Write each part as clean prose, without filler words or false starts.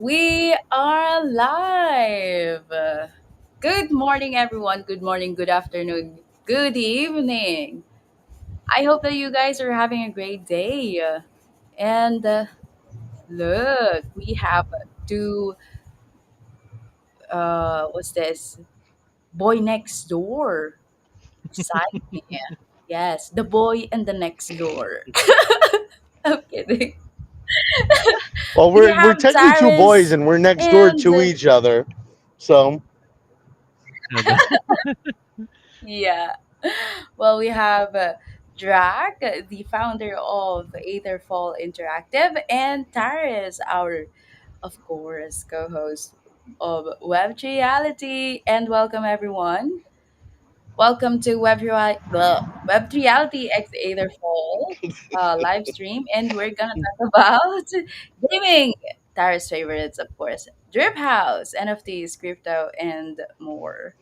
We are live. Good morning, everyone. Good morning, good afternoon, good evening. I hope that you guys are having a great day. And look, we have two, what's this? Boy next door beside me. Yes, the boy and the next door. I'm kidding. Well, We we're have technically two boys, Taris and we're next door and to each other. So, So the- yeah. Well, we have Drac, the founder of Aetherfall Interactive, and Taris, our, of course, co-host of Web Reality. And welcome, everyone. Welcome to Web Reality X Aetherfall live stream, and we're gonna talk about gaming. Taris' favorites, of course, Drip House, NFTs, crypto, and more.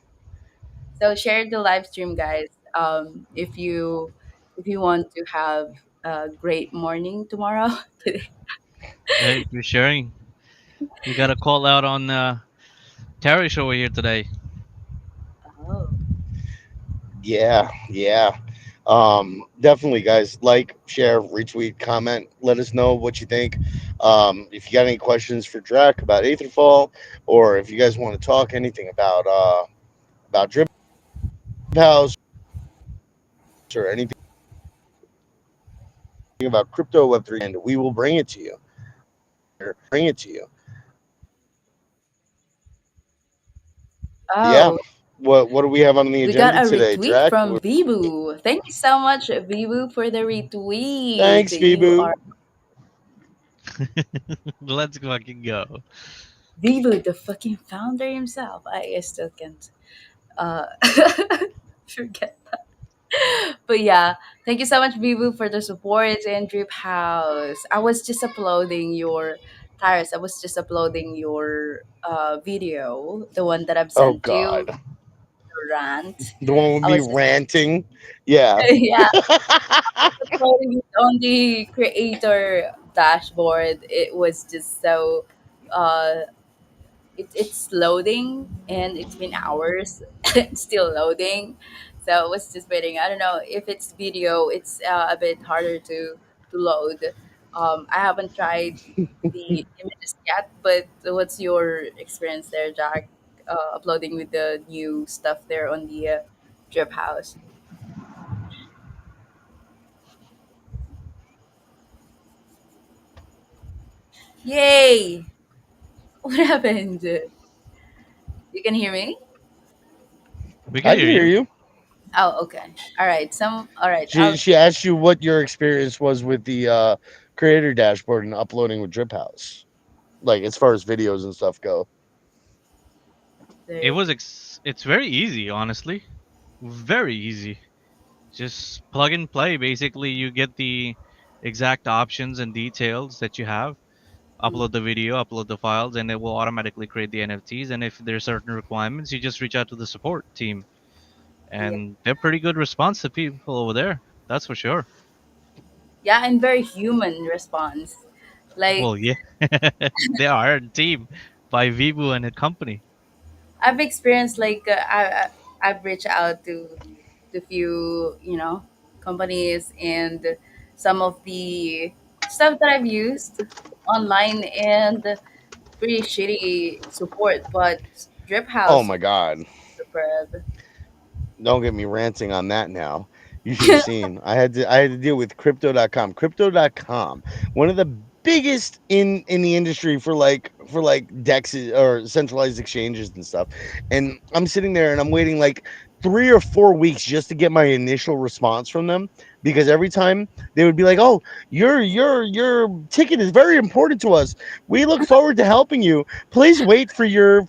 So share the live stream, guys. If you want to have a great morning tomorrow. Today. hey, if you're sharing, you got a call out on Terry show here today. Oh, yeah. Definitely, guys. Like, share, retweet, comment. Let us know what you think. If you got any questions for Drac about Aetherfall, or if you guys want to talk anything about Drip House or anything about crypto Web3, and we will bring it to you. Bring it to you. Yeah. oh, What do we have on the we got agenda a today, retweet Drac? from Vibu. Thank you so much, Vibu, for the retweet. Thanks, You Bibu. are Let's fucking go. Vivu, the fucking founder himself. I still can't uh, forget. But yeah, thank you so much, Vivu, for the support and Drip House. I was just uploading your Tires. I was just uploading your video, the one that I've Oh sent you, God, the rant. the one with I me was just ranting. Yeah. yeah, uploading it on the creator dashboard. It was just so uh it's loading and it's been hours. It's still loading, so I was just waiting. I don't know if it's video, it's a bit harder to load. I haven't tried the images yet, but what's your experience there, Jack, uploading with the new stuff there on the Drip House? Yay. What happened? You can hear me? We can I hear can hear you. you. Oh, okay. All right. All right. She asked you what your experience was with the creator dashboard and uploading with Drip House, like as far as videos and stuff go. There. It's very easy, honestly. Very easy. Just plug and play. Basically, you get the exact options and details that you have. Upload the video, upload the files, and it will automatically create the NFTs. And if there's certain requirements, you just reach out to the support team, Yeah. and they're pretty good responsive people over there. That's for sure. Yeah, and very human response. Like Well, yeah, they are a team by Vibu and a company. I've experienced I've reached out to few companies and some of the stuff that I've used online and pretty shitty support, but Drip Oh House my was God, superb. don't get me ranting on that now. You should have seen. I had to deal with crypto.com. Crypto.com, one of the biggest in the industry for like dexes or centralized exchanges and stuff. And I'm sitting there and I'm waiting like 3 or 4 weeks just to get my initial response from them, because every time they would be like, "Oh, your ticket is very important to us. We look forward to helping you. Please wait for your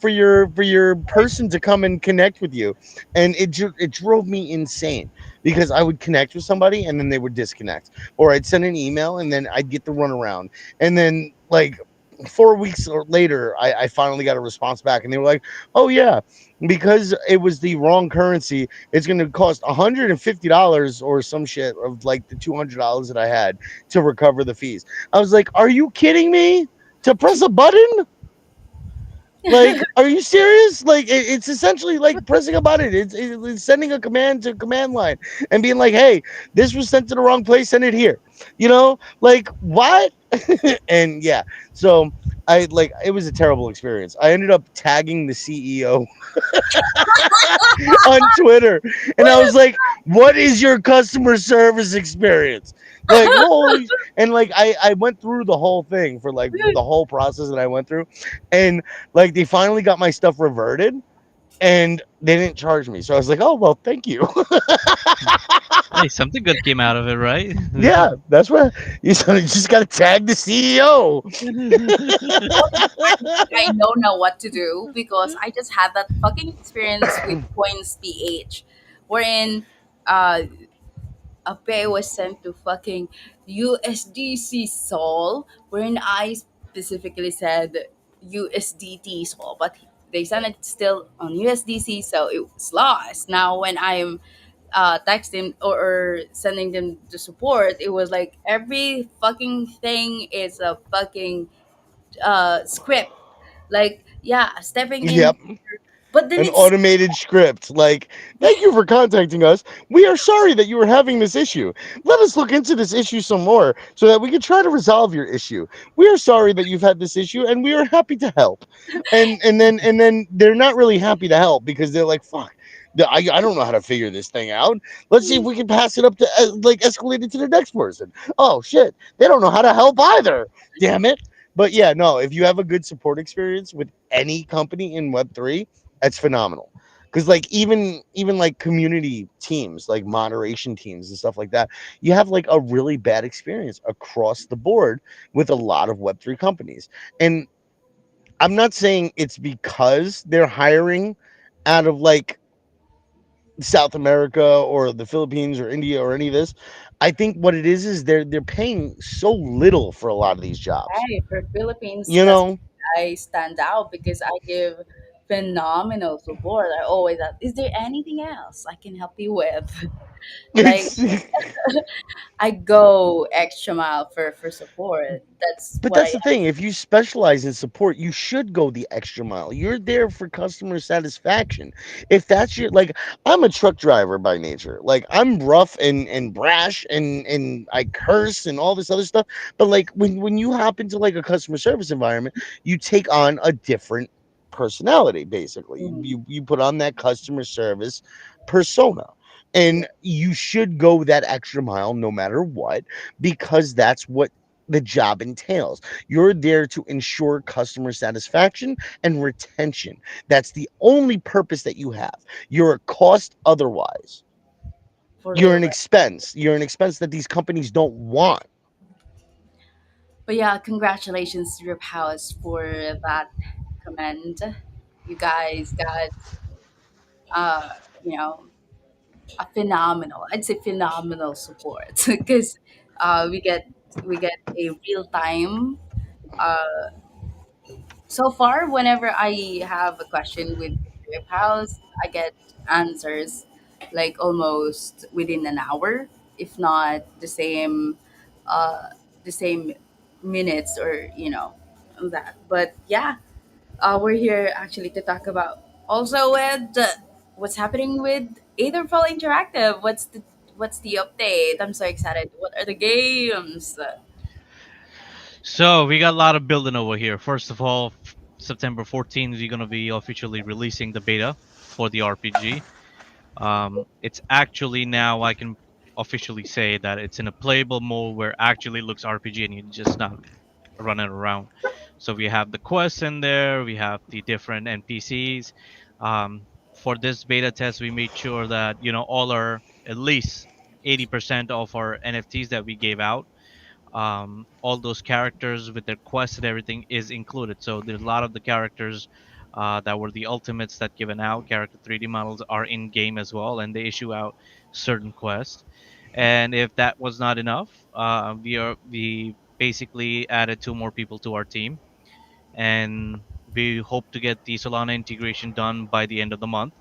person to come and connect with you." And it drove me insane, because I would connect with somebody and then they would disconnect, or I'd send an email and then I'd get the runaround, and then like 4 weeks or later, I finally got a response back, and they were like, "Oh yeah, because it was the wrong currency, it's going to cost $150 or some shit of like the $200 that I had to recover the fees." I was like, "Are you kidding me? To press a button?" Like, are you serious? Like, it's essentially like pressing a button. It's sending a command to a command line and being like, "Hey, this was sent to the wrong place. Send it here." Like what? And yeah, so I like it was a terrible experience. I ended up tagging the CEO on Twitter, and I was like, "What is your customer service experience?" Like, holy, and like I went through the whole thing for like the whole process that I went through, and like they finally got my stuff reverted, and they didn't charge me. So I was like, "Oh well, thank you." Hey, something good came out of it, right? Yeah, that's what you just got to tag the CEO. I know now what to do because I just had that fucking experience with Coins PH, wherein uh, a pay was sent to fucking USDC Sol, wherein I specifically said USDT Sol, but they sent it still on USDC, so it was lost. Now, when I'm texting or sending them the support, it was like every fucking thing is a fucking script. Like, yeah, stepping in, Yep. but then An it's automated script like, "Thank you for contacting us. We are sorry that you are having this issue. Let us look into this issue some more so that we can try to resolve your issue. We are sorry that you've had this issue and we are happy to help." And then they're not really happy to help because they're like, "Fuck, I don't know how to figure this thing out. Let's see if we can pass it up to like escalate it to the next person." Oh shit, they don't know how to help either. Damn it. But yeah, no, if you have a good support experience with any company in Web3, that's phenomenal. Because like even like community teams, like moderation teams and stuff like that, you have like a really bad experience across the board with a lot of Web3 companies. And I'm not saying it's because they're hiring out of like South America or the Philippines or India or any of this. I think what it is they're paying so little for a lot of these jobs. right for Philippines. You That's know, why I stand out because I give phenomenal support. I always ask, is there anything else I can help you with? Like, it's I go extra mile for support. That's But what that's I the thing. If you specialize in support, you should go the extra mile. You're there for customer satisfaction. If that's your like, I'm a truck driver by nature. Like I'm rough and brash and I curse and all this other stuff. But like when you hop into like a customer service environment, you take on a different personality. Basically, mm, you put on that customer service persona. And you should go that extra mile no matter what, because that's what the job entails. You're there to ensure customer satisfaction and retention. That's the only purpose that you have. You're a cost otherwise. for You're real. an expense. You're an expense that these companies don't want. But yeah, congratulations to your Haus for that comment. You guys got uh, you know, a phenomenal, I'd say phenomenal support because we get a real time. So far, whenever I have a question with Drip House, I get answers like almost within an hour, if not uh, the same minutes or that. But yeah, we're here actually to talk about also with what's happening with Aetherfall Interactive. What's the update? I'm so excited. What are the games? So we got a lot of building over here. First of all, September 14th, we're gonna be officially releasing the beta for the RPG. It's actually now I can officially say that it's in a playable mode where actually looks RPG and you're just not running around. So we have the quests in there, we have the different NPCs. For this beta test, we made sure that all our at least 80% of our NFTs that we gave out, all those characters with their quests and everything is included. So there's a lot of the characters that were the ultimates that given out. Character 3D models are in game as well, and they issue out certain quests. And if that was not enough, we basically added two more people to our team, and we hope to get the Solana integration done by the end of the month.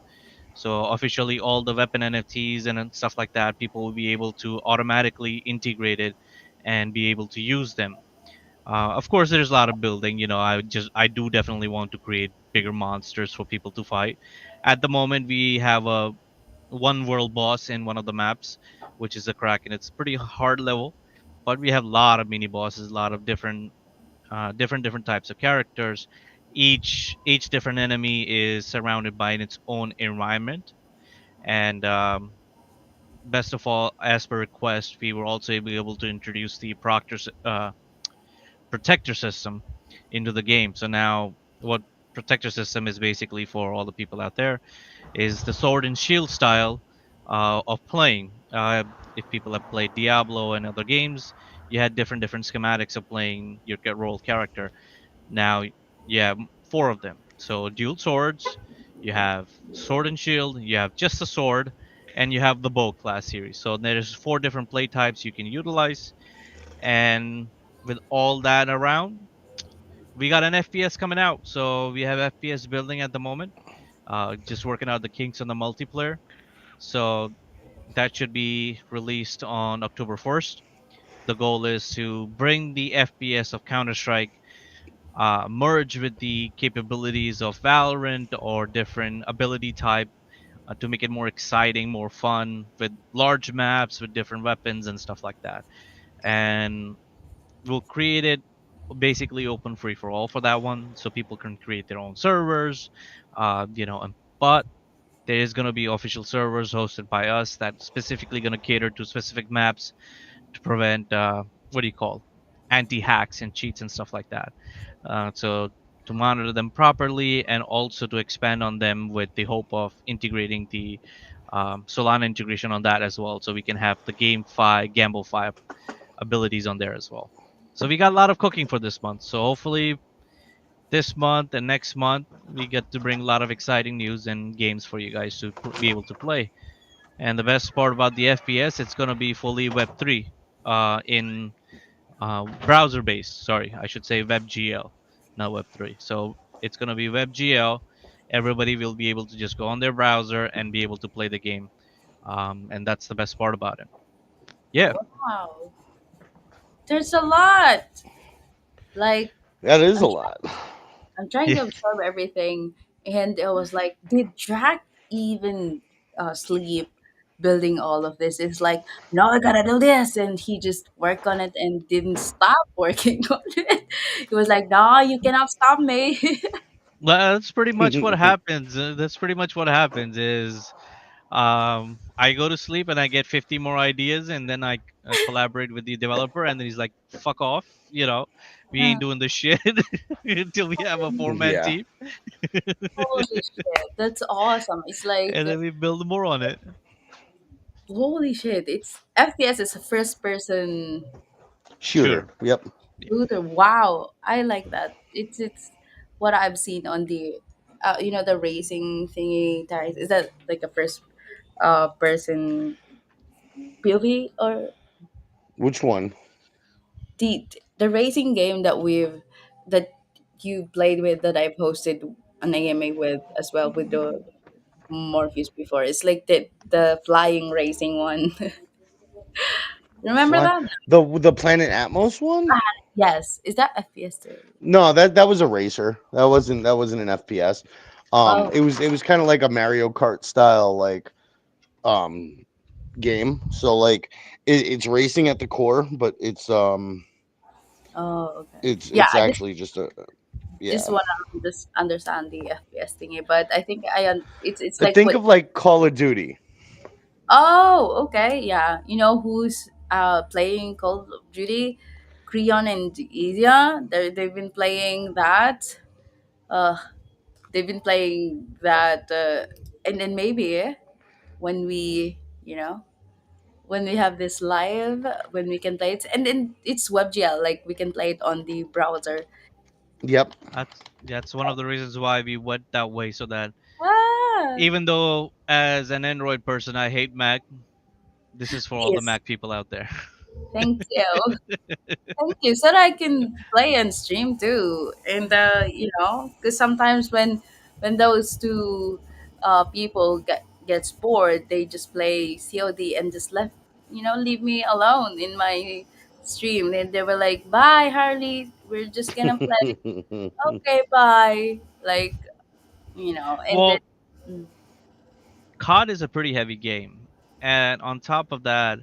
So officially, all the weapon NFTs and stuff like that, people will be able to automatically integrate it and be able to use them. Of course, there's a lot of building. I do definitely want to create bigger monsters for people to fight. At the moment, we have a one world boss in one of the maps, which is a Kraken. It's pretty hard level, but we have a lot of mini bosses, a lot of different types of characters. Each different enemy is surrounded by its own environment, and best of all, as per request, we were also be able to introduce the protector system into the game. So now, what protector system is basically for all the people out there is the sword and shield style of playing. If people have played Diablo and other games, you had different schematics of playing your role character. Now you have four of them. So dual swords, you have sword and shield, you have just a sword, and you have the bow class series. So there's four different play types you can utilize, and with all that around, we got an FPS coming out. So we have FPS building at the moment. Just working out the kinks on the multiplayer. So that should be released on October 1st. The goal is to bring the FPS of Counter Strike merge with the capabilities of Valorant or different ability type to make it more exciting, more fun with large maps with different weapons and stuff like that. And we'll create it basically open free for all for that one, so people can create their own servers. But there is going to be official servers hosted by us that's specifically going to cater to specific maps to prevent what do you call anti-hacks and cheats and stuff like that. So to monitor them properly and also to expand on them with the hope of integrating the Solana integration on that as well, so we can have the Gamble5 abilities on there as well. So we got a lot of cooking for this month. So hopefully this month and next month we get to bring a lot of exciting news and games for you guys to be able to play. And the best part about the FPS, it's gonna be fully Web3 in browser based. Sorry, I should say WebGL, not Web3. So it's gonna be WebGL. Everybody will be able to just go on their browser and be able to play the game, and that's the best part about it. Yeah, Wow, there's a lot. Like That is I'm a lot. I'm trying yeah. to absorb everything, and it was like, did Drac even sleep building all of this? It's like, no, I gotta do this, and he just worked on it and didn't stop working on it. It was like, no, you cannot stop me. Well, that's pretty much what happens. That's pretty much what happens is I go to sleep and I get 50 more ideas, and then I collaborate with the developer, and then he's like, "Fuck off," we ain't doing this shit until we have a four-man Yeah. team, Holy shit, that's awesome! It's like, and then we build more on it. holy shit, it's FPS is a first person Shooter. Shooter. Yep. Yeah. shooter. Wow, I like that. It's what I've seen on the the racing thingy. Tires. Is that like a first person POV, or Which one? the racing game that you played with, that I posted an AMA with as well with the Morpheus before? It's like the flying racing one. Remember Fly that? the Planet Atmos one? Ah, yes. Is that FPS too? No, that was a racer. That wasn't an FPS. Oh, It was kind of like a Mario Kart style um game. So like it's racing at the core, but oh, okay. Yeah, it's I just actually just a just yeah. want to just understand the FPS thingy, but I think it's I like think what. of like Call of Duty. Oh, okay, yeah. You know who's playing Call of Duty? Creon and Izia. They've been playing that. Uh, they've been playing that, and then maybe when we, when we have this live, when we can play it, and then it's WebGL, like we can play it on the browser. Yep. That's one of the reasons why we went that way, so that Ah, even though as an Android person I hate Mac, this is for all the yes. Mac people out there. Thank you. Thank you. So that I can play and stream too. And because sometimes when those two people gets bored, they just play COD and just leave me alone in my stream, and they were like, "Bye, Harley. We're just gonna play." Okay, bye. Like, and then Well, mm, COD is a pretty heavy game, and on top of that,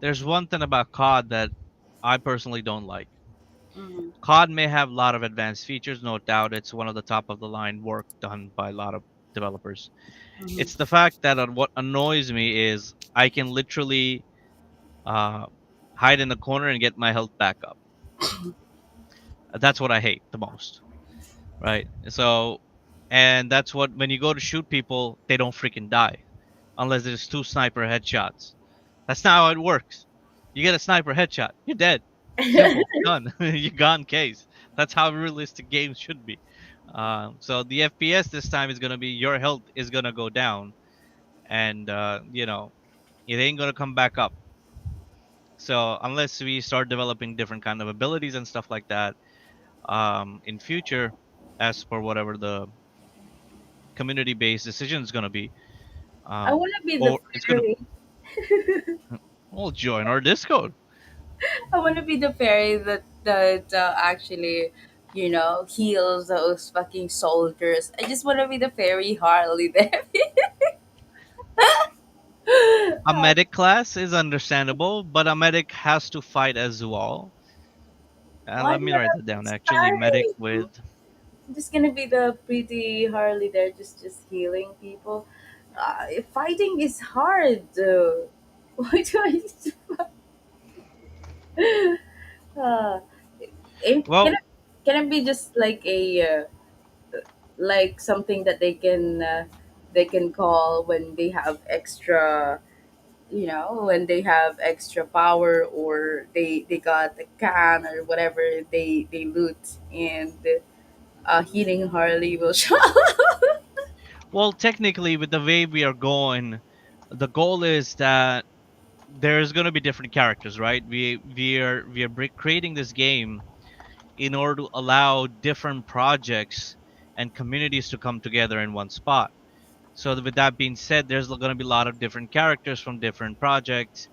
there's one thing about COD that I personally don't like. mm, COD may have a lot of advanced features, no doubt. It's one of the top of the line work done by a lot of developers. It's the mm, fact that what annoys me is I can literally uh, hide in the corner and get my health back up. That's what I hate the most, right? So, and that's what when you go to shoot people, they don't freaking die unless there's two sniper headshots. That's not how it works. You get a sniper headshot, you're dead. Simple, done. You're gone. Case. That's how realistic games should be. So the FPS this time is gonna be your health is gonna go down, and it ain't gonna come back up. So unless we start developing different kind of abilities and stuff like that, in future, as per whatever the community-based decision is gonna be, I um, want to be the or it's gonna, fairy. well, join our Discord. I want to be the fairy that actually, heals those fucking soldiers. I just want to be the fairy Harley there. A medic class is understandable, but a medic has to fight as well. Why Let do me I write have that to down. be Actually, medic sorry? with. I'm just gonna be the pretty Harley there, just healing people. Fighting is hard, though. Why do I need to? Uh, can Well, it be just like like something that they can call when they have extra, when they have extra power, or they got the can or whatever they loot, and healing Harley will show. well, technically, with the way we are going, the goal is that there's going to be different characters, right? We are creating this game in order to allow different projects and communities to come together in one spot. So with that being said, there's going to be a lot of different characters from different projects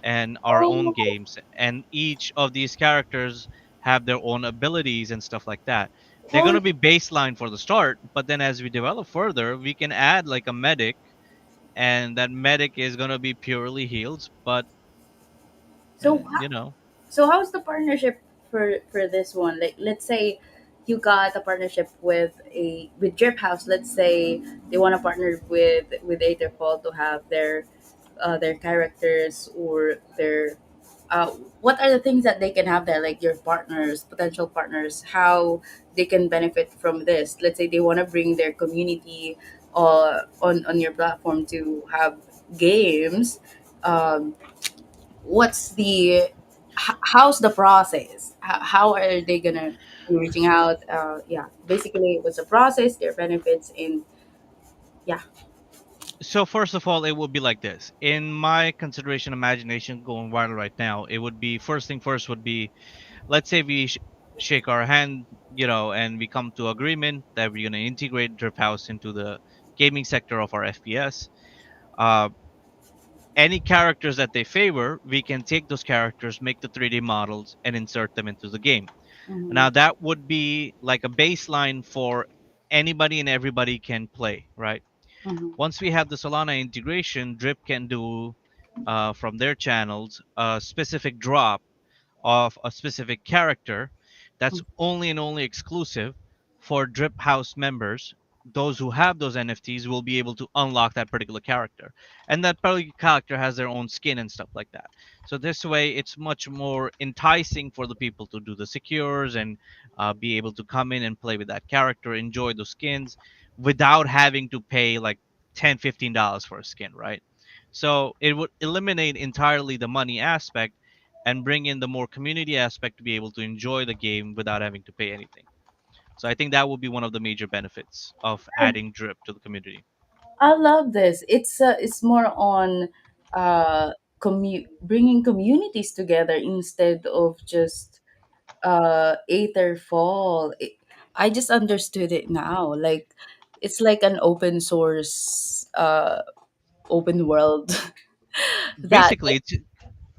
and our own Oh, games, and each of these characters have their own abilities and stuff like that. They're going oh, to be baseline for the start, but then as we develop further, we can add like a medic, and that medic is going to be purely heals, but so you know. So how's the partnership for this one? Like, let's say you got a partnership with Drip House. Let's say they want to partner with Aetherfall to have their characters, or their what are the things that they can have there, like your partners, potential partners, how they can benefit from this. Let's say they want to bring their community on your platform to have games. um, what's how's the process? How are they gonna be reaching out? Yeah, basically, what's the process, their benefits, and yeah. So first of all, it would be like this. In my consideration, imagination going viral right now, it would be first thing first would be, let's say we shake our hand, and we come to agreement that we're going to integrate Drip House into the gaming sector of our FPS. Uh, any characters that they favor, we can take those characters, make the 3D models, and insert them into the game. Mm-hmm, Now that would be like a baseline for anybody and everybody can play, right? mm-hmm, Once we have the Solana integration, Drip can do from their channels a specific drop of a specific character that's only and only exclusive for Drip House members. Those who have those NFTs will be able to unlock that particular character. And that particular character has their own skin and stuff like that. So this way, it's much more enticing for the people to do the secures and be able to come in and play with that character, enjoy the skins without having to pay like $10, $15 for a skin, right? So it would eliminate entirely the money aspect and bring in the more community aspect to be able to enjoy the game without having to pay anything. So I think that would be one of the major benefits of adding drip to the community. I love this. It's more on bringing communities together instead of just Aetherfall. I just understood it now. Like, it's like an open source, open world that. Basically, it's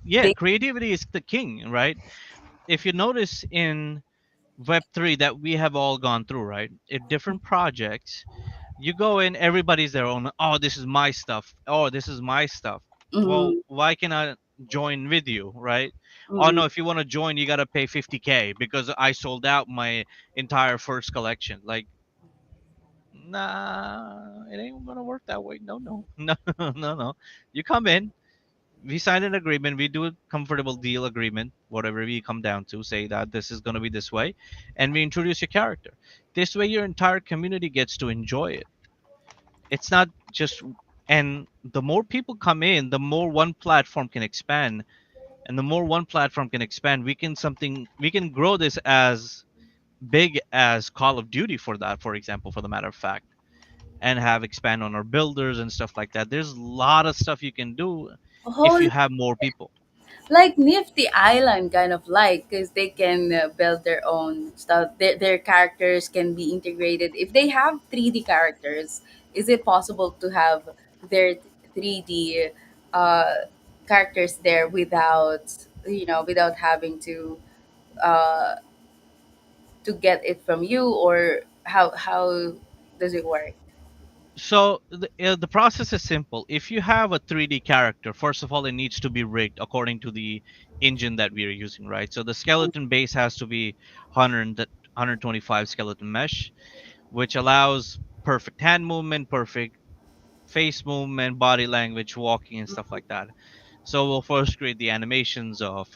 yeah, They. creativity is the king, right? If you notice in Web3 that we have all gone through, right? In different projects, you go in, everybody's their own. Oh, this is my stuff. Oh, this is my stuff. Well, Mm, why can I join with you, right? Oh mm. no, if you want to join, you gotta pay 50K because I sold out my entire first collection. Like, nah, it ain't gonna work that way. No, no, no, no, no. You come in, we sign an agreement, we do a comfortable deal agreement, whatever we come down to, say that this is going to be this way, and we introduce your character. This way your entire community gets to enjoy it. It's not just, and the more people come in, the more one platform can expand, and the more one platform can expand, we can grow this as big as Call of Duty, for that, for example, for the matter of fact, and have expand on our builders and stuff like that. There's a lot of stuff you can do if Whole you have more people. like Nifty Island kind of like, because they can build their own stuff. Their characters can be integrated. If they have 3D characters, is it possible to have their 3D uh, characters there without, without having uh, to get it from you, or how does it work? So the process is simple. If you have a 3D character, first of all, it needs to be rigged according to the engine that we are using, right? So the skeleton base has to be 125 skeleton mesh, which allows perfect hand movement, perfect face movement, body language, walking, and stuff like that. So we'll first create the animations of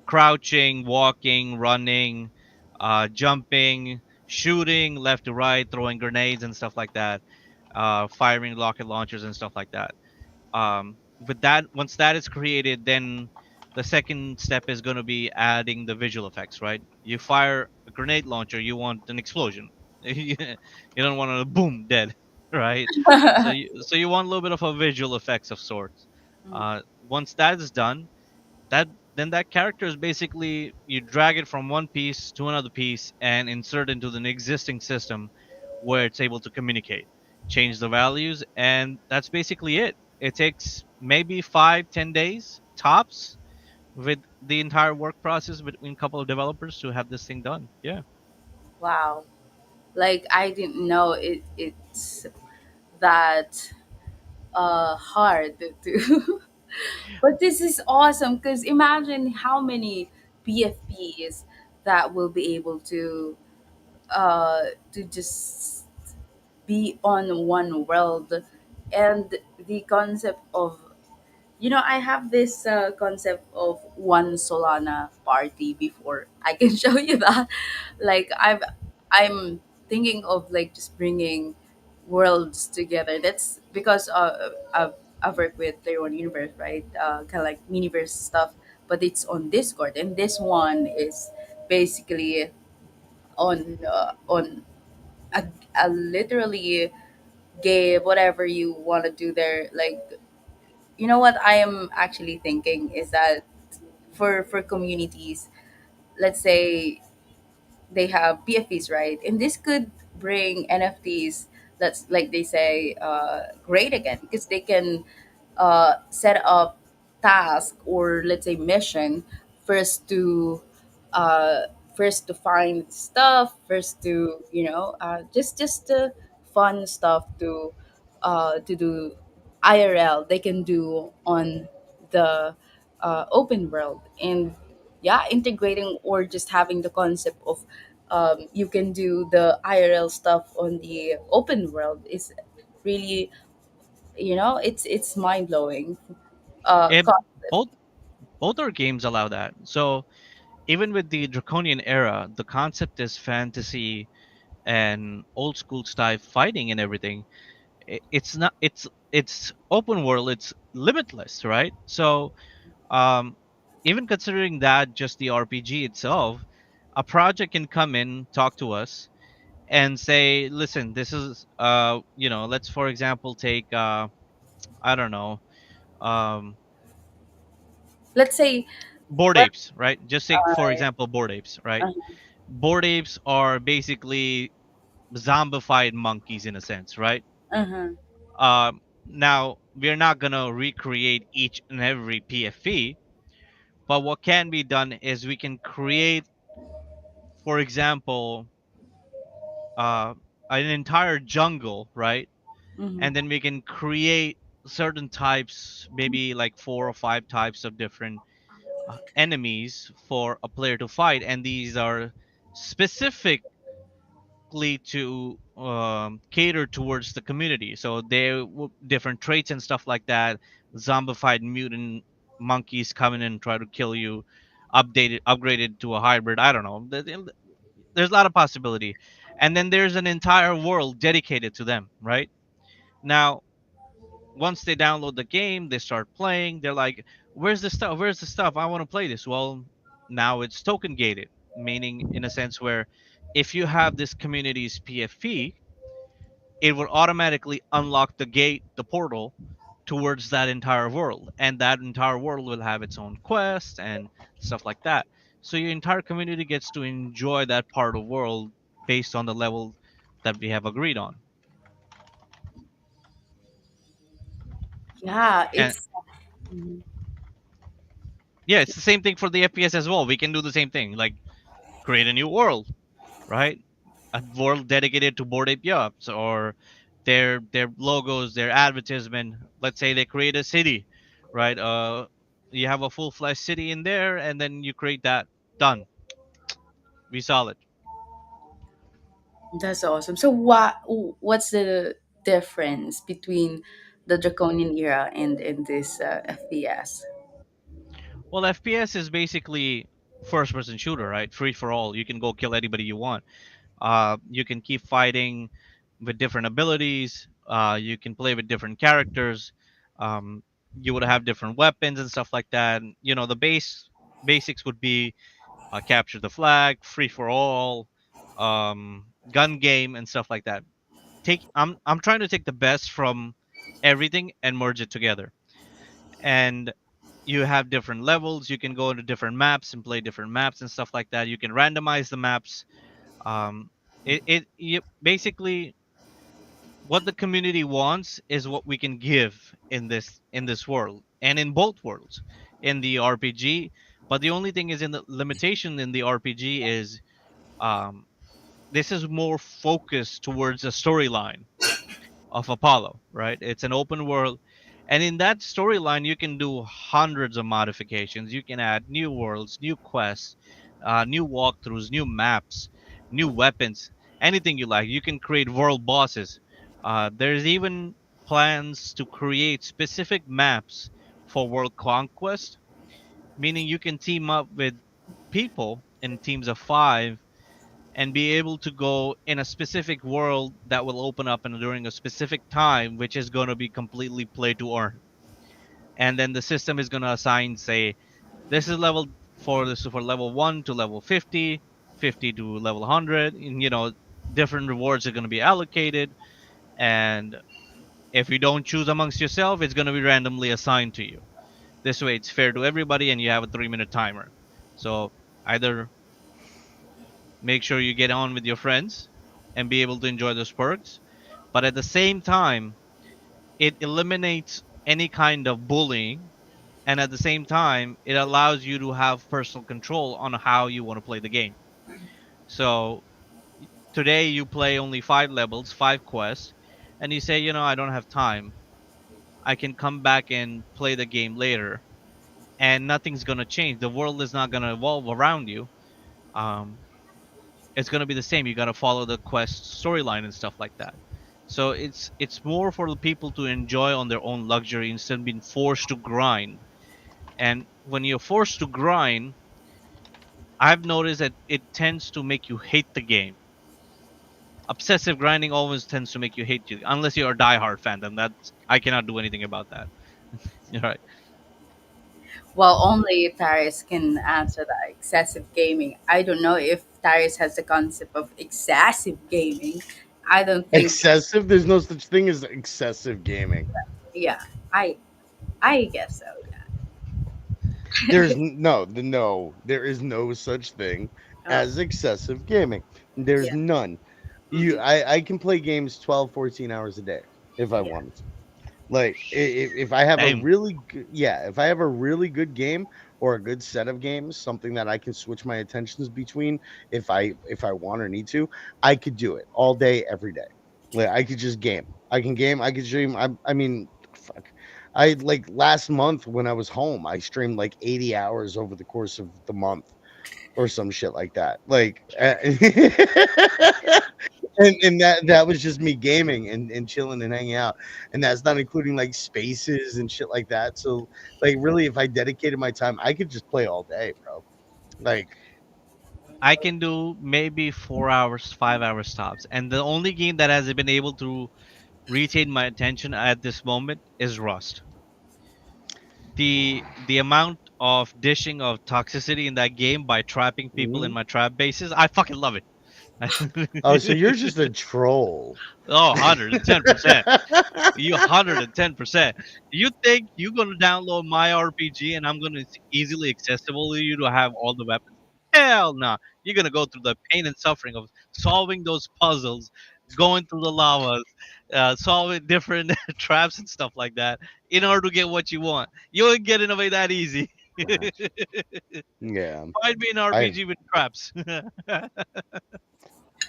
crouching, walking, running, jumping, shooting left to right, throwing grenades and stuff like that, firing rocket launchers and stuff like that. With that, once that is created, then the second step is going to be adding the visual effects. Right? You fire a grenade launcher, you want an explosion. You don't want a boom dead, right? So you want a little bit of a visual effects of sorts. Once that is done, that then that character is basically, you drag it from one piece to another piece and insert into the existing system where it's able to communicate, change the values, and that's basically it. It takes maybe 5-10 days tops with the entire work process between a couple of developers to have this thing done. Yeah. Wow, like I didn't know it's that hard to. But this is awesome, because imagine how many PFPs that will be able to just be on one world. And the concept of, I have this concept of one Solana party before. I can show you that. Like I'm thinking of like just bringing worlds together. That's because I've worked with Player One Universe, right? Kind of like Miniverse stuff, but it's on Discord, and this one is basically on a, a literally game, whatever you want to do there. Like, what I am actually thinking is that for communities, let's say they have PFPs, right? And this could bring NFTs that's like they say great again, because they can set up task, or let's say mission, first to uh, first to find stuff, first to just the fun stuff to do IRL they can do on the open world. And yeah, integrating or just having the concept of you can do the IRL stuff on the open world is really, it's mind-blowing It, concept. both both our games allow that. So even with the Draconian Era, the concept is fantasy and old school style fighting and everything. It's not, it's open world, it's limitless, right? So um even considering that, just the RPG itself, a project can come in, talk to us, and say, listen, this is let's for example take I don't know, um Let's say board what apes, right? Just take for uh, example board apes, right? uh, Board apes are basically zombified monkeys in a sense, right? uh-huh. Now we're not gonna recreate each and every PFP, but what can be done is we can create, for example, uh, an entire jungle, right? Hmm. And then we can create certain types, maybe like 4 or 5 types of different enemies for a player to fight, and these are specifically to cater towards the community. So different traits and stuff like that. Zombified mutant monkeys come in and try to kill you. Upgraded to a hybrid. I don't know. There's a lot of possibility, and then there's an entire world dedicated to them. Right now, once they download the game, they start playing. They're like, "Where's the stuff? Where's the stuff? I want to play this." Well, now it's token gated, meaning in a sense where if you have this community's PFP, it will automatically unlock the gate, the portal towards that entire world, and that entire world will have its own quest and stuff like that. So your entire community gets to enjoy that part of the world based on the level that we have agreed on. Yeah, And it's. Mhm. yeah, it's the same thing for the FPS as well. We can do the same thing, like create a new world, right? A world dedicated to Bored Ape Yachts or their logos, their advertisement. Let's say they create a city, right? You have a full fledged city in there, and then you create that. Done. We solid. That's awesome. So, what's the difference between the Draconian era and this FPS? Well, FPS is basically first person shooter, right? Free for all. You can go kill anybody you want. You can keep fighting with different abilities. You can play with different characters. Um, you would have different weapons and stuff like that. You know, the basics would be capture the flag, free for all, gun game, and stuff like that. I'm trying to take the best from everything and merge it together. And you have different levels. You can go into different maps and play different maps and stuff like that. You can randomize the maps. Basically what the community wants is what we can give in this world and in both worlds in the RPG. But the only thing is in the limitation in the RPG is um, this is more focused towards a storyline of Apollo, right? It's an open world. And in that storyline, you can do hundreds of modifications. You can add new worlds, new quests, new walkthroughs, new maps, new weapons, anything you like. You can create world bosses. There's even plans to create specific maps for world conquest, meaning you can team up with people in teams of 5 and be able to go in a specific world that will open up and during a specific time, which is going to be completely play to earn. And then the system is going to assign, say, this is level this is for level 1 to level 50, 50 to level 100, and different rewards are going to be allocated. And if you don't choose amongst yourself, it's going to be randomly assigned to you. This way it's fair to everybody, and you have a 3-minute timer. So either make sure you get on with your friends and be able to enjoy those perks, but at the same time it eliminates any kind of bullying, and at the same time it allows you to have personal control on how you want to play the game. So today you play only 5 levels, 5 quests, and you say, I don't have time. I can come back and play the game later, and nothing's going to change. The world is not going to evolve around you. um, it's going to be the same. You got to follow the quest storyline and stuff like that. So it's more for the people to enjoy on their own luxury instead of being forced to grind. And when you're forced to grind, I've noticed that it tends to make you hate the game. Obsessive grinding always tends to make you hate you, unless you're a diehard fan. Then that's I cannot do anything about that. You're right. Well, only Taris can answer that. Excessive gaming. I don't know if Taris has the concept of excessive gaming. I don't think. Excessive? There's no such thing as excessive gaming. Yeah, I I guess so. There's no, there is no such thing Yeah. as excessive gaming. There's Yeah. none. Hmm. I can play games 12, 14 hours a day if I Yeah. wanted to. Like if I have a Same. really good, yeah, if I have a really good game or a good set of games, something that I can switch my attentions between if I want or need to, I could do it all day every day. Like I could just game. I can game. I could stream. I mean, fuck. I like last month when I was home, I streamed like 80 hours over the course of the month or some shit like that. Like, and that was just me gaming and chilling and hanging out, and that's not including like spaces and shit like that. So, like, really, if I dedicated my time, I could just play all day, bro. Like, I can do maybe 4 hours, 5 hours tops. And the only game that has been able to retain my attention at this moment is Rust. The amount of dishing of toxicity in that game by trapping people in mhm. my trap bases, I fucking love it. Oh, so you're just a troll. Oh, 110%. You 110%. You think you're gonna download my RPG and I'm gonna easily accessible to you to have all the weapons? Hell no. You're gonna go through the pain and suffering of solving those puzzles, going through the lavas, solving different traps and stuff like that in order to get what you want. You ain't getting away that easy. Yeah, Find me an I RPG with traps.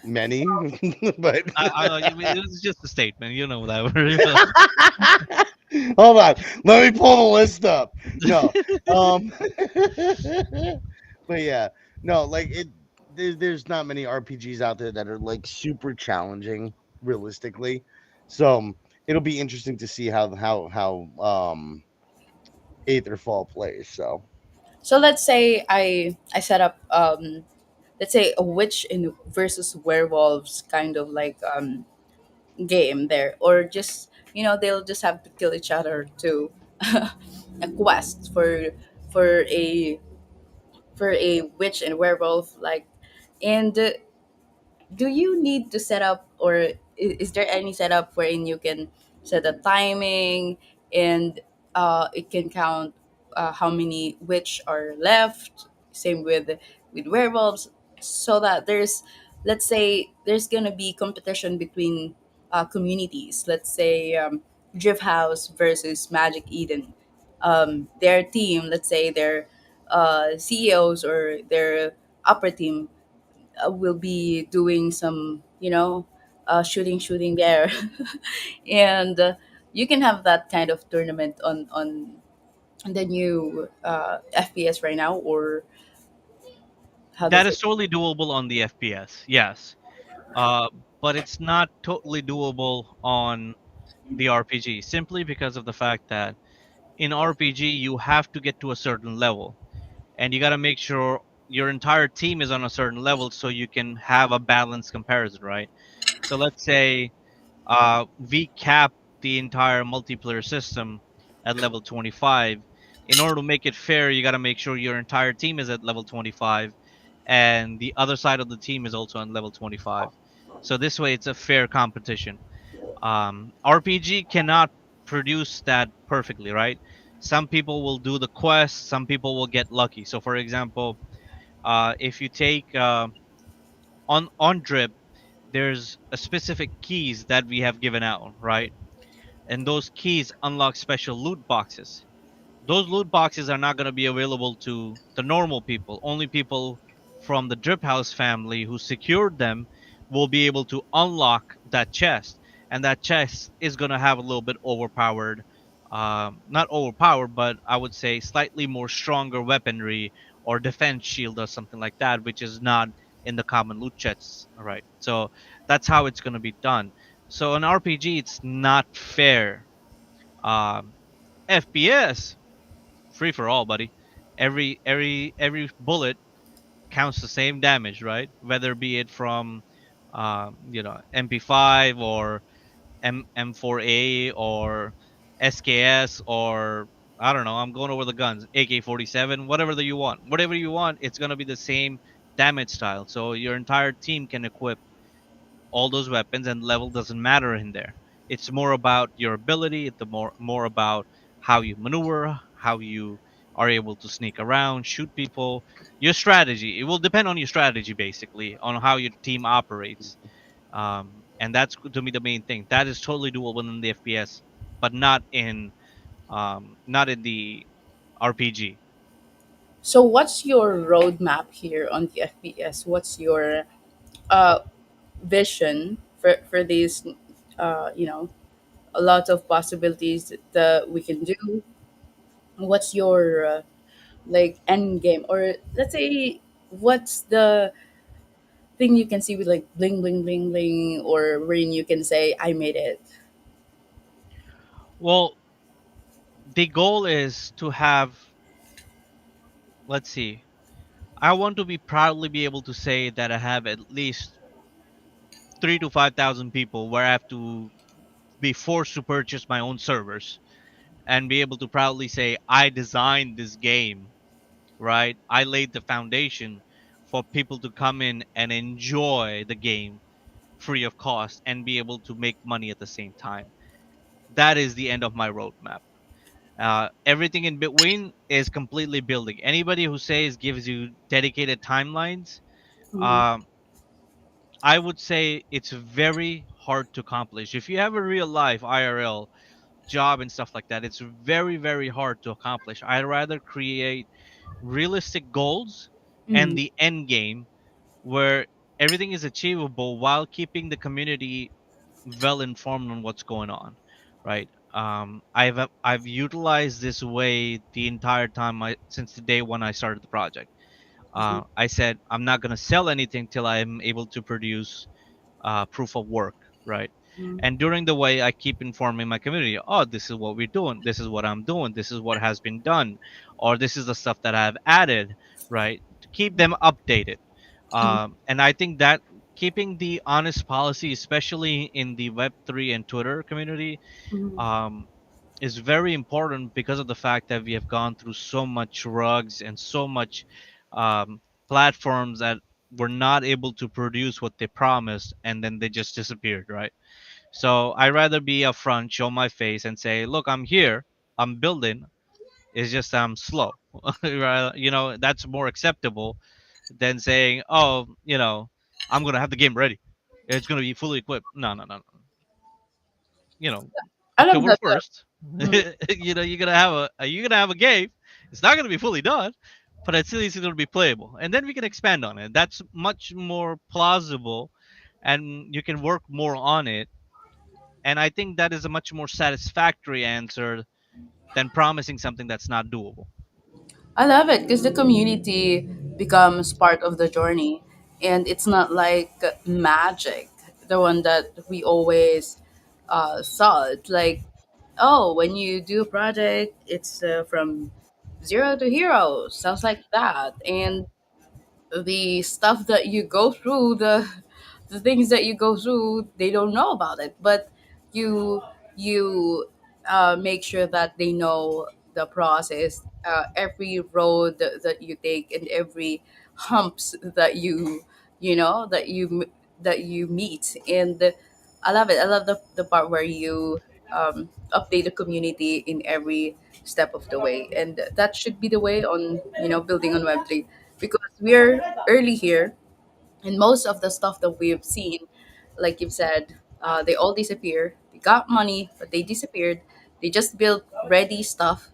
many, but It's just a statement, you know that. hold on, let me pull the list up. No, um, but yeah, no, like it. There's not many RPGs out there that are like super challenging, realistically. So it'll be interesting to see how Aetherfall plays. So So let's say I set up let's say a witch in versus werewolves kind of like game there, or just they'll just have to kill each other to a quest for a witch and werewolf like. And do you need to set up, or is there any setup wherein you can set a timing, and it can count how many witch are left, same with werewolves, so that there's, let's say there's gonna be competition between communities, let's say drift house versus magic eden, their team, let's say their ceos or their upper team will be doing some, shooting there. And you can have that kind of tournament on the new FPS right now, or how That does is it? totally doable on the FPS, yes. Uh, but it's not totally doable on the RPG simply because of the fact that in RPG you have to get to a certain level and you got to make sure your entire team is on a certain level so you can have a balanced comparison, right? So let's say we cap the entire multiplayer system at level 25. In order to make it fair, you got to make sure your entire team is at level 25 and the other side of the team is also on level 25. So this way it's a fair competition. RPG cannot produce that perfectly, right? Some people will do the quest, some people will get lucky. So for example, if you take on drip, there's a specific keys that we have given out, right? And those keys unlock special loot boxes. Those loot boxes are not going to be available to the normal people. Only people from the Drip House family who secured them will be able to unlock that chest. And that chest is going to have a little bit overpowered, not overpowered, but I would say slightly more stronger weaponry or defense shield or something like that, which is not in the common loot chests. All right. So that's how it's going to be done. So in RPG, it's not fair. Um, FPS, free for all, buddy. Every bullet counts the same damage, right? Whether be it from MP5 or M4A or SKS or I don't know. I'm going over the guns. AK-47, whatever that you want. Whatever you want, it's gonna be the same damage style. So your entire team can equip all those weapons and level doesn't matter in there. It's more about your ability, it's the more about how you maneuver, how you are able to sneak around, shoot people, your strategy. It will depend on your strategy basically, on how your team operates. And that's to me the main thing. That is totally doable in the FPS. but not in the RPG. So what's your roadmap here on the FPS? What's your uh vision for these a lot of possibilities that we can do? What's your like end game, or let's say what's the thing you can see with like bling bling bling bling, or wherein you can say I made it? Well, the goal is to have, let's see, I want to be proudly be able to say that I have at least 3 to 5 thousand people where I have to be forced to purchase my own servers and be able to proudly say I designed this game, right? I laid the foundation for people to come in and enjoy the game free of cost and be able to make money at the same time. That is the end of my roadmap. Everything in between is completely building. Anybody who says gives you dedicated timelines, Mm-hmm. um, I would say it's very hard to accomplish. If you have a real life IRL job and stuff like that, it's very, very hard to accomplish. I'd rather create realistic goals and Mm-hmm. the end game where everything is achievable while keeping the community well informed on what's going on, right? I've utilized this way the entire time since the day when I started the project. I said I'm not gonna sell anything till I'm able to produce proof of work, right? Mm-hmm. And during the way, I keep informing my community. Oh, this is what we're doing. This is what I'm doing. This is what has been done, or this is the stuff that I've added, right? To keep them updated. And I think that keeping the honest policy, especially in the Web3 and Twitter community, Mm-hmm. um, is very important because of the fact that we have gone through so much rugs and so much um, platforms that were not able to produce what they promised and then they just disappeared, right? So I rather be upfront, show my face, and say, look, I'm here, I'm building. It's just I'm slow. Right? That's more acceptable than saying, oh, I'm gonna have the game ready. It's gonna be fully equipped. No, no, no, no. you know I love October that. 1st. Mm. You're gonna have a game. It's not gonna be fully done, but at least it's gonna be playable, and then we can expand on it. That's much more plausible, and you can work more on it. And I think that is a much more satisfactory answer than promising something that's not doable. I love it because the community becomes part of the journey, and it's not like magic, the one that we always thought. Like, oh, when you do a project, it's from zero to hero. Sounds like that, and the stuff that you go through, the things that you go through, they don't know about it, but you you make sure that they know the process, every road that you take, and every humps that that you meet. And I love it. I love the part where you update the community in every step of the way, and that should be the way on building on Web3, because we're early here, and most of the stuff that we've seen, like you've said, they all disappear. They got money, but they disappeared. They just built ready stuff.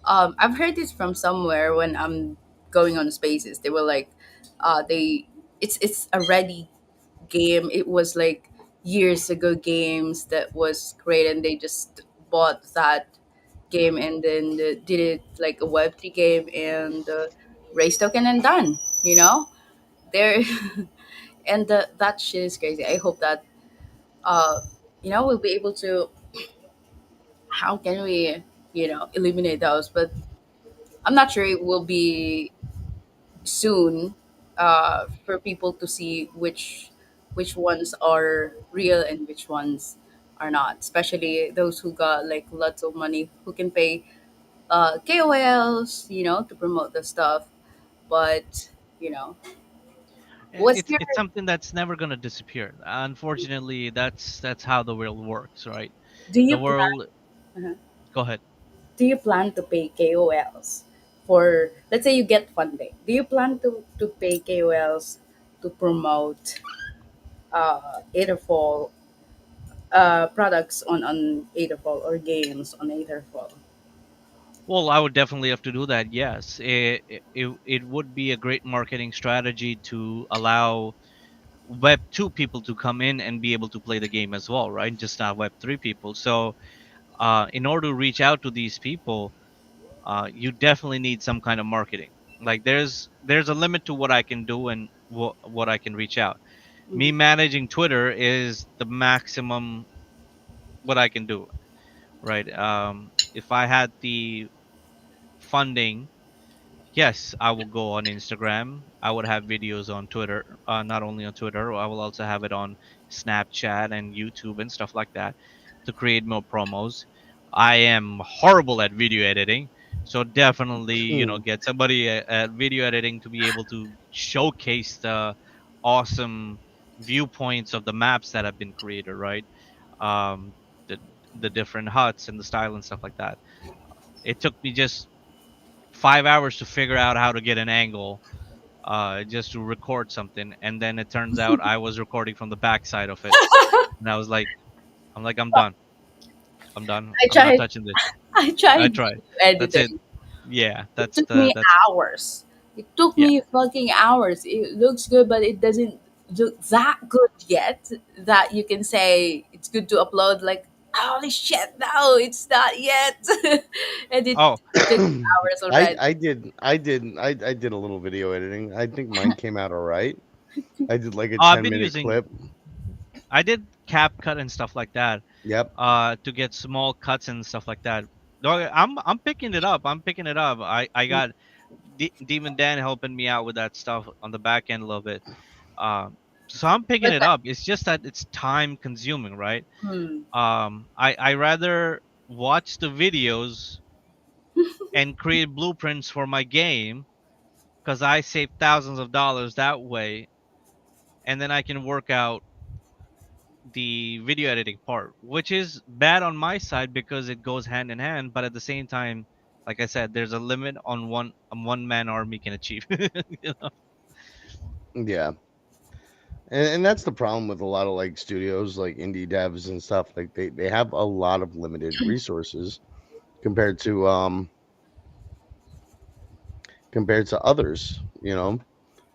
I've heard this from somewhere when I'm going on spaces. They were like, they it's a ready game. It was like years ago games that was great, and they just bought that game and then did it like a Web3 game, and raise token and done. There. And that shit is crazy. I hope that uh we'll be able to, how can we eliminate those, but I'm not sure it will be soon, for people to see which ones are real and which ones are not, especially those who got like lots of money, who can pay KOLs, to promote the stuff. But you know what's It's your it's something that's never gonna disappear. Unfortunately, that's how the world works, right? do you The plan world. uh Go ahead. do you plan to pay KOLs for, let's say you get funding? Do you plan to pay KOLs to promote Etherfall products on Aetherfall or games on Aetherfall? Well, I would definitely have to do that. Yes, it would be a great marketing strategy to allow Web 2 people to come in and be able to play the game as well, right? Just not Web 3 people. So, in order to reach out to these people, you definitely need some kind of marketing. Like there's a limit to what I can do and what I can reach out. Me Mm. managing Twitter is the maximum what I can do, right? If I had the funding, yes, I will go on Instagram. I would have videos on Twitter, not only on Twitter, I will also have it on Snapchat and YouTube and stuff like that to create more promos. I am horrible at video editing, so definitely, Hmm. get somebody at video editing to be able to showcase the awesome viewpoints of the maps that have been created, right? Um, the the different huts and the style and stuff like that. It took me just 5 hours to figure out how to get an angle just to record something, and then it turns out I was recording from the backside of it, and I'm like, I'm done, I I'm not tried. touching this. I I tried tried. video That's it. editing. Yeah, It that's took the me that's hours. It took yeah. me fucking hours. It looks good, but it doesn't look that good yet that you can say it's good to upload. Like, holy shit, no, it's not yet. And it Oh, took hours I already. I did I did I did a little video editing. I think mine came out all right. I did like a I've 10 been minute using. clip. I did CapCut and stuff like that, Yep. to get small cuts and stuff like that. No, I'm picking it up. I'm picking it up. I got Demon Dan helping me out with that stuff on the back end a little bit. So I'm picking But it up. It's just that it's time consuming, right? hmm, I rather watch the videos and create blueprints for my game because I save thousands of dollars that way, and then I can work out the video editing part, which is bad on my side because it goes hand in hand. But at the same time, like I said, there's a limit on one man army can achieve. You know? Yeah. And that's the problem with a lot of like studios, like indie devs and stuff. Like they have a lot of limited resources compared to others,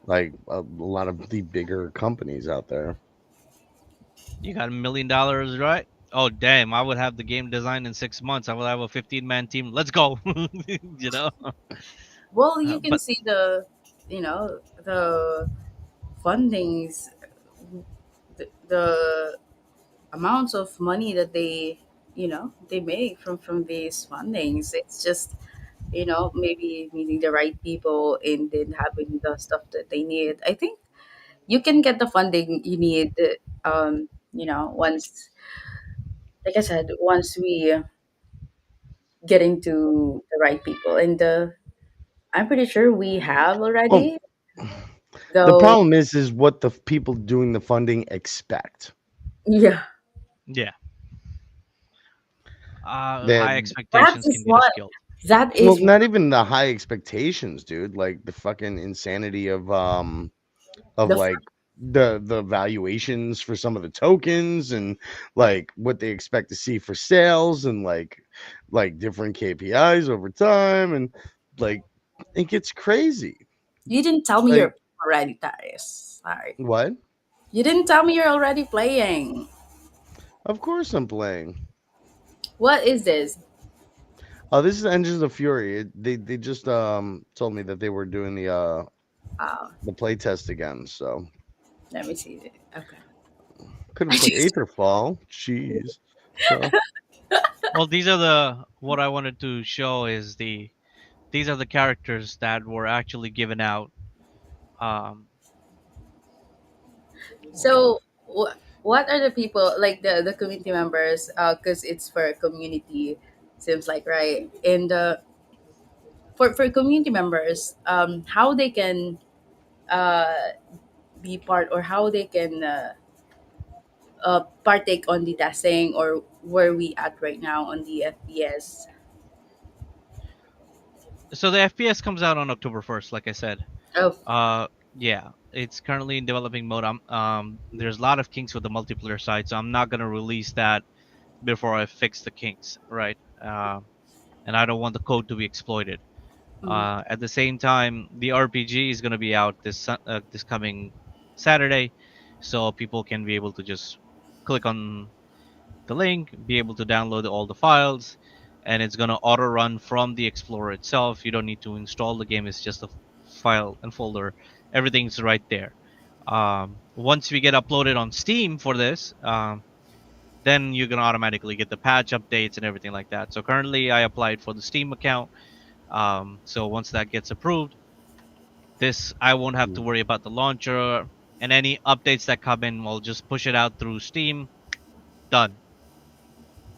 like a lot of the bigger companies out there. You got $1 million, right? Oh damn! I would have the game designed in 6 months. I would have a 15-man team. Let's go. you know. well, you can But see the fundings, the amounts of money that they make from these fundings. It's just maybe meeting the right people and then having the stuff that they need. I think you can get the funding you need, once, like I said, once we get into the right people. And I'm pretty sure we have Well, already, the though. problem is what the people doing the funding expect. Yeah, yeah, That high that expectations is can get us what killed. that well, is. not even the high expectations, dude. Like the fucking insanity of The like the valuations for some of the tokens and like what they expect to see for sales and like different KPIs over time and like it gets crazy. You didn't tell me Like you're already, Taris. Sorry. what? You didn't tell me you're already playing. Of course I'm playing. What is this? Oh, this is Engines of Fury. They just told me that they were doing Oh, the play test again, so let me see. Okay. could I have played just Aetherfall. Jeez. So Well, these are the what I wanted to show is these are the characters that were actually given out. Um, hold on. so what are the people like the community members? Because it's for community, seems like, right? And for community members, how they can uh be part, or how they can partake on the testing, or where we at right now on the FPS. So the FPS comes out on October 1st, like I said. Oh, Uh, Yeah, it's currently in developing mode. There's a lot of kinks with the multiplayer side, so I'm not gonna release that before I fix the kinks, right? And I don't want the code to be exploited. Mhm. At the same time, the RPG is gonna be out this coming Saturday, so people can be able to just click on the link, be able to download all the files, and it's gonna auto run from the Explorer itself. You don't need to install the game; it's just a file and folder. Everything's right there. Once we get uploaded on Steam for this, then you're gonna automatically get the patch updates and everything like that. So currently, I applied for the Steam account. So once that gets approved, this I won't have to Mm. worry about the launcher and any updates that come in. We'll just push it out through Steam. Done.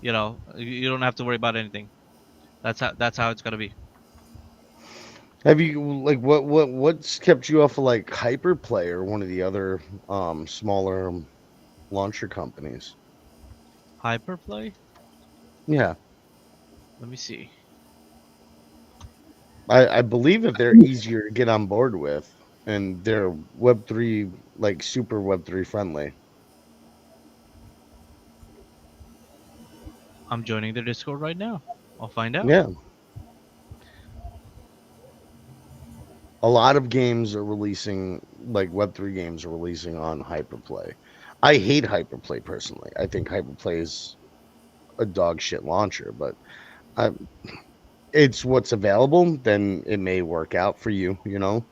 You don't have to worry about anything. That's how it's gonna be. Have you like what's kept you off of like Hyperplay or one of the other smaller launcher companies? Hyperplay. Yeah, Let me see. I believe that they're easier to get on board with, and they're Web3 like super Web3 friendly. I'm joining the Discord right now. I'll find out. Yeah, a lot of games are releasing like Web3 games are releasing on Hyperplay. I hate Hyperplay personally. I think Hyperplay is a dog shit launcher, but I, it's what's available. Then it may work out for you. You know.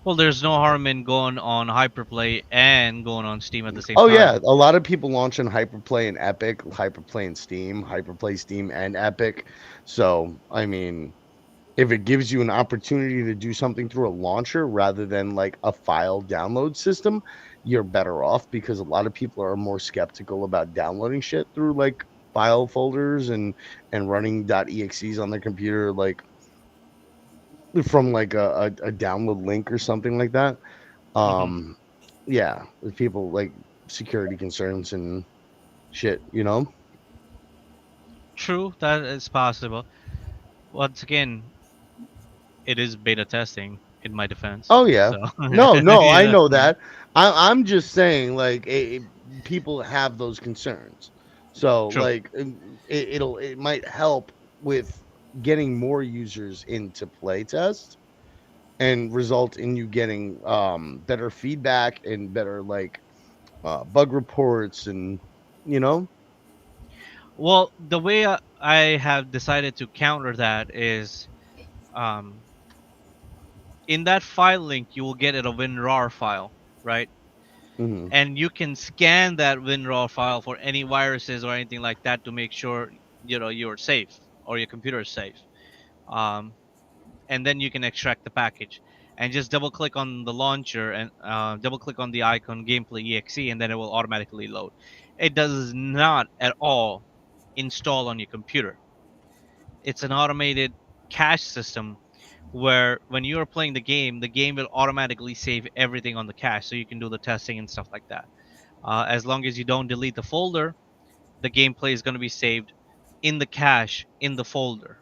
Well, there's no harm in going on Hyperplay and going on Steam at the same Oh yeah, time. a lot of people launch on Hyperplay and Epic, Hyperplay and Steam, Hyperplay, Steam, and Epic. So I mean, if it gives you an opportunity to do something through a launcher rather than like a file download system, you're better off because a lot of people are more skeptical about downloading shit through like file folders and running .exes on their computer like from like a download link or something like that. Hmm. Um yeah, with people like security concerns and shit, you know? True, that is possible. Once again, it is beta testing in my defense. Oh yeah. So No, no, you I know, know that. I'm just saying like people have those concerns. So true. like it might help with getting more users into playtest and result in you getting better feedback and better like bug reports and you know. Well, the way I have decided to counter that is, um, in that file link, you will get a WinRAR file, right? Mhm. And you can scan that WinRAR file for any viruses or anything like that to make sure you're safe or your computer is safe. Um, and then you can extract the package and just double click on the launcher and double click on the icon gameplay exe, and then it will automatically load. It does not at all install on your computer. It's an automated cache system where when you are playing the game will automatically save everything on the cache so you can do the testing and stuff like that. As long as you don't delete the folder, the gameplay is going to be saved in the cache in the folder,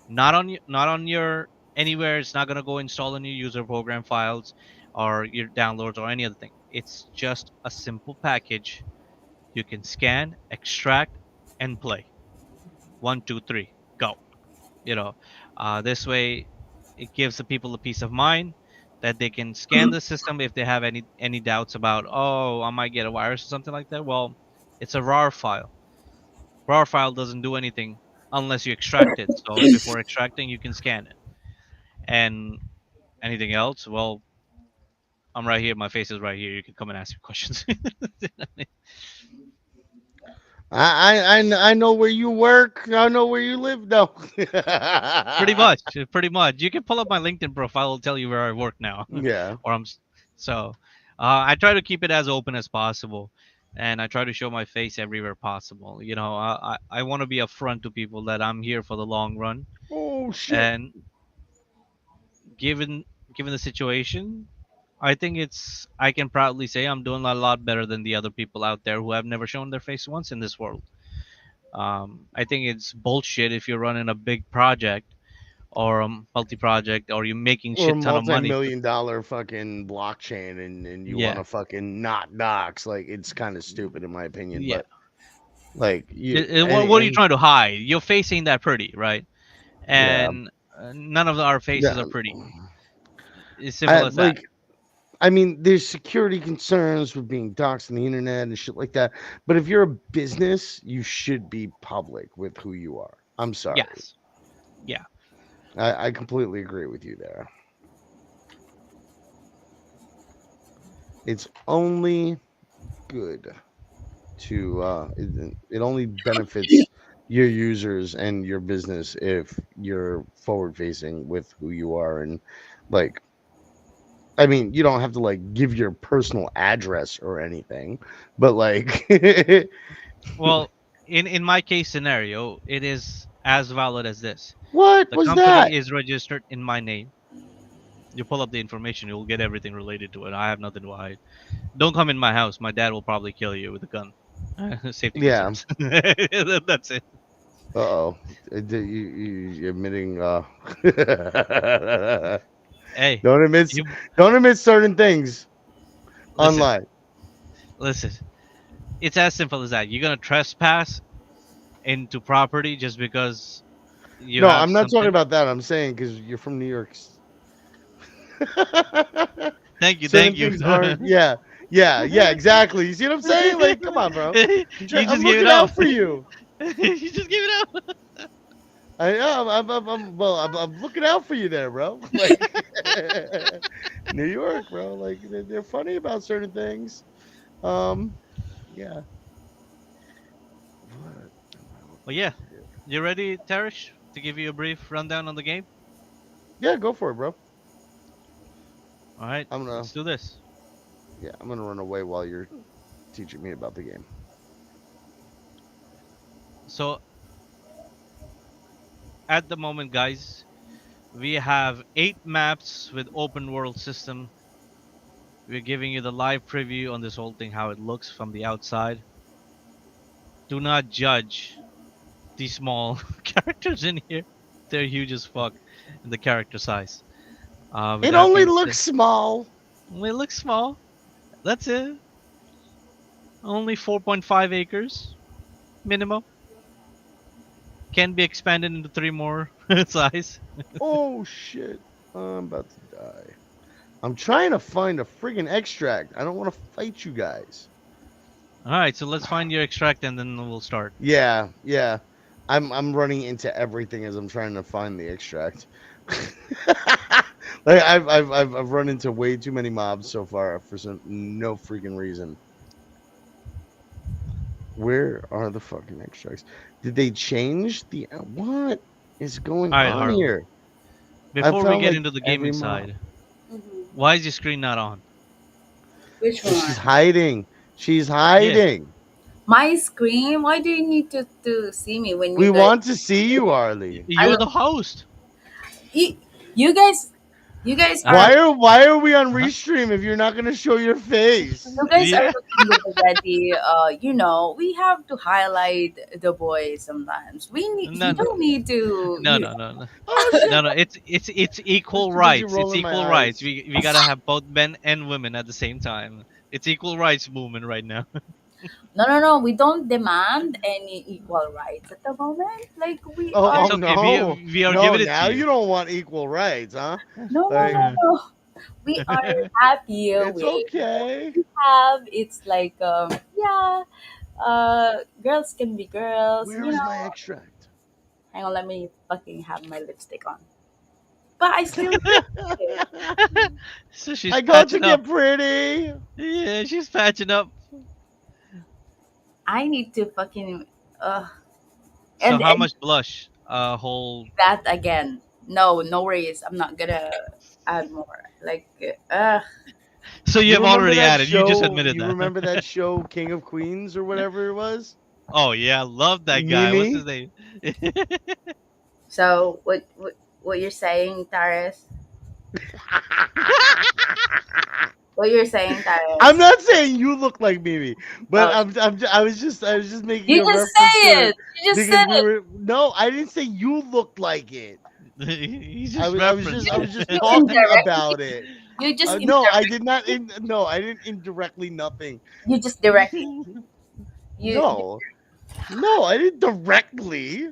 not on your anywhere. It's not going to go install in your user program files or your downloads or any other thing. It's just a simple package you can scan, extract, and play. One, two, three, go. you know this way it gives the people a peace of mind that they can scan the system if they have any doubts about, oh, I might get a virus or something like that. Well, it's a rar file doesn't do anything unless you extract it. So before extracting, you can scan it. And anything else, well, I'm right here, my face is right here, you can come and ask me questions. I know where you work. I know where you live though. Pretty much you can pull up my LinkedIn profile, it'll tell you where I work now. Yeah. or so I try to keep it as open as possible, and I try to show my face everywhere possible. I want to be upfront to people that I'm here for the long run. Oh shit. And given given the situation, I can proudly say I'm doing a lot better than the other people out there who have never shown their face once in this world. I think it's bullshit if you're running a big project or a multi-project, or you're making Or a shit ton of money. multi-million dollar fucking blockchain, and you want Yeah, to fucking not dox, like it's kind of stupid in my opinion. yeah. But like you What are you and trying to hide? Your face ain't that pretty, right? yeah, And none of our faces yeah. are pretty. It's simple I as that. like I mean, there's security concerns with being doxxed on the internet and shit like that. But if you're a business, you should be public with who you are. I'm sorry. Yes. Yeah. I completely agree with you there. It's only good to it only benefits your users and your business if you're forward facing with who you are. And like, I mean, you don't have to like give your personal address or anything, but like Well, in my case scenario, it is as valid as this. what The was company that? is registered in my name. You pull up the information, you'll get everything related to it. I have nothing to hide. Don't come in my house. My dad will probably kill you with a gun. Safety Yeah. concerns. That's it. Uh-oh. You're admitting Hey, don't admit you don't admit certain things listen, online. listen. It's as simple as that. You're gonna trespass into property just because you No, have I'm not talking something. about that. I'm saying because you're from New York. Thank Certain you. things aren't. Yeah, yeah, exactly. You see what I'm saying? Like, come on, bro. You I'm just gave it looking up. out for you. You just gave it up. I am. I'm looking out for you there, bro. Like, New York, bro. Like, they're funny about certain things. Um, yeah. What am I Well, looking yeah. for here? You ready, Tarish, to give you a brief rundown on the game? Yeah, go for it, bro. All right, I'm gonna. let's do this. Yeah, I'm gonna run away while you're teaching me about the game. So, at the moment, guys, we have 8 maps with open world system. We're giving you the live preview on this whole thing, how it looks from the outside. Do not judge these small characters in here. They're huge as fuck in the character size. With It that only being said, looks small. they look small. That's it. Only 4.5 acres minimum. Can be expanded into 3 more size. Oh shit! I'm about to die. I'm trying to find a friggin' extract. I don't want to fight you guys. All right, so let's find your extract and then we'll start. Yeah, yeah. I'm running into everything as I'm trying to find the extract. Like I've run into way too many mobs so far for some no freaking reason. Where are the fucking extracts? Did they change the what is going All right, on Harley. here? I Before we found get like into the every gaming mob. side, Mhm. why is your screen not on? Which Cause she's one? hiding. She's Yeah, hiding. My screen? Why do you need to see me when you We guys? want to see you, Arlie. I you're don't. the host. You, you guys. You guys All are. right. Why are we on Uh-huh. restream if you're not gonna show your face? You guys are Yeah. looking good already. We have to highlight the boys sometimes. We need. No, You no, don't need to. no, no, no, no. Oh shit! No, no, it's I was equal too busy rights. It's rolling my equal rights. eyes. We gotta have both men and women at the same time. It's equal rights movement right now. No, no, no. We don't demand any equal rights at the moment. Like we Oh, It's are. oh okay. no, We are no! giving it to Now you. you don't want equal rights, huh? No, no, no, Like no. We are happy it's with what okay. we have. It's like yeah. Girls can be girls. Where is my extract? Hang on. Let me fucking have my lipstick on. But I still like it. So she's I got to patching up. get pretty. Yeah, she's patching up. I need to fucking uh So how and much blush? Whole. that again. No, no worries. I'm not gonna add more. Like So you You have remember already that added. You just show? admitted You that. remember that show, King of Queens or whatever it was? Oh yeah, love that guy. What's Mimi. his name? so what you're saying, Taris? What you're saying, I'm Taris? not saying you look like Mimi, but Oh, I was just making you a just reference say to it. it You just said because we it. were no, I didn't say you looked like it. He's I just was I was just I referencing was just You talking indirectly, about it. you just No, I indirect, did not. No, I didn't indirectly nothing. you just directly, you No, no, I didn't directly.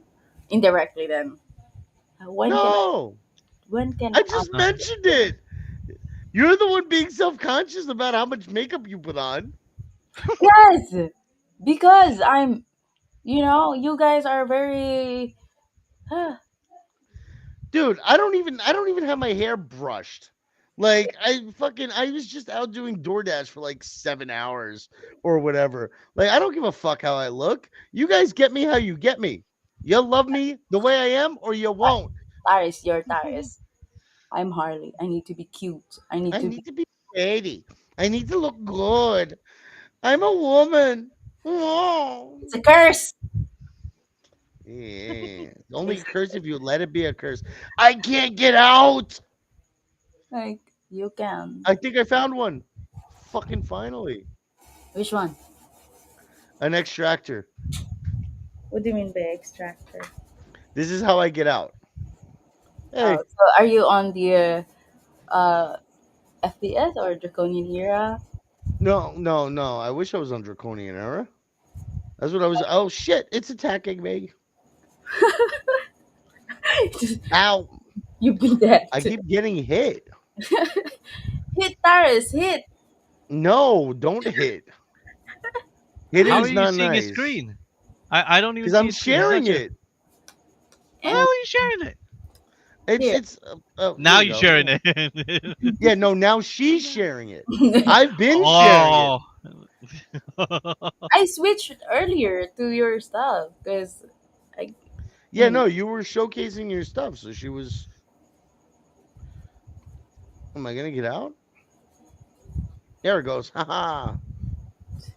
indirectly. Then No, when can I I? just mentioned it. You're the one being self conscious about how much makeup you put on. Yes, because you guys are very. Dude, I don't even have my hair brushed. Like I was just out doing DoorDash for like 7 hours or whatever. Like I don't give a fuck how I look. You guys get me how you get me. You love me the way I am or you won't. Taris, you're Taris. I'm Harley. I need to be cute. I need I to be. need to be pretty. I need to look good. I'm a woman. Oh. It's a curse. Yeah. It's only It's a curse if you let it be a curse. I can't get out. like you can. I think I found one. Fucking finally. Which one? An extractor. What do you mean by extractor? This is how I get out. Oh, Hey, so are you on the uh FPS or Draconian Era? no, no, no. I wish I was on Draconian Era. That's what I was. Oh shit! It's attacking me. Ow! You be that. I keep getting hit. Hit Taris, hit. No, don't hit. How Hitting are is you not seeing his nice screen? I don't even because see I'm his screen. He's not sharing sure. it. How And are you sharing it? here. It's. Here Now we you're go. sharing it. Yeah, no. Now she's sharing it. I've been sharing it. Oh. I switched earlier to your stuff because I, Yeah, you no. You were showcasing your stuff, so she was. Am I gonna get out? There it goes. Haha.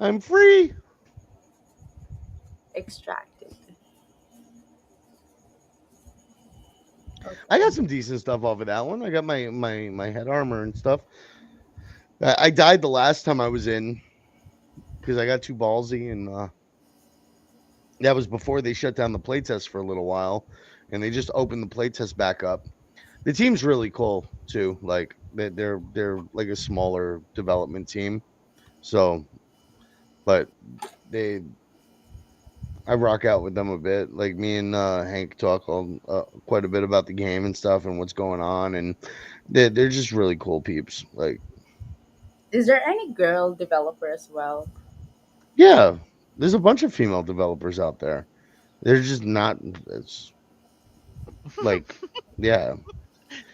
I'm free. extracted. I got Okay. some decent stuff off of that one. I got my head armor and stuff. I died the last time I was in because I got too ballsy, and that was before they shut down the playtest for a little while, and they just opened the playtest back up. The team's really cool too. Like they're like a smaller development team, so but they I rock out with them a bit. Like me and Hank talk quite a bit about the game and stuff and what's going on, and they're just really cool peeps. Like Is there any girl developer as well? yeah, there's a bunch of female developers out there. They're just not. It's like yeah,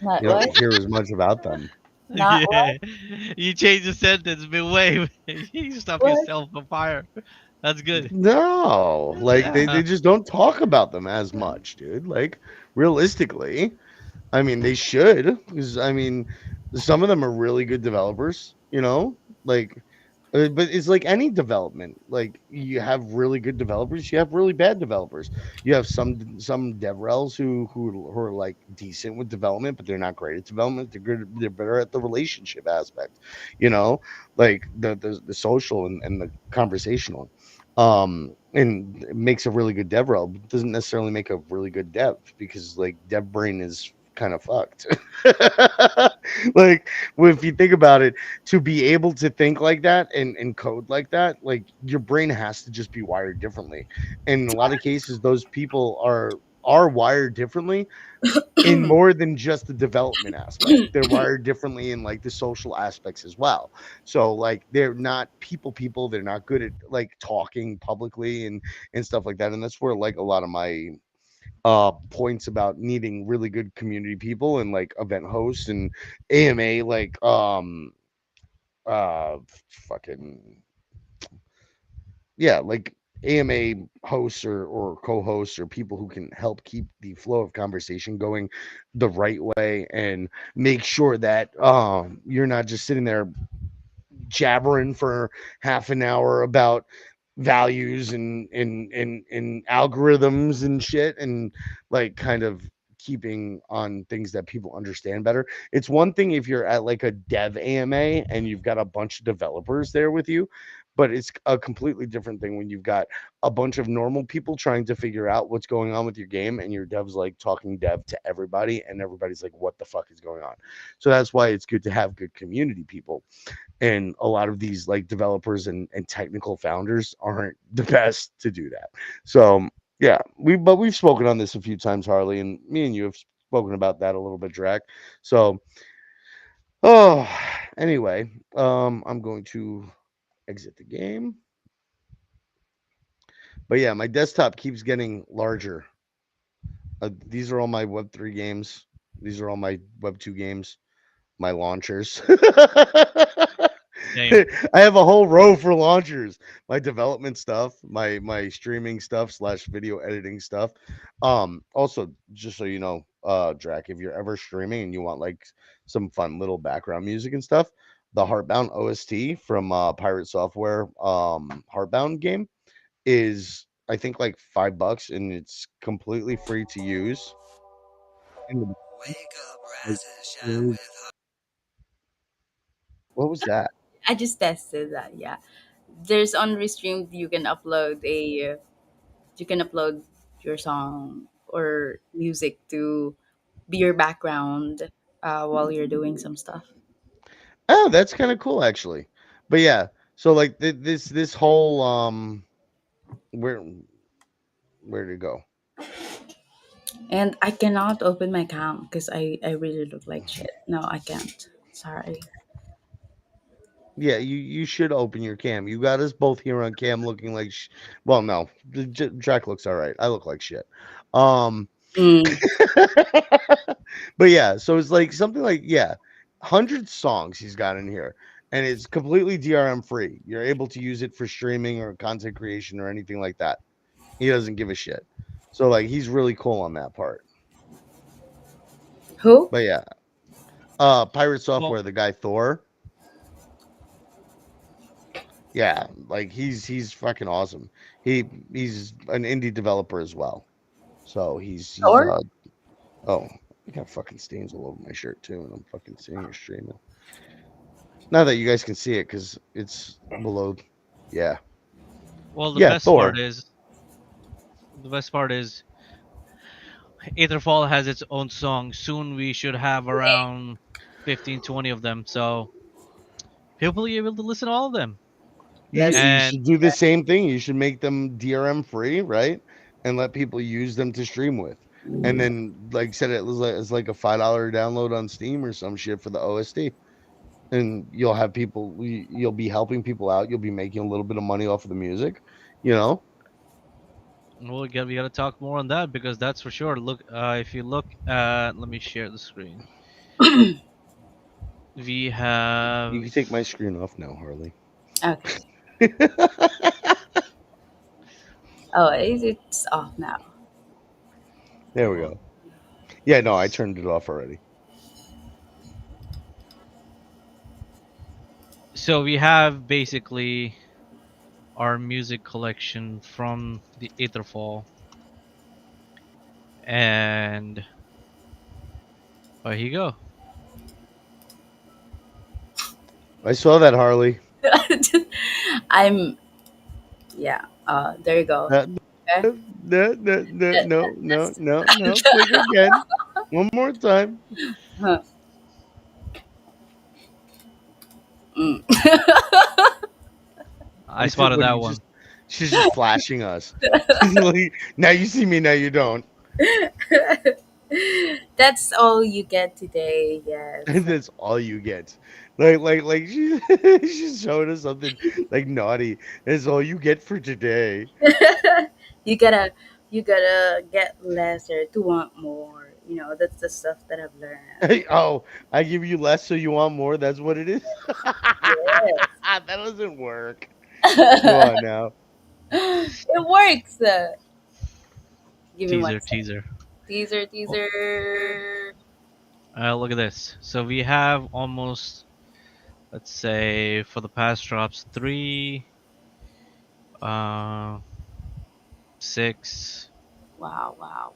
Not you don't what? hear as much about them. Not Yeah. what? You changed the sentence midway. You stuff What? yourself on fire. That's good. No, like they Yeah. just don't talk about them as much, dude. Like realistically, I mean they should because I mean some of them are really good developers, like but it's like any development. Like you have really good developers, you have really bad developers. You have some devrels who are like decent with development, but they're not great at development. They're good. They're better at the relationship aspect, you know, like the social and the conversational. And it makes a really good devrel, but doesn't necessarily make a really good dev because like dev brain is kind of fucked. Like if you think about it, to be able to think like that and code like that, like your brain has to just be wired differently. And in a lot of cases, those people are wired differently in more than just the development aspect. They're wired differently in like the social aspects as well. So like they're not people, they're not good at like talking publicly and stuff like that. And that's where like a lot of my points about needing really good community people and like event hosts and AMA like uh fucking yeah, like AMA hosts or co-hosts or people who can help keep the flow of conversation going the right way and make sure that you're not just sitting there jabbering for half an hour about values and algorithms and shit and like kind of keeping on things that people understand better. It's one thing if you're at like a dev AMA and you've got a bunch of developers there with you, but it's a completely different thing when you've got a bunch of normal people trying to figure out what's going on with your game, and your devs like talking dev to everybody, and everybody's like, what the fuck is going on? So that's why it's good to have good community people. And a lot of these like developers and technical founders aren't the best to do that. So yeah, we've spoken on this a few times, Harley, and me and you have spoken about that a little bit, Drac. So oh, anyway, I'm going to exit the game. But yeah, my desktop keeps getting larger. These are all my Web3 games. These are all my Web2 games, my launchers. Same. I have a whole row for launchers. My development stuff, my streaming stuff slash video editing stuff. Also, just so you know, Drac, if you're ever streaming and you want like some fun little background music and stuff, the Heartbound OST from Pirate Software Heartbound game is I think like $5 and it's completely free to use. In the like, what was that? I just tested that. Yeah, there's on Restream. You can upload your song or music to be your background while you're doing some stuff. Oh, that's kind of cool actually. But yeah, so like this whole where where did it go? And I cannot open my cam because I really look like shit. No, I can't. Sorry. Yeah, you should open your cam. You got us both here on cam looking like well, no, Jack looks all right. I look like shit. Um, Mm. but yeah, so it's like something like 100 songs he's got in here, and it's completely DRM free. You're able to use it for streaming or content creation or anything like that. He doesn't give a shit. So like he's really cool on that part. Who? But yeah, Pirate Well, Software, the guy Thor. Yeah, like he's fucking awesome. He he's an indie developer as well. So he's Thor? oh, I got fucking stains all over my shirt too, and I'm fucking sitting here streaming. Not that you guys can see it because it's below. Yeah, well, yeah, Thor. the best part is Aetherfall has its own song. Soon we should have around 15, 20 of them. So people will be able to listen to all of them. Let's. You And should do the same thing. You should make them DRM free, right? And let people use them to stream with. And then, like I said, it's like a $5 download on Steam or some shit for the OST. And you'll have people. You'll be helping people out. You'll be making a little bit of money off of the music. You know. we gotta talk more on that because that's for sure. Look, if you look at, let me share the screen. We You have can take my screen off now, Harley. Okay. Oh, it's off now. There we go. Yeah, no, I turned it off already. so we have basically our music collection from the Aetherfall, and there you go. I saw that, Harley. I'm. Yeah. There you go. Uh, Okay. no. Click again. One more time. Huh. Mm. I spotted What are that you one. just? She's just flashing us. Like, now you see me, now you don't. That's all you get today. And Yes. that's all you get. Like she's showing us something like naughty. That's all you get for today. you gotta you gotta get lesser to want more. That's the stuff that I've learned. Oh, I give you less so you want more. That's what it is. Yes. That doesn't work. Come on now. It works. Give me one Teaser, second. teaser. Teaser, Oh, teaser. look at this. So we have almost, let's say, for the past drops, 3, uh, 6, Wow, wow.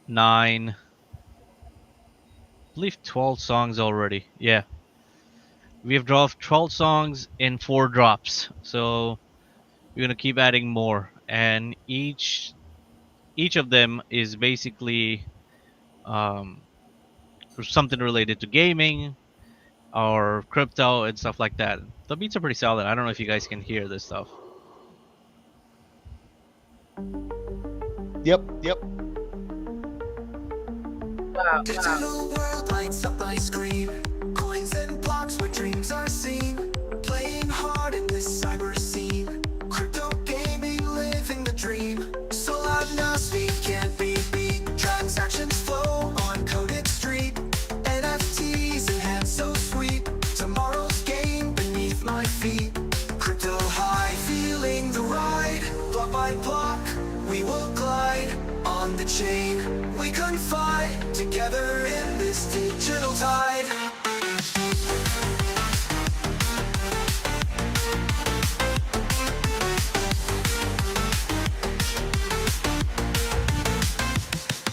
9, I believe 12 songs already. Yeah, We have dropped 12 songs in 4 drops. So we're gonna keep adding more, and each of them is basically um, something related to gaming or crypto and stuff like that. The beats are pretty solid. I don't know if you guys can hear this stuff. Yep. Wow. Digital world lights up my screen. Coins and blocks where dreams are seen. Playing hard in this cyber scene. Crypto gaming, living the dream. Solana speed can't be beat. Transactions flow on coded street. NFTs enhance so sweet. Tomorrow's game beneath my feet. Crypto high, feeling the ride. Block by block, we will glide on the chain. We confide together in this digital tide.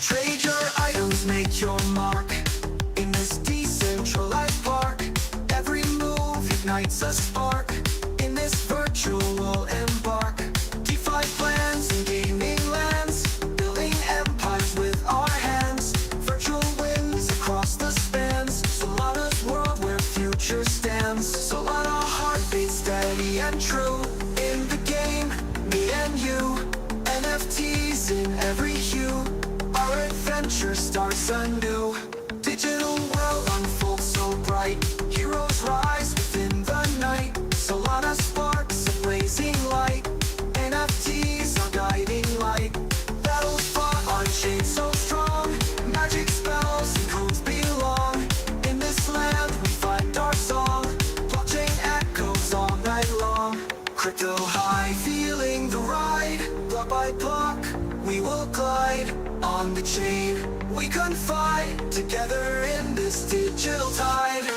Trade your items, make your mark in this decentralized park. Every move ignites a spark. In this virtual we'll embark. DeFi plans and gaming lands, building empires with our hands. Virtual wins across the spans. Solana's world where future stands. Solana heartbeat steady and true. In the game, me and you. NFTs in every hue. Our adventure starts anew. Digital world unfolds so bright. Heroes rise within the night. Solana sparks a blazing light. NFTs are guiding light. Battles fought on chains so strong. Magic spells and codes belong. In this land we find our song. Blockchain echoes all night long. Crypto high, feeling the ride. Block by block, we will glide on the chain. We confide together in this digital tide.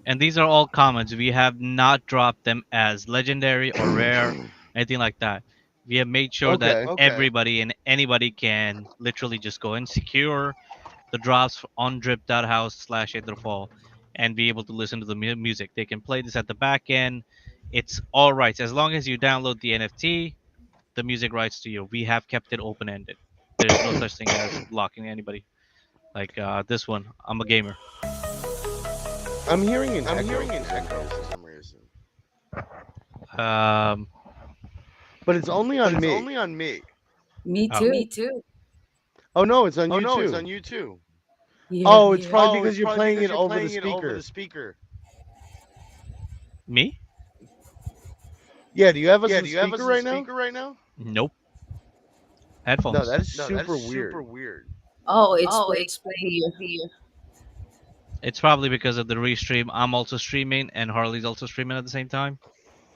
And these are all commons. We have not dropped them as legendary or rare, anything like that. We have made sure that Okay. everybody and anybody can literally just go and secure the drops on drip.house/Etherfall and be able to listen to the music. They can play this at the back end. It's all rights. As long as you download the NFT, the music rights to you. We have kept it open ended. There's no such thing as blocking anybody. Like this one, I'm a gamer. I'm hearing an echo for some reason. Um, But it's only on me. Me oh, too. Oh no, it's on you too. Yeah. Oh, it's probably because you're playing it over the speaker. me? Yeah, do you have us on speaker right now? Nope. No, Headphones. that is super weird. Oh, it's playing you. It's probably because of the restream. I'm also streaming, and Harley's also streaming at the same time.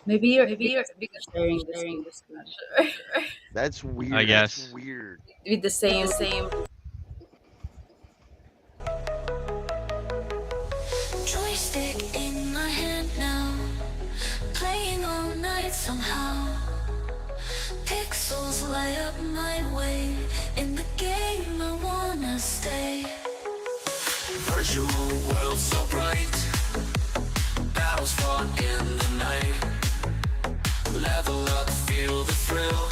Maybe you're because you're sharing the same screen That's I weird. guess. with the same. Joystick in my hand now, playing all night somehow. Pixels light up my way. In the game I wanna stay. Virtual world so bright. Battles fought in the night. Level up, feel the thrill.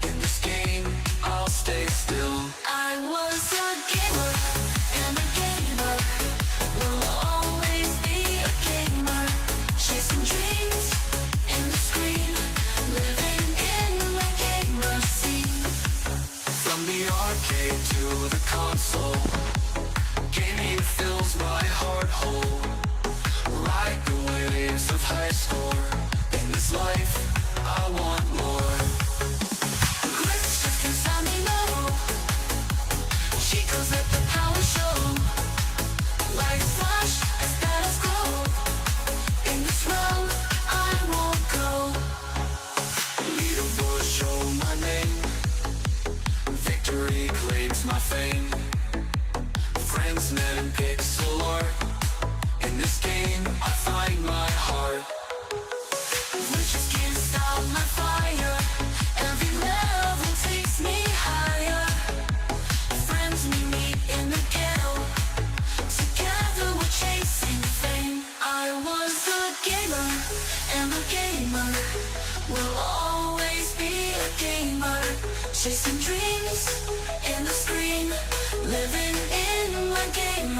In this game, I'll stay still. I was a gamer, and a gamer will always be a gamer. Chasing dreams in the screen, living in the gamer scene. From the arcade to the console, gaming fills my heart whole. Like the waves of high score. In this life, I want more. Grip shifters on me low. Chico's at the power show. Lights flash as battles grow. In this round, I won't go. Leaderboard show my name. Victory claims my fame. Friends met in pixel art. In this game, I find my heart. Which is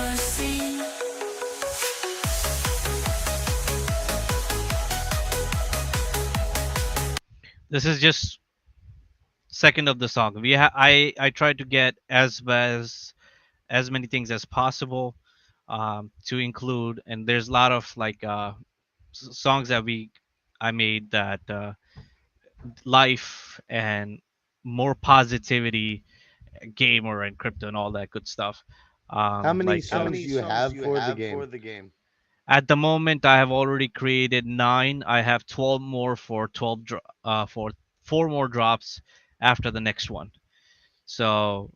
summer scene. This is just second of the song. I tried to get as many things as possible to include, and there's a lot of like songs that we I made that life and more positivity, gamer and crypto and all that good stuff. How many Like songs do you have for the game? at the moment, I have already created 9. I have 12 more for for 4 more drops after the next one. So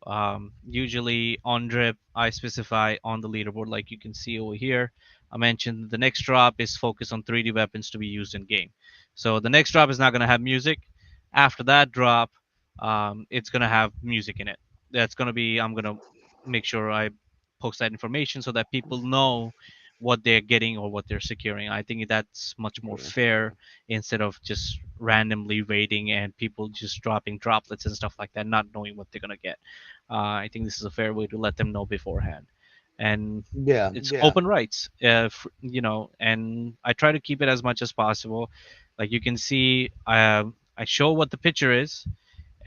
usually on drip, I specify on the leaderboard, like you can see over here. I mentioned the next drop is focused on 3D weapons to be used in game. So the next drop is not going to have music. After that drop, it's going to have music in it. That's going to be, I'm going to make sure I post that information so that people know what they're getting or what they're securing. I think that's much more Okay. fair instead of just randomly rating and people just dropping droplets and stuff like that, not knowing what they're gonna get. I think this is a fair way to let them know beforehand, and Yeah. it's open rights, and I try to keep it as much as possible. Like you can see, I show what the picture is,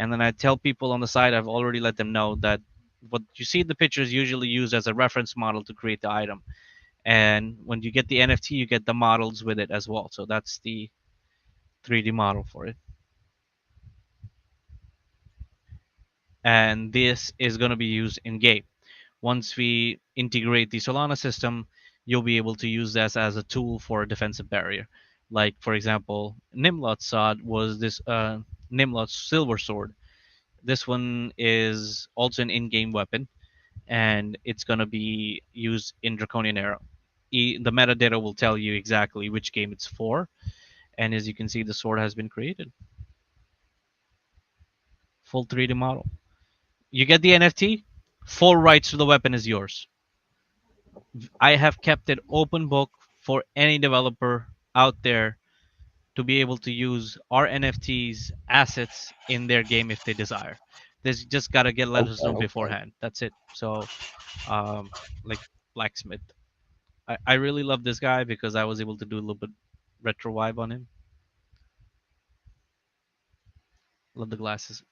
and then I tell people on the side I've already let them know that what you see in the picture is usually used as a reference model to create the item. And when you get the NFT, you get the models with it as well. So that's the 3D model for it. And this is going to be used in game. Once we integrate the Solana system, you'll be able to use this as a tool for a defensive barrier. Like, for example, Nimlot's sword was this Nimlot's silver sword. This one is also an in-game weapon, and it's going to be used in Draconian Era. The metadata will tell you exactly which game it's for, and as you can see, the sword has been created. Full 3D model. You get the NFT, full rights to the weapon is yours. I have kept it open book for any developer out there to be able to use our NFTs assets in their game if they desire. They just gotta get let us know Okay. beforehand. That's it. So, um, like blacksmith, I really love this guy because I was able to do a little bit retro vibe on him. Love the glasses.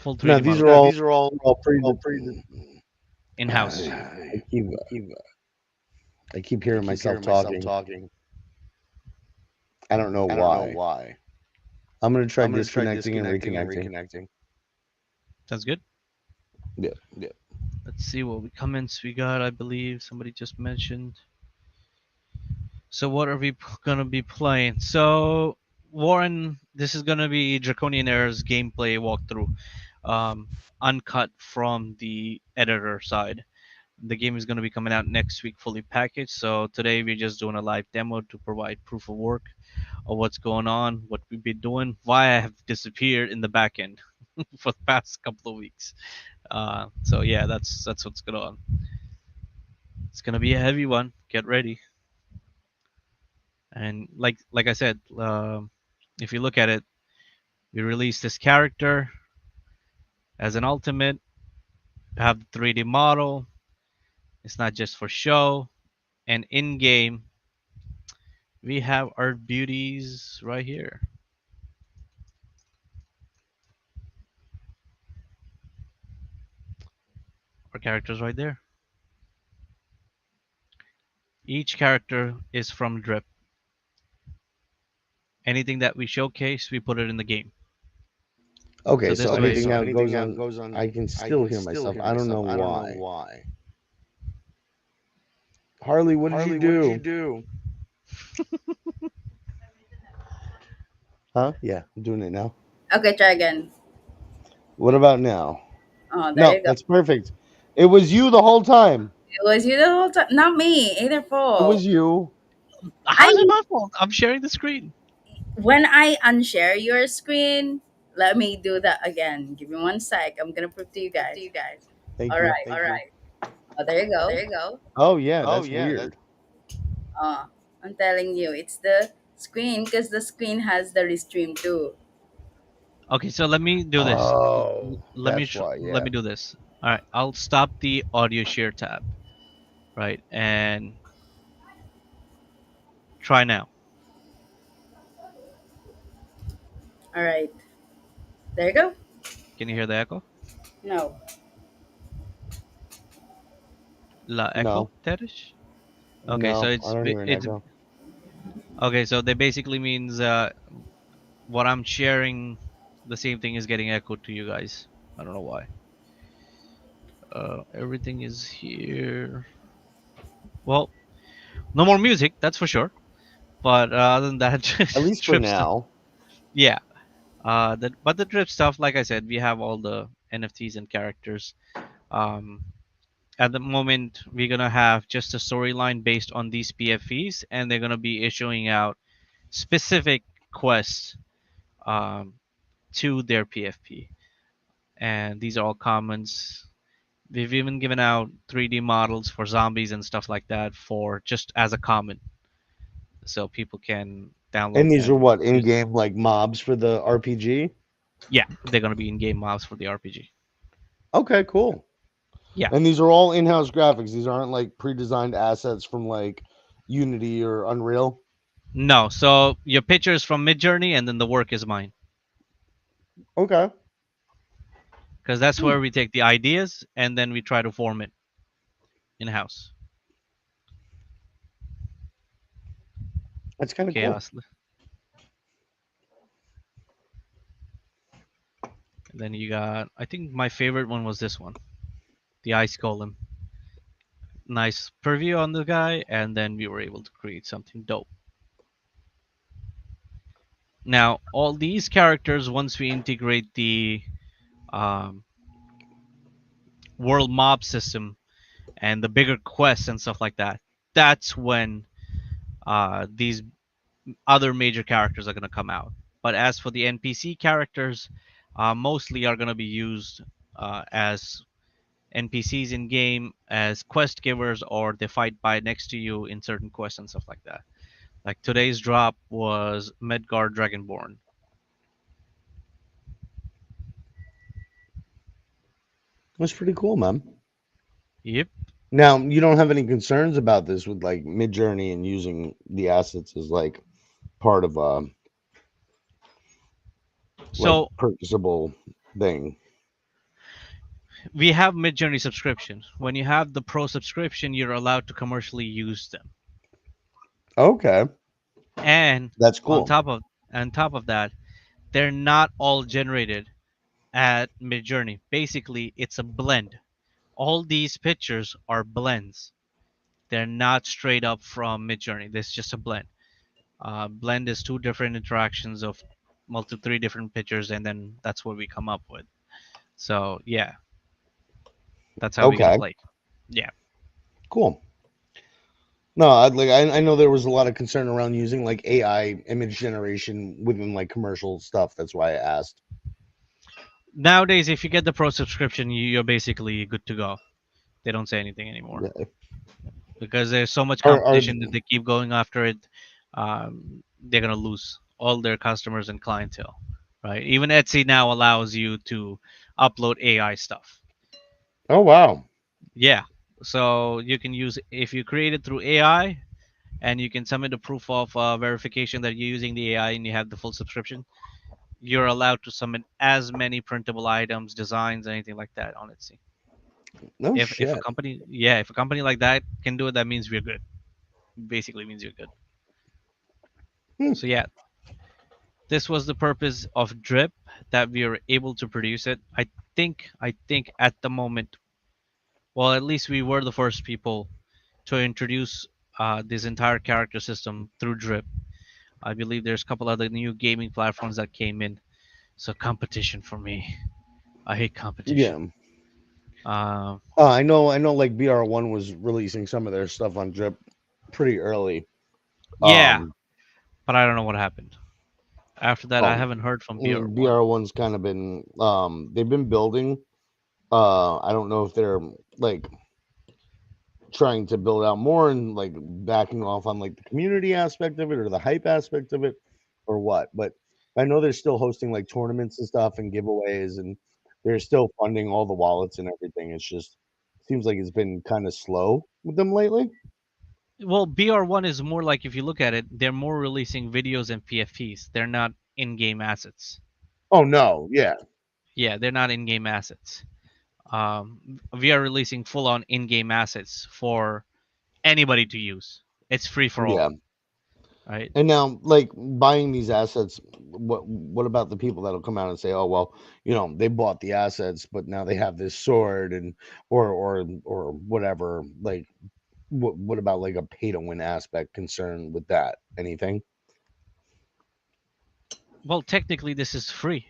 Full Now 3D these model are all pretty. in house. I keep hearing myself talking. I don't know why. I'm gonna try disconnecting and reconnecting. Sounds good. Yeah. Let's see what comments we got. I believe somebody just mentioned. So what are we gonna be playing? So Warren, this is gonna be Draconian Era's gameplay walkthrough, um, uncut from the editor side. The game is gonna be coming out next week, fully packaged. So today we're just doing a live demo to provide proof of work of what's going on, what we've been doing, why I have disappeared in the back end for the past couple of weeks. So yeah, that's what's going on. It's gonna be a heavy one. Get ready. And like I said, if you look at it, we released this character as an ultimate. Have the 3D model. It's not just for show. And in game, we have our beauties right here. Our characters right there. Each character is from Drip. Anything that we showcase, we put it in the game. Okay, So so this way, anything that goes on, I can still hear myself. I don't know why. Harley, what did you do? Huh? Yeah, I'm doing it now. Okay, try again. What about now? Oh, there No, you go. that's perfect. It was you the whole time. It was you the whole time. Not me. Either It fault. was you. I how's it my fault? I'm sharing the screen. When I unshare your screen, let me do that again. Give me one sec. I'm gonna prove to you guys. Thank All you. right. Oh, there you go. Oh yeah, that's weird. Oh, I'm telling you, it's the screen because the screen has the restream too. Okay, so let me do this. Oh, that's why. Let Yeah. me do this. All right, I'll stop the audio share tab, right, and try now. All right. There you go. Can you hear the echo? No. La echo, No, Teresh? Okay, so no, I don't hear an it's echo. okay. So that basically means what I'm sharing, the same thing is getting echoed to you guys. I don't know why. Everything is here. Well, no more music, that's for sure. But other than that, At least for trip stuff. now. Yeah. But the trip stuff, like I said, we have all the NFTs and characters. Um, at the moment, we're gonna have just a storyline based on these PFPs, and they're gonna be issuing out specific quests um, to their PFP. And these are all commons. We've even given out 3D models for zombies and stuff like that for just as a common, so people can And download these are them. what in Use. game like mobs for the RPG. Yeah, they're gonna be in-game mobs for the RPG. Okay, cool. Yeah. And these are all in-house graphics. These aren't like pre-designed assets from like Unity or Unreal. No, so your picture is from Midjourney, and then the work is mine, Okay, because that's hmm, where we take the ideas and then we try to form it in house. that's kind of cool. Chaos. And then you got, I think my favorite one was this one, the ice golem. Nice preview on the guy, and then we were able to create something dope. Now, all these characters, once we integrate the um, world mob system and the bigger quests and stuff like that, that's when these other major characters are going to come out. But as for the NPC characters, mostly are going to be used as NPCs in game, as quest givers, or they fight by next to you in certain quests and stuff like that. Like today's drop was Medgar Dragonborn. That's pretty cool, man. Yep. Now you don't have any concerns about this with like Midjourney and using the assets as like part of a like So purchasable thing. we have Midjourney subscription. When you have the pro subscription, you're allowed to commercially use them. Okay, And that's on cool. top of that, they're not all generated at Midjourney. Basically, it's a blend. All these pictures are blends. They're not straight up from Midjourney. This is just a blend. Blend is two different interactions of three different pictures, and then that's what we come up with. So yeah, that's how we're gonna Okay, play. Yeah. cool. No, I know there was a lot of concern around using like AI image generation within like commercial stuff. That's why I asked. Nowadays, if you get the pro subscription, you're basically good to go. They don't say anything anymore Yeah. because there's so much Are competition that they keep going after it. They're gonna lose all their customers and clientele, right? Even Etsy now allows you to upload AI stuff. oh wow. Yeah, so you can use, if you create it through AI and you can submit a proof of verification that you're using the AI and you have the full subscription, you're allowed to submit as many printable items, designs, anything like that on Etsy. No If a shit. company, yeah, if a company like that can do it, that means we're good. Basically means you're good. Hmm. So yeah, this was the purpose of Drip, that we were able to produce it. I think at the moment, well, at least we were the first people to introduce this entire character system through Drip. I believe there's a couple other new gaming platforms that came in. So competition for me. I hate competition. Yeah. Uh, I know. Like BR1 was releasing some of their stuff on Drip pretty early. yeah, Um, but I don't know what happened. After that, I well, haven't heard from I mean, BR1. BR1's kind of been they've been building. I don't know if they're like trying to build out more and like backing off on like the community aspect of it or the hype aspect of it or what. But I know they're still hosting like tournaments and stuff and giveaways and they're still funding all the wallets and everything. It's just seems like it's been kind of slow with them lately. Well, BR1 is more like, if you look at it, they're more releasing videos and PFPs. They're not in-game assets. Oh no, yeah, Yeah, they're not in-game assets. We are releasing full-on in-game assets for anybody to use. It's free for yeah. all, right? And now, like buying these assets, what about the people that'll come out and say, "Oh, well, they bought the assets, but now they have this sword and or whatever." Like, what about like a pay to win aspect concern with that? Anything? Well, technically, this is free.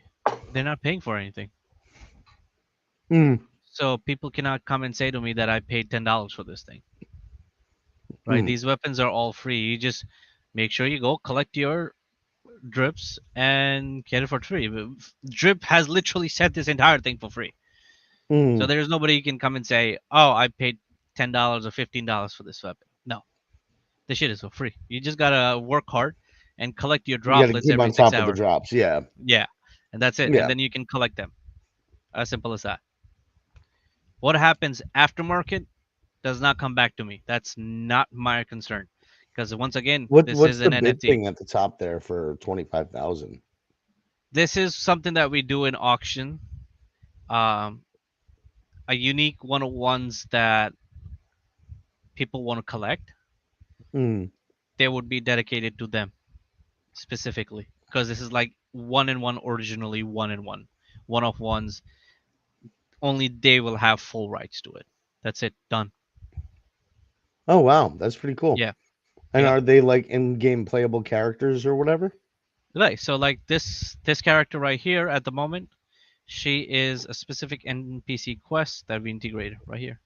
They're not paying for anything. Mm, So people cannot come and say to me that I paid $10 for this thing, right? mm, These weapons are all free. You just make sure you go collect your drips and get it for free. Drip has literally set this entire thing for free. So mm. there's nobody who can come and say, "Oh, I paid $10 or $15 for this weapon." No, the shit is for free. You just gotta work hard and collect your You got to droplets keep every on six top of the hours. drops. Yeah, Yeah, and that's it. And yeah. then you can collect them. As simple as that. What happens aftermarket does not come back to me. That's not my concern. Because once again, this What's is the an bid NFT. thing at the top there for 25,000? This is something that we do in auction. Um, a unique one of ones that people want to collect. Mm. They would be dedicated to them specifically. Because this is like one in one, originally one in one. One of ones. Only they will have full rights to it. That's it. Done. Oh wow, that's pretty cool. Yeah. And Yep. are they like in-game playable characters or whatever? Right. So like this character right here at the moment, she is a specific NPC quest that we integrated right here.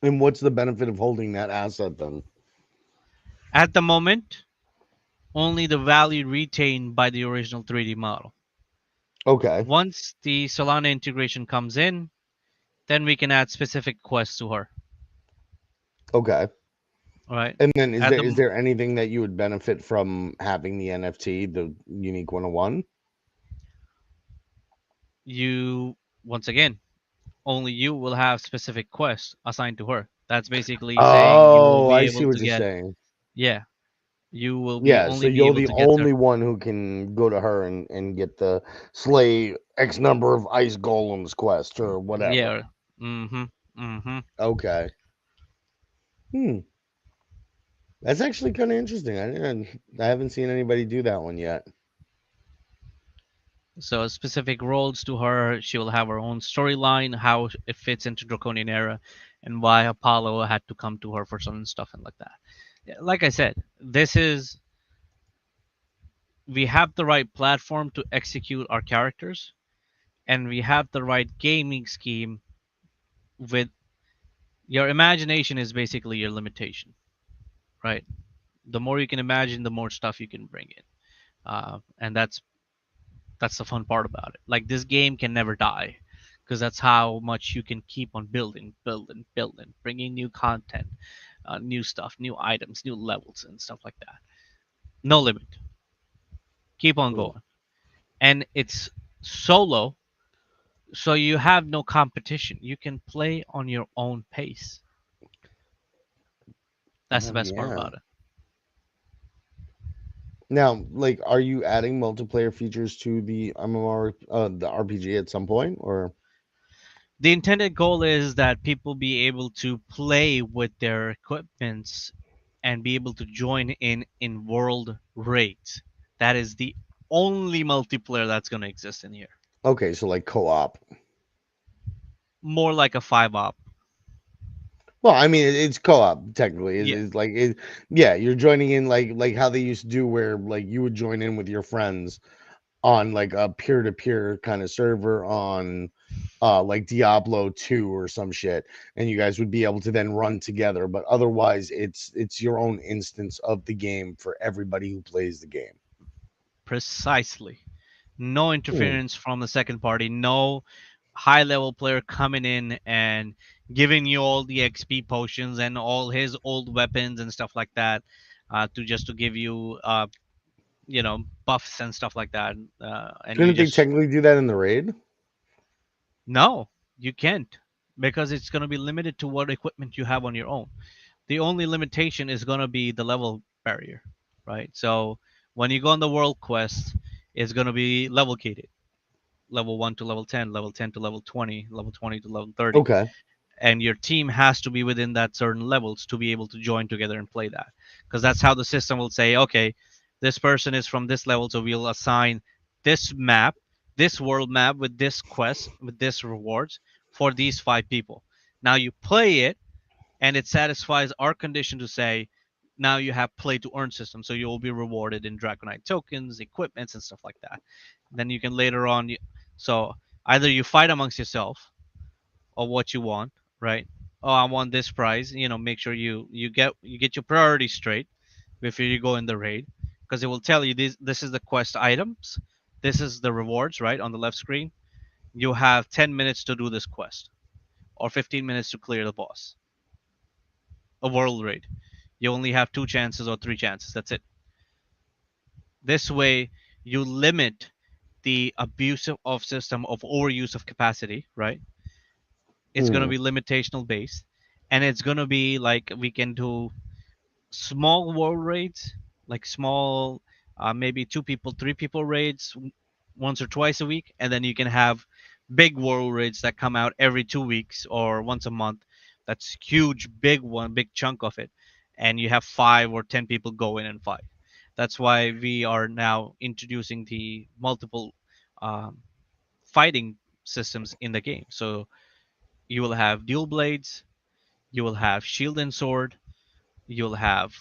And what's the benefit of holding that asset then? At the moment, only the value retained by the original 3D model. Okay, Once the Solana integration comes in, then we can add specific quests to her. okay. All right. And then is At there the is there anything that you would benefit from having the NFT, the unique 101? you once again, only you will have specific quests assigned to her. That's basically saying you will Oh, be I see able what to you're get, saying. yeah, you will be Yeah, so only be you're able the to get her. only one who can go to her and get the slay X number of ice golems quest or whatever. Yeah. Mm-hmm. Mm-hmm. Okay. Hmm. That's actually kind of interesting. I haven't seen anybody do that one yet. So specific roles to her. She will have her own storyline, how it fits into Draconian Era, and why Apollo had to come to her for some stuff and like that. Yeah, like I said, this is we have the right platform to execute our characters, and we have the right gaming scheme. With your imagination is basically your limitation, right? The more you can imagine, the more stuff you can bring in, and that's the fun part about it. Like this game can never die because that's how much you can keep on building, building, building, bringing new content, new stuff, new items, new levels, and stuff like that. No limit. Keep on Hmm. going. And it's solo, so you have no competition. You can play on your own pace. That's the Oh best part yeah. about it. Now, like, are you adding multiplayer features to the MMR, the RPG at some point, or? The intended goal is that people be able to play with their equipments and be able to join in world raids. That is the only multiplayer that's going to exist in here. Okay, so like co-op. More like a 5 op. Well, I mean, it's co-op technically. Yeah. It's like yeah, you're joining in like how they used to do, where like you would join in with your friends on like a peer-to-peer kind of server on like Diablo 2 or some shit, and you guys would be able to then run together. But otherwise, it's your own instance of the game for everybody who plays the game. Precisely. No Hmm. interference from the second party. No high level player coming in and giving you all the XP potions and all his old weapons and stuff like that, to just to give you buffs and stuff like that, and you Couldn't they just technically do that in the raid? no, you can't, because it's going to be limited to what equipment you have on your own. The only limitation is going to be the level barrier, right? So when you go on the world quest, it's going to be level gated, level 1 to level 10, level 10 to level 20, level 20 to level 30, Okay. and your team has to be within that certain levels to be able to join together and play that, because that's how the system will say, okay, this person is from this level, so we'll assign this map, this world map with this quest, with this rewards for these 5 people. Now you play it, and it satisfies our condition to say, now you have play to earn system, so you will be rewarded in Draconite tokens, equipments, and stuff like that. Then you can later on, so either you fight amongst yourself of what you want, right? Oh, I want this prize. Make sure you get your priorities straight before you go in the raid, because it will tell you this is the quest items, this is the rewards, right on the left screen. You have 10 minutes to do this quest, or 15 minutes to clear the boss. A world raid, you only have 2 chances or 3 chances. That's it. This way, you limit the abuse of system of overuse of capacity, right? It's going to Hmm. be limitational based, and it's going to be like we can do small world raids, like small, maybe 2 people, 3 people raids once or twice a week, and then you can have big world raids that come out every 2 weeks or once a month. That's huge, big one, big chunk of it, and you have 5 or 10 people go in and fight. That's why we are now introducing the multiple um, fighting systems in the game. So you will have dual blades, you will have shield and sword, you'll have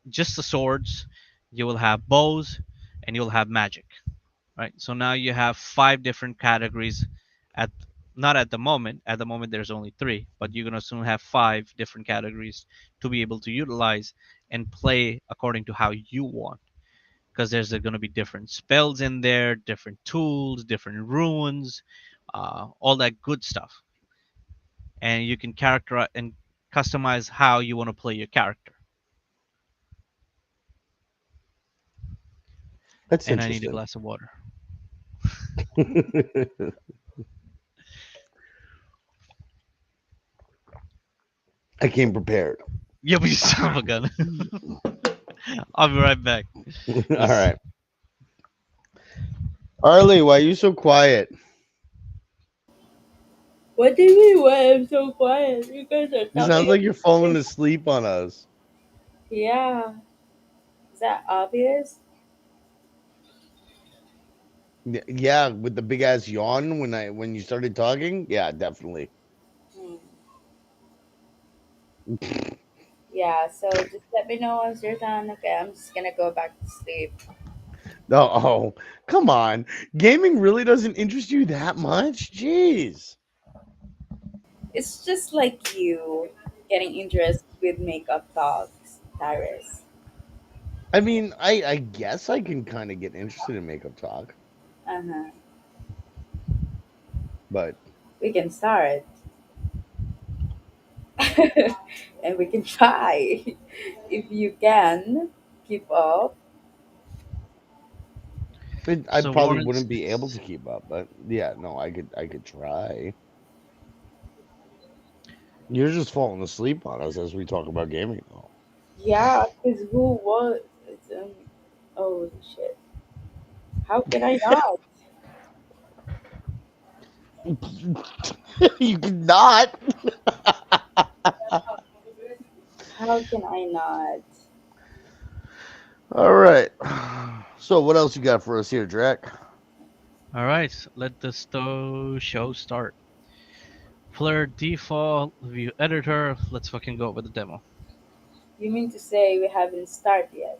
just the swords, you will have bows, and you'll have magic, right? So now you have 5 different categories at not at the moment. At the moment, there's only 3, but you're gonna soon have 5 different categories to be able to utilize and play according to how you want. Because there's going to be different spells in there, different tools, different runes, all that good stuff, and you can characterize and customize how you want to play your character. That's And I need a interesting. glass of water. I came prepared. Yeah, but you son of a gun. I'll be right back. All Just right. Arlie, why are you so quiet? What do you mean? Why I'm so quiet? You guys are It talking. sounds like you're falling asleep on us. Yeah, is that obvious? Yeah, with the big ass yawn when you started talking. Yeah, definitely. Hmm. Yeah. So just let me know once you're done. Okay, I'm just gonna go back to sleep. No, oh, come on. Gaming really doesn't interest you that much? Jeez. It's just like you getting interest with makeup talks, Tyrus. I mean, I guess I can kind of get interested in makeup talk, Uh huh. but We can start, and we can try. If you can keep up. I so probably Warren's. wouldn't be able to keep up. But yeah, no, I could try. You're just falling asleep on us as we talk about gaming, though. Yeah, because who was? Um, oh shit! How can I not? You cannot. How can I not? All right. So what else you got for us here, Drac? All right, let the show start. Player default view editor. Let's fucking go with the demo. You mean to say we haven't started yet?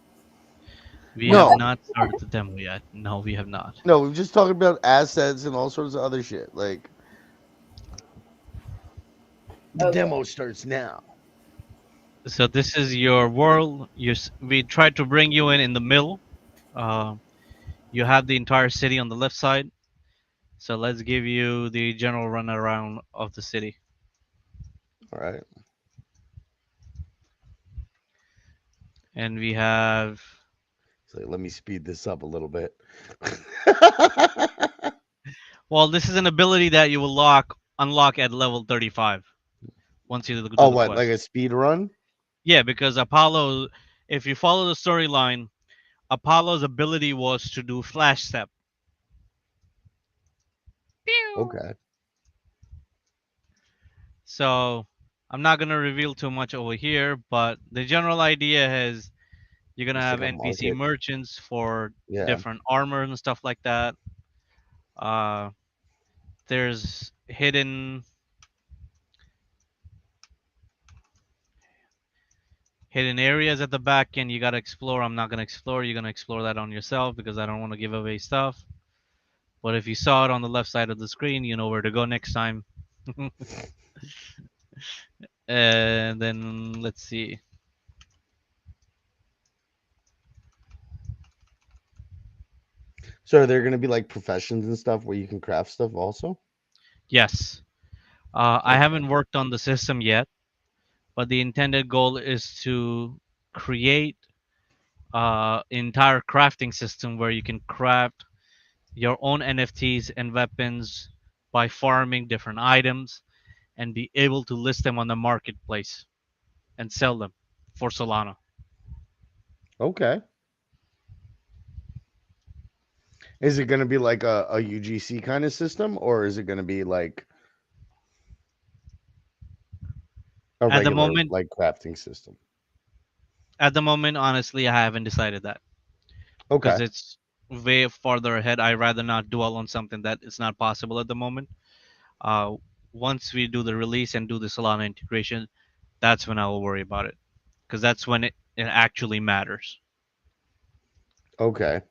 We have No, not started the demo yet. No, we have not. no, we've just talking about assets and all sorts of other shit. Like the Okay. demo starts now. So this is your world. We tried to bring you in the middle. Uh, you have the entire city on the left side. So let's give you the general run around of the city. All right. And we have Actually, let me speed this up a little bit. Well, this is an ability that you will unlock at level 35 once you do Oh, the what, like quest. a speed run? Yeah, because Apollo, if you follow the storyline, Apollo's ability was to do flash step. Pew! Okay. So I'm not gonna reveal too much over here, but the general idea is you're gonna It's like have a NPC market. merchants for Yeah. different armor and stuff like that. Uh, there's hidden areas at the back end you gotta explore. I'm not gonna explore. You're gonna explore that on yourself because I don't want to give away stuff. But if you saw it on the left side of the screen, you know where to go next time. And then let's see. So are there going to be like professions and stuff where you can craft stuff also? Yes, I Okay. haven't worked on the system yet, but the intended goal is to create entire crafting system where you can craft your own NFTs and weapons by farming different items and be able to list them on the marketplace and sell them for Solana. Okay. Is it going to be like a UGC kind of system, or is it going to be like a At the regular moment, like crafting system? honestly, I haven't decided that because Okay. it's way farther ahead. I rather not dwell on something that is not possible at the moment. Uh, Once we do the release and do the Solana integration, that's when I will worry about it because that's when it actually matters. Okay.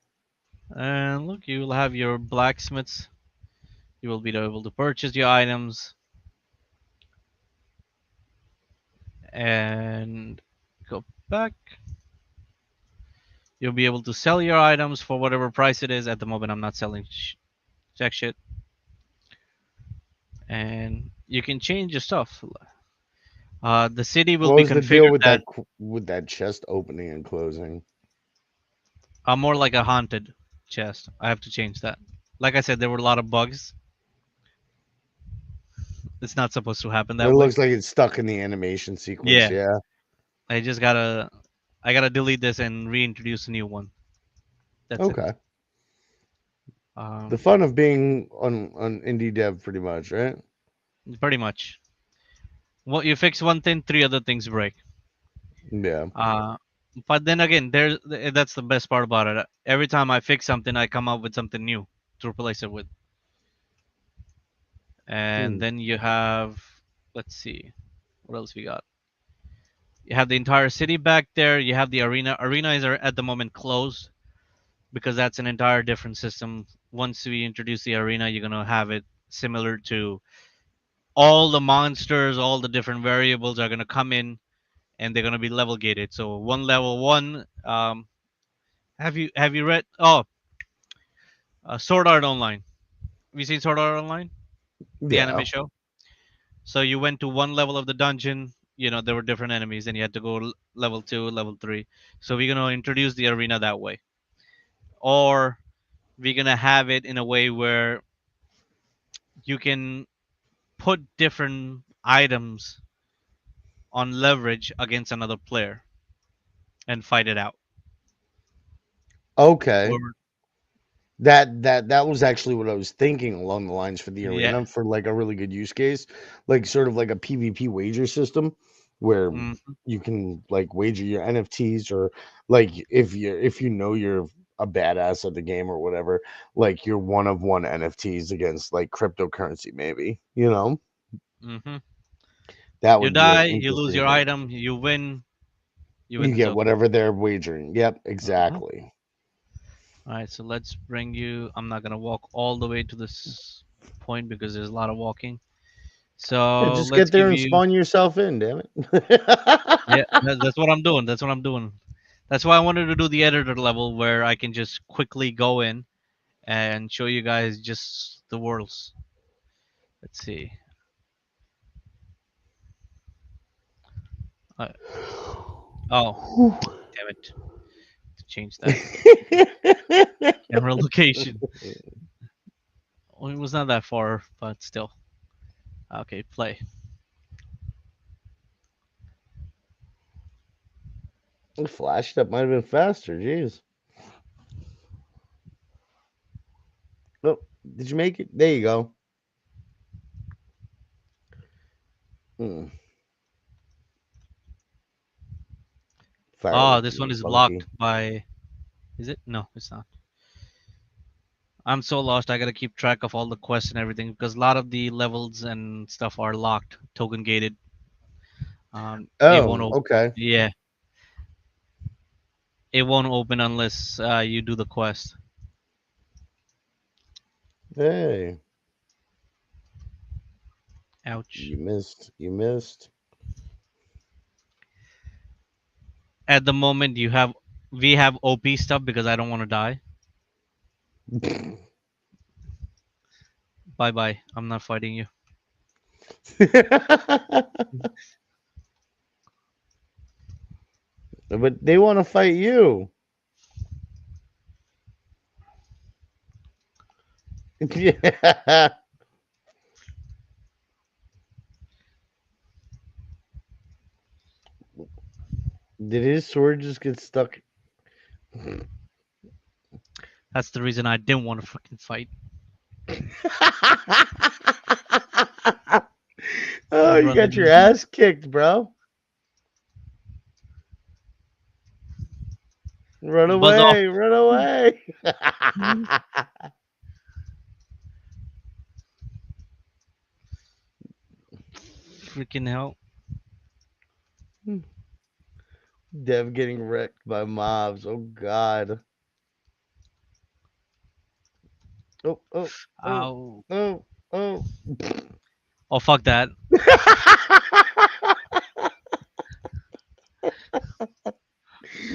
And look, you will have your blacksmiths. You will be able to purchase your items and go back. You'll be able to sell your items for whatever price it is. At the moment, I'm not selling jack shit. And you can change your stuff. The city will What be was the deal configured with that that chest opening and closing? more like a haunted chest. I have to change that. Like I said, there were a lot of bugs. It's not supposed to happen It that way. looks like it's stuck in the animation sequence. Yeah, Yeah. I just I gotta delete this and reintroduce a new one. That's it. Okay. The Um, fun of being on indie dev, pretty much, right? Pretty much. Well, you fix one thing, three other things break. Yeah. Uh, but then again, that's the best part about it. Every time I fix something, I come up with something new to replace it with. And Hmm. then you have, let's see, what else we got? You have the entire city back there. You have the arena. Arenas are at the moment closed because that's an entire different system. Once we introduce the arena, you're gonna have it similar to all the monsters, all the different variables are gonna come in, and they're gonna be level gated. So one level one. Have you read? Oh, Sword Art Online. Have you seen Sword Art Online, the Yeah. anime show? So you went to one level of the dungeon. You know there were different enemies, and you had to go level two, level three. So we're gonna introduce the arena that way, or we're gonna have it in a way where you can put different items on leverage against another player and fight it out. Okay. Whoever, That was actually what I was thinking along the lines for the yeah. arena for like a really good use case, like sort of like a PvP wager system where Mm-hmm, you can like wager your NFTs or like if you know you're a badass at the game or whatever, like you're one of one NFTs against like cryptocurrency maybe, you know? mm-hmm. That You would be an die, you lose interesting your thing. item. You win You the get token. whatever they're wagering. Yep, Mm-hmm. exactly. All right, so let's bring you. I'm not gonna walk all the way to this point because there's a lot of walking. Yeah, So just let's get there give and you. spawn yourself in, damn it. Yeah, that's what I'm doing. That's what I'm doing. That's why I wanted to do the editor level where I can just quickly go in and show you guys just the worlds. Let's see. Uh, oh, damn it! to change that. Camera location. Well, it was not that far, but still. Okay, play. Flash, that might have been faster. Jeez. Oh, did you make it? There you go. Mm, Oh, fireworks this would one be is funky. blocked by. Is it? No, it's not. I'm so lost. I gotta keep track of all the quests and everything because a lot of the levels and stuff are locked, token gated. It won't Oh, open. okay. Yeah, it won't open unless you do the quest. Hey, Ouch. you missed. You missed. At the moment, we have OP stuff because I don't want to die. Bye bye. I'm not fighting you. But they want to fight you. Yeah. Did his sword just get stuck? That's the reason I didn't want to fucking fight. Oh, you Run got your away. ass kicked, bro. Run Buzz off. away, run away. Freaking hell. Dev getting wrecked by mobs. Oh god. Oh, oh, oh, Ow. oh, oh. Oh, fuck that.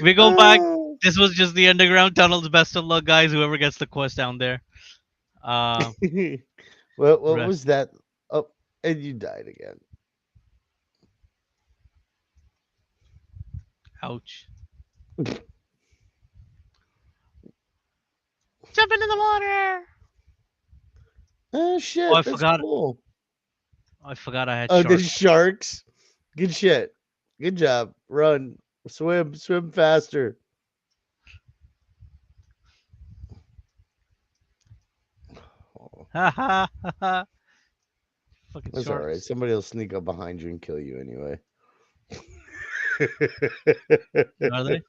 We go back. Oh. This was just the underground tunnels. Best of luck, guys. Whoever gets the quest down there. Uh, What was rest. that? Oh, and you died again. Ouch. Jump into the water. Oh Oh, I shit, that's forgot. cool. I forgot I had Oh, the sharks. sharks. Good shit. Good job. Run. Swim. Swim faster. Oh, Ha ha ha ha. Fucking that's all right. sharks. Somebody will sneak up behind you and kill you anyway. Are they?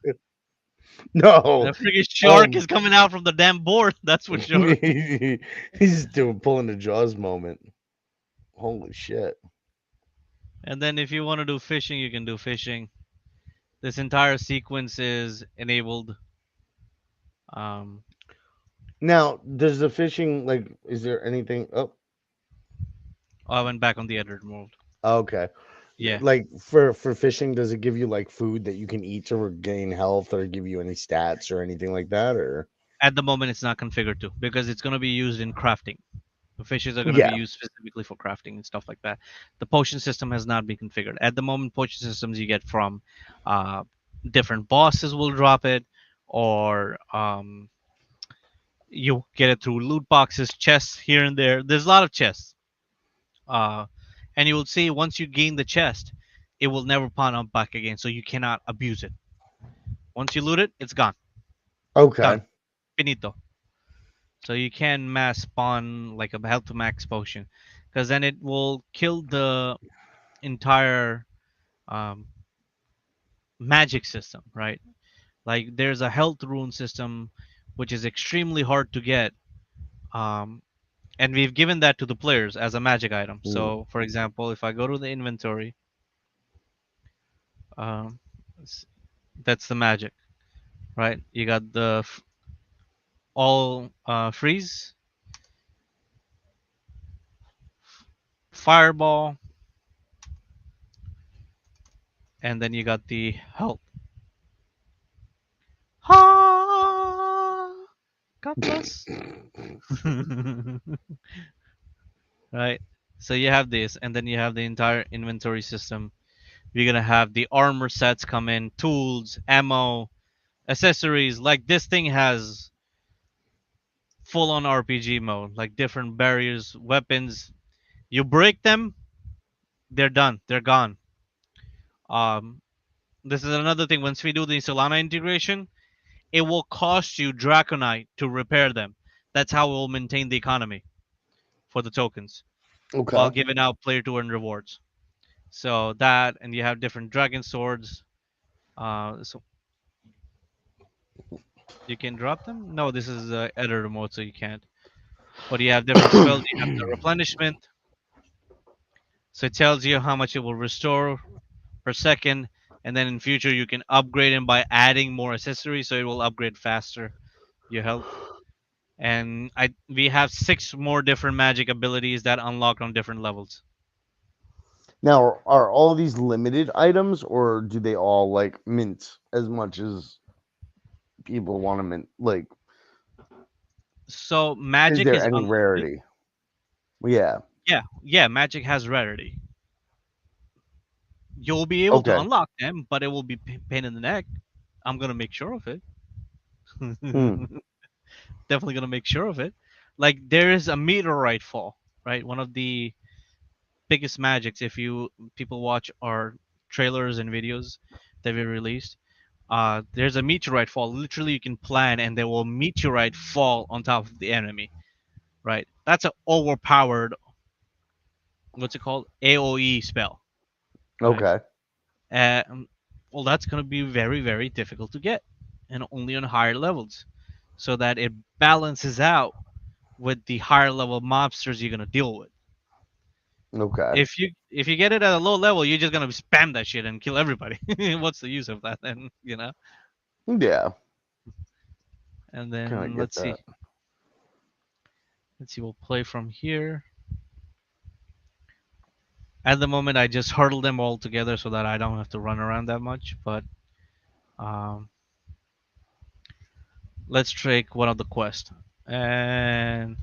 No. That freaking shark Um is coming out from the damn board. That's for sure. he's doing pulling the jaws moment. Holy shit. And then if you want to do fishing, you can do fishing. This entire sequence is enabled. Um, Now, does the fishing like is there anything oh, I went back on the editor mode. okay. Yeah. Like for fishing, does it give you like food that you can eat to regain health or give you any stats or anything like that or At the moment, it's not configured to because it's going to be used in crafting. The fishes are going to be yeah. used specifically for crafting and stuff like that. The potion system has not been configured. At the moment, potion systems you get from uh, different bosses will drop it, or you get it through loot boxes, chests here and there. There's a lot of chests. Uh, and you will see once you gain the chest, it will never pawn up back again, so you cannot abuse it. Once you loot it, it's gone. Okay. Done. Finito. So you can mass spawn like a health to max potion, because then it will kill the entire um, magic system, right? Like there's a health rune system, which is extremely hard to get, um, and we've given that to the players as a magic item. Mm. So, for example, if I go to the inventory, um, that's the magic, right? You got the all freeze, fireball, and then you got the health. Ha! God bless. Right? So you have this, and then you have the entire inventory system. We're gonna have the armor sets come in, tools, ammo, accessories. Like this thing has full on RPG mode, like different barriers, weapons. You break them, they're done. They're gone. Um, this is another thing. Once we do the Solana integration, it will cost you Draconite to repair them. That's how we'll maintain the economy for the tokens while Okay. giving out player to earn rewards. So that, and you have different dragon swords. So you can drop them. No, this is editor mode, so you can't. But you have different spells. You have the replenishment, so it tells you how much it will restore per second, and then in future you can upgrade them by adding more accessories, so it will upgrade faster your health. And I we have six more different magic abilities that unlock on different levels. Now, are all these limited items, or do they all like mint as much as people want to mint? Like, So is magic there is any unlimited. rarity? Yeah. Yeah, magic has rarity. You'll be able to Okay. unlock them, but it will be pain in the neck. I'm gonna make sure of it. Hmm. Definitely gonna make sure of it. Like there is a meteorite fall, right? One of the biggest magics. If you people watch our trailers and videos that we released, there's a meteorite fall. Literally, you can plan, and there will meteorite fall on top of the enemy. Right? That's a overpowered. What's it called? AOE spell. Right? Okay. Um, well, that's gonna be very very difficult to get, and only on higher levels, so that it balances out with the higher level mobsters you're gonna deal with. Okay. If you get it at a low level, you're just gonna spam that shit and kill everybody. What's the use of that then? Yeah. And Kind of then get let's see. that. Let's see. We'll play from here. At the moment, I just hurdle them all together so that I don't have to run around that much. But um, let's take one of the quests, and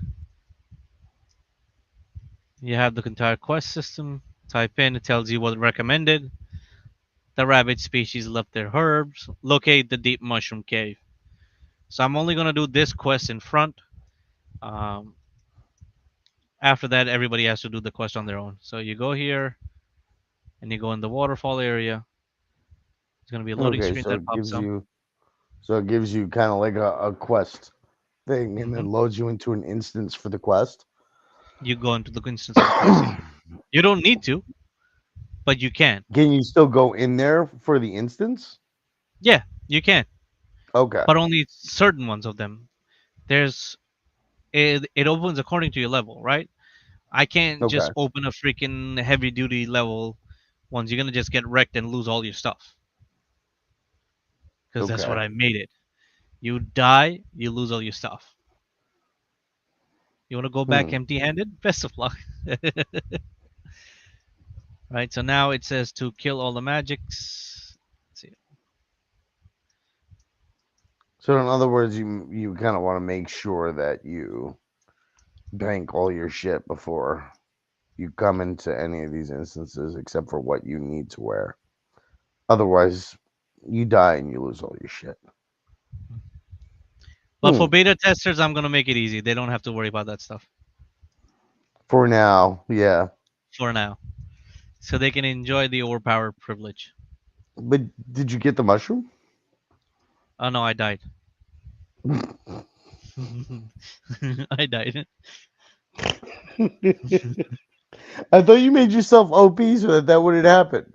you have the entire quest system. Type in. It tells you what recommended. The rabbit species left their herbs. Locate the deep mushroom cave. So I'm only gonna do this quest in front. Um, After that, everybody has to do the quest on their own. So you go here and you go in the waterfall area. It's gonna be a loading Okay. screen So that it pops gives up. you, kind of like a quest thing, and Hmm. then loads you into an instance for the quest. You go into the instance of the quest. Yeah. You don't need to, but you can. Can you still go in there for the instance? Yeah, you can, Okay. but only certain ones of them. There's it opens according to your level, right? I can't just Okay. open a freaking heavy duty level ones. You're gonna just get wrecked and lose all your stuff because that's what Okay. I made it. You die, you lose all your stuff. You want to go back Hmm. empty-handed? Best of luck. Right. So now it says to kill all the magics. Let's see. So in other words, you kind of want to make sure that you bank all your shit before you come into any of these instances, except for what you need to wear. Otherwise, you die and you lose all your shit. But for Hmm. beta testers, I'm gonna make it easy. They don't have to worry about that stuff For now, yeah. for now, so they can enjoy the overpowered privilege. But did you get the mushroom? Oh no, I died. I died. I thought you made yourself OP so that that wouldn't happen.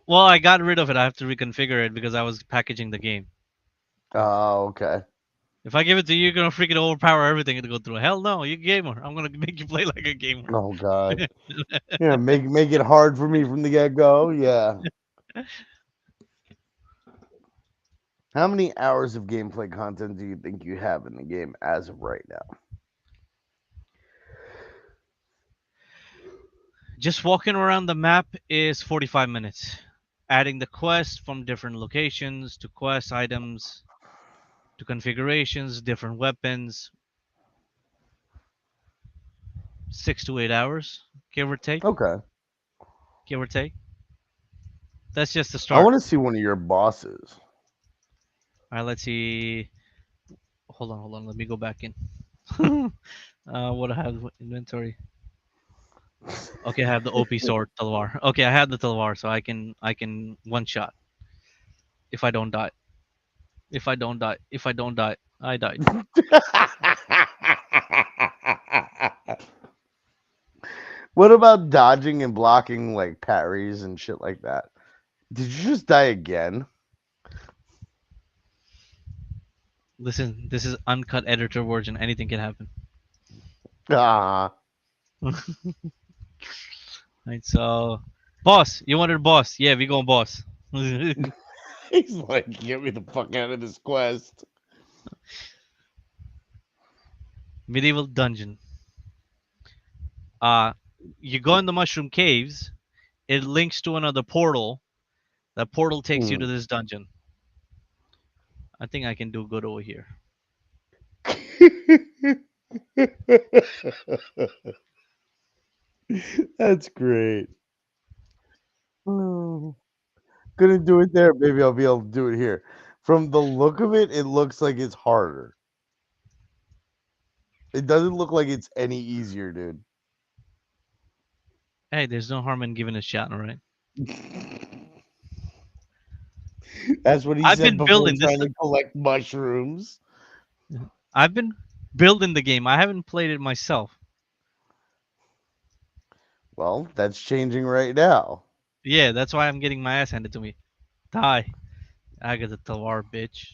Well, I got rid of it. I have to reconfigure it because I was packaging the game. Oh, okay. If I give it to you, you're gonna freaking overpower everything to go through. Hell no, you gamer. I'm gonna make you play like a gamer. Oh God. Yeah, make it hard for me from the get go. Yeah. How many hours of gameplay content do you think you have in the game as of right now? Just walking around the map is 45 minutes. Adding the quest from different locations to quest items to configurations, different weapons, 6 to 8 hours, give or take. Okay. Give or take. That's just the I start. want to see one of your bosses. All right, let's see. Hold on. Let me go back in. What I have inventory. Okay, I have the OP sword Talwar. Okay, I have the Talwar, so I can one shot if I don't die. If I don't die. If I don't die, I died. What about dodging and blocking like parries and shit like that? Did you just die again? Listen, this is uncut editor version. Anything can happen. Ah, Right, so boss, you wanted boss. Yeah, we going boss. he's like, get me the fuck out of this quest. Medieval dungeon. Uh you go in the mushroom caves, it links to another portal. That portal takes you to Hmm. this dungeon. I think I can do good over here. That's great. Oh, couldn't do it there. Maybe I'll be able to do it here. From the look of it, it looks like it's harder. It doesn't look like it's any easier, dude. Hey, there's no harm in giving it a shot, all right? That's what he I've said been before building this. trying to collect mushrooms. I've been building the game. I haven't played it myself. Well, that's changing right now. Yeah, that's why I'm getting my ass handed to me. Die. I got the Talwar, bitch.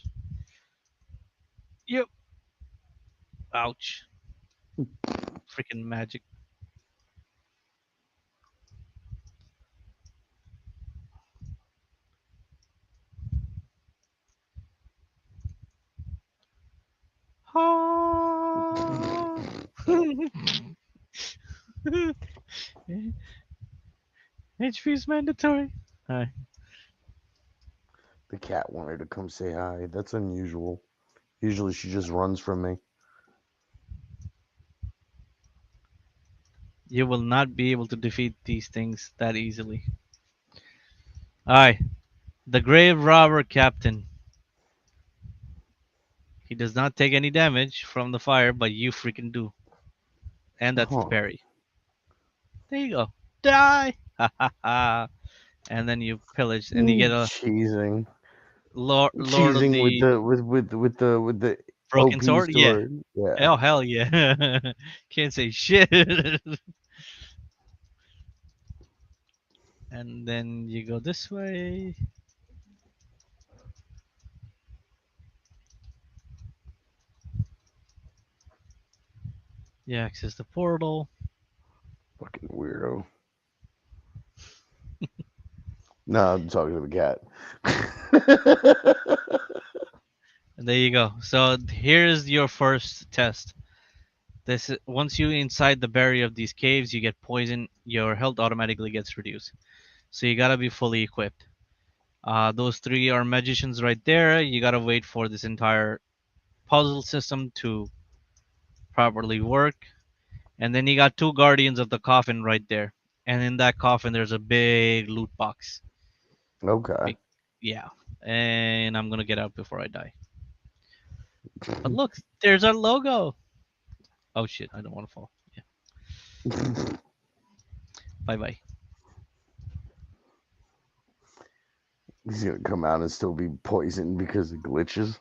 Yep. Ouch. Freaking magic. Ah. HP is mandatory. Hi. The cat wanted to come say hi. That's unusual. Usually she just runs from me. You will not be able to defeat these things that easily. Alright. The Grave Robber Captain. He does not take any damage from the fire, but you freaking do. And that's the Huh. parry. There you go. Die! Ha ha ha. And then you pillage and you get a Cheesing. Lord of Cheesing with the the Broken OP Sword? Yeah. sword. Yeah. Oh, hell yeah. Can't say shit. And then you go this way. You access the portal. Fucking weirdo. No, I'm talking to the cat. And there you go. So here's your first test. This is, once you inside the barrier of these caves, you get poison. Your health automatically gets reduced. So you gotta be fully equipped. Those three are magicians right there. You gotta wait for this entire puzzle system to properly work. And then you got two guardians of the coffin right there. And in that coffin, there's a big loot box. Okay. Big, yeah. And I'm gonna get out before I die. But look, there's our logo. Oh shit, I don't want to fall. Yeah. Bye bye. He's gonna come out and still be poisoned because of glitches.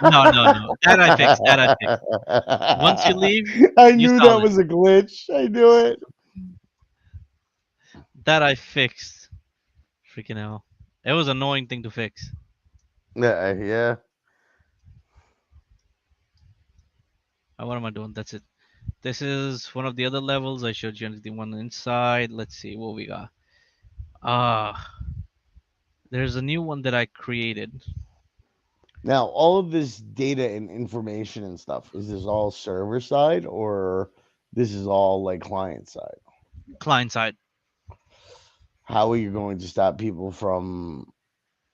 No, no, no. That I fixed. That I fixed. Once you leave, I you knew that solid. was a glitch. I knew it. That I fixed. Freaking hell. It was an annoying thing to fix. Yeah, yeah. What am I doing? That's it. This is one of the other levels. I showed you the one inside. Let's see what we got. Ah, there's a new one that I created. Now, all of this data and information and stuff, is this all server side or this is all like client side? Client side. How are you going to stop people from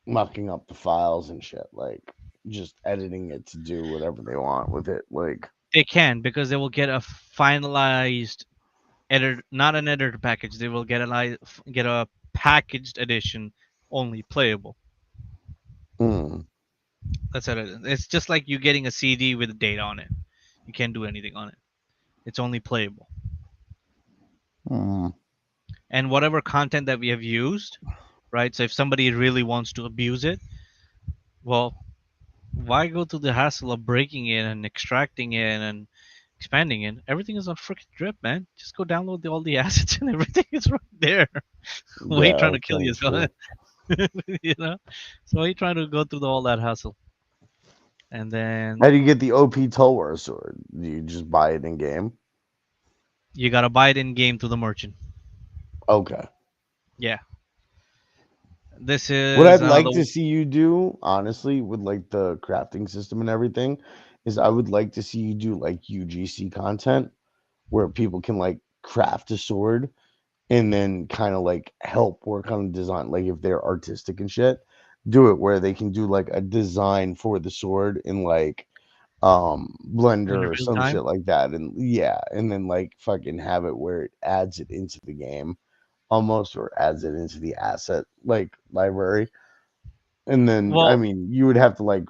mucking up the files and shit? Like just editing it to do whatever they want with it. Like, They can because they will get a finalized editor, not an editor package. They will get a packaged edition only playable. hmm. That's what it is. It's just like you getting a CD with data on it. You can't do anything on it. It's only playable. Hmm. And whatever content that we have used, right? So if somebody really wants to abuse it, well, why go to the hassle of breaking it and extracting it and expanding it? Everything is on freaking drip, man. Just go download all the assets and everything is right there. Why are you Yeah, trying to that's kill kind of yourself? true. you know? So why are you trying to go through all that hassle? And then How do you get the OP Tulwar sword? Do you just buy it in game? you gotta buy it in game to the merchant. Okay. Yeah. This What is I'd another. like to see you do, honestly, with like the crafting system and everything, is I would like to see you do like UGC content where people can like craft a sword and then kind of like help work on the design. Like if they're artistic and shit, do it where they can do like a design for the sword in like In Blender or real some time. shit like that. And yeah, and then like fucking have it where it adds it into the game almost, or adds it into the asset like library. And then, I Well, mean, you would have to like,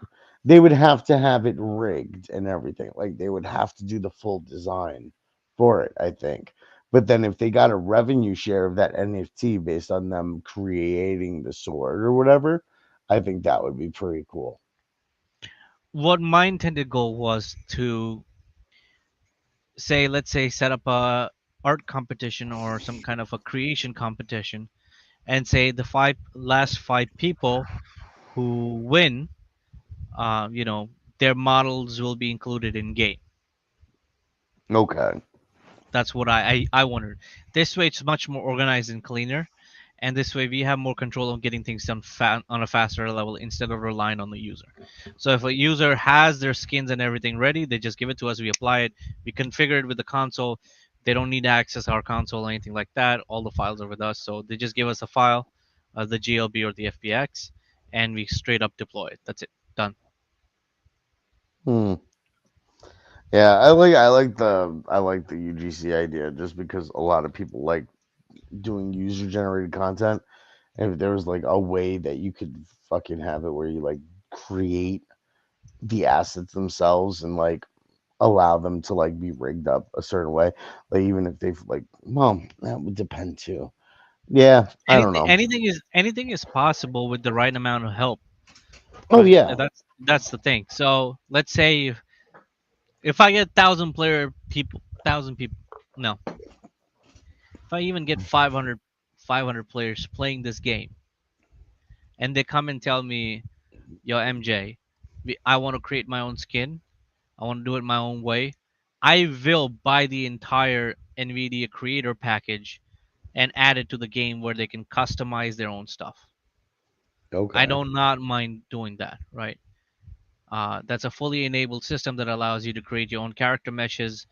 they would have to have it rigged and everything. Like, they would have to do the full design for it, I think. But then, if they got a revenue share of that NFT based on them creating the sword or whatever, I think that would be pretty cool. what my intended goal was to say, let's say, set up a art competition or some kind of a creation competition, and say the last five people who win, you know, their models will be included in game. Okay. That's what I wanted. This way, it's much more organized and cleaner, and this way we have more control on getting things done on a faster level instead of relying on the user. So if a user has their skins and everything ready, they just give it to us. We apply it. We configure it with the console. They don't need to access our console or anything like that. All the files are with us, so they just give us a file, the GLB or the FBX, and we straight up deploy it. That's it. Done. Hmm. Yeah, I like the UGC idea just because a lot of people like doing user generated content. And if there was like a way that you could fucking have it where you like create the assets themselves and like allow them to like be rigged up a certain way, like even if they've like, well, that would depend too. Yeah, I don't know. Anything is possible with the right amount of help, Oh right? yeah. That's the thing. So let's say if I get 1,000 people, no, if I even get 500 players playing this game, and they come and tell me, "Yo, MJ, I want to create my own skin. I want to do it my own way." I will buy the entire NVIDIA Creator package and add it to the game where they can customize their own stuff. I Okay. do not mind doing that, right? That's a fully enabled system that allows you to create your own character meshes.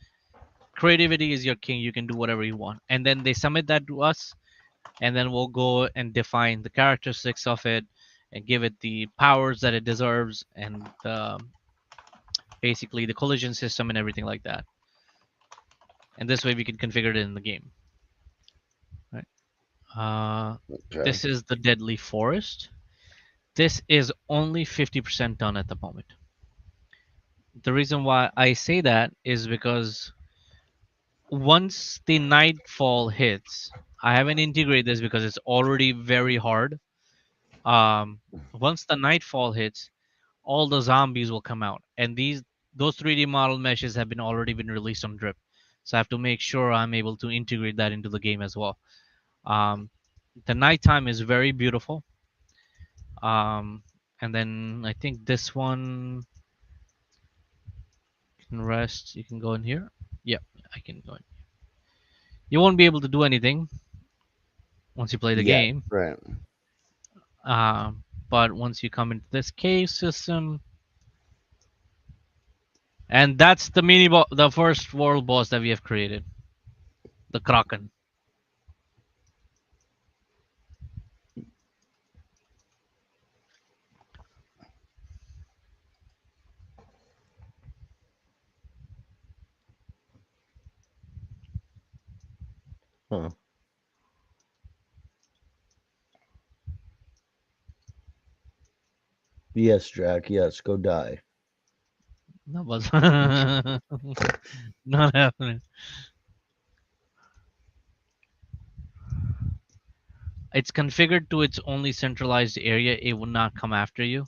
Creativity is your king. You can do whatever you want. And then they submit that to us, and then we'll go and define the characteristics of it and give it the powers that it deserves and basically the collision system and everything like that. And this way we can configure it in the game. Right. Uh, Okay. this is the Deadly Forest. This is only 50% done at the moment. The reason why I say that is because once the nightfall hits, I haven't integrated this because it's already very hard. Um, Once the nightfall hits, all the zombies will come out, and those 3D model meshes have been already been released on Drip, so I have to make sure I'm able to integrate that into the game as well. Um, the nighttime is very beautiful, and then I think this one can rest. You can go in here. Yep, I can go in. You won't be able to do anything once you play the Yeah. game. Right. But once you come into this cave system, and that's the the first world boss that we have created, the Kraken. Huh. Yes, Drac. Yes, go die. No, but not happening. It's configured to its only centralized area. It will not come after you.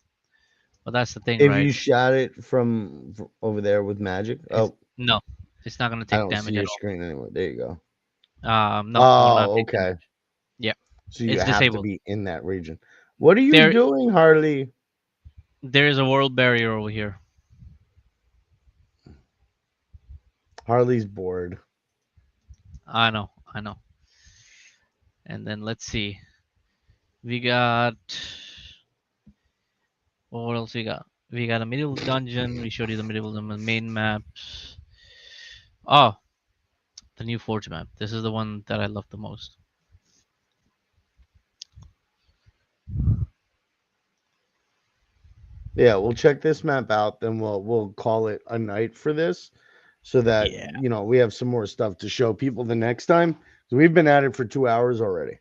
But that's the thing, If right? you shot it from over there with magic, It's, oh, no, it's not gonna I take don't see damage at your screen anymore. There you go. all. No, it will not Oh, take okay. damage. Yeah, So you it's have to disabled. be in that region. What are you There, doing, Harley? there is a world barrier over here. Harley's bored. I know, I know. And then let's see. We got what else we got? We got a medieval dungeon. We showed you the medieval dungeon main maps. Oh, the new Forge map. This is the one that I love the most. Yeah, we'll check this map out. Then we'll call it a night for this, so that Yeah, we have some more stuff to show people the next time. So we've been at it for 2 hours already.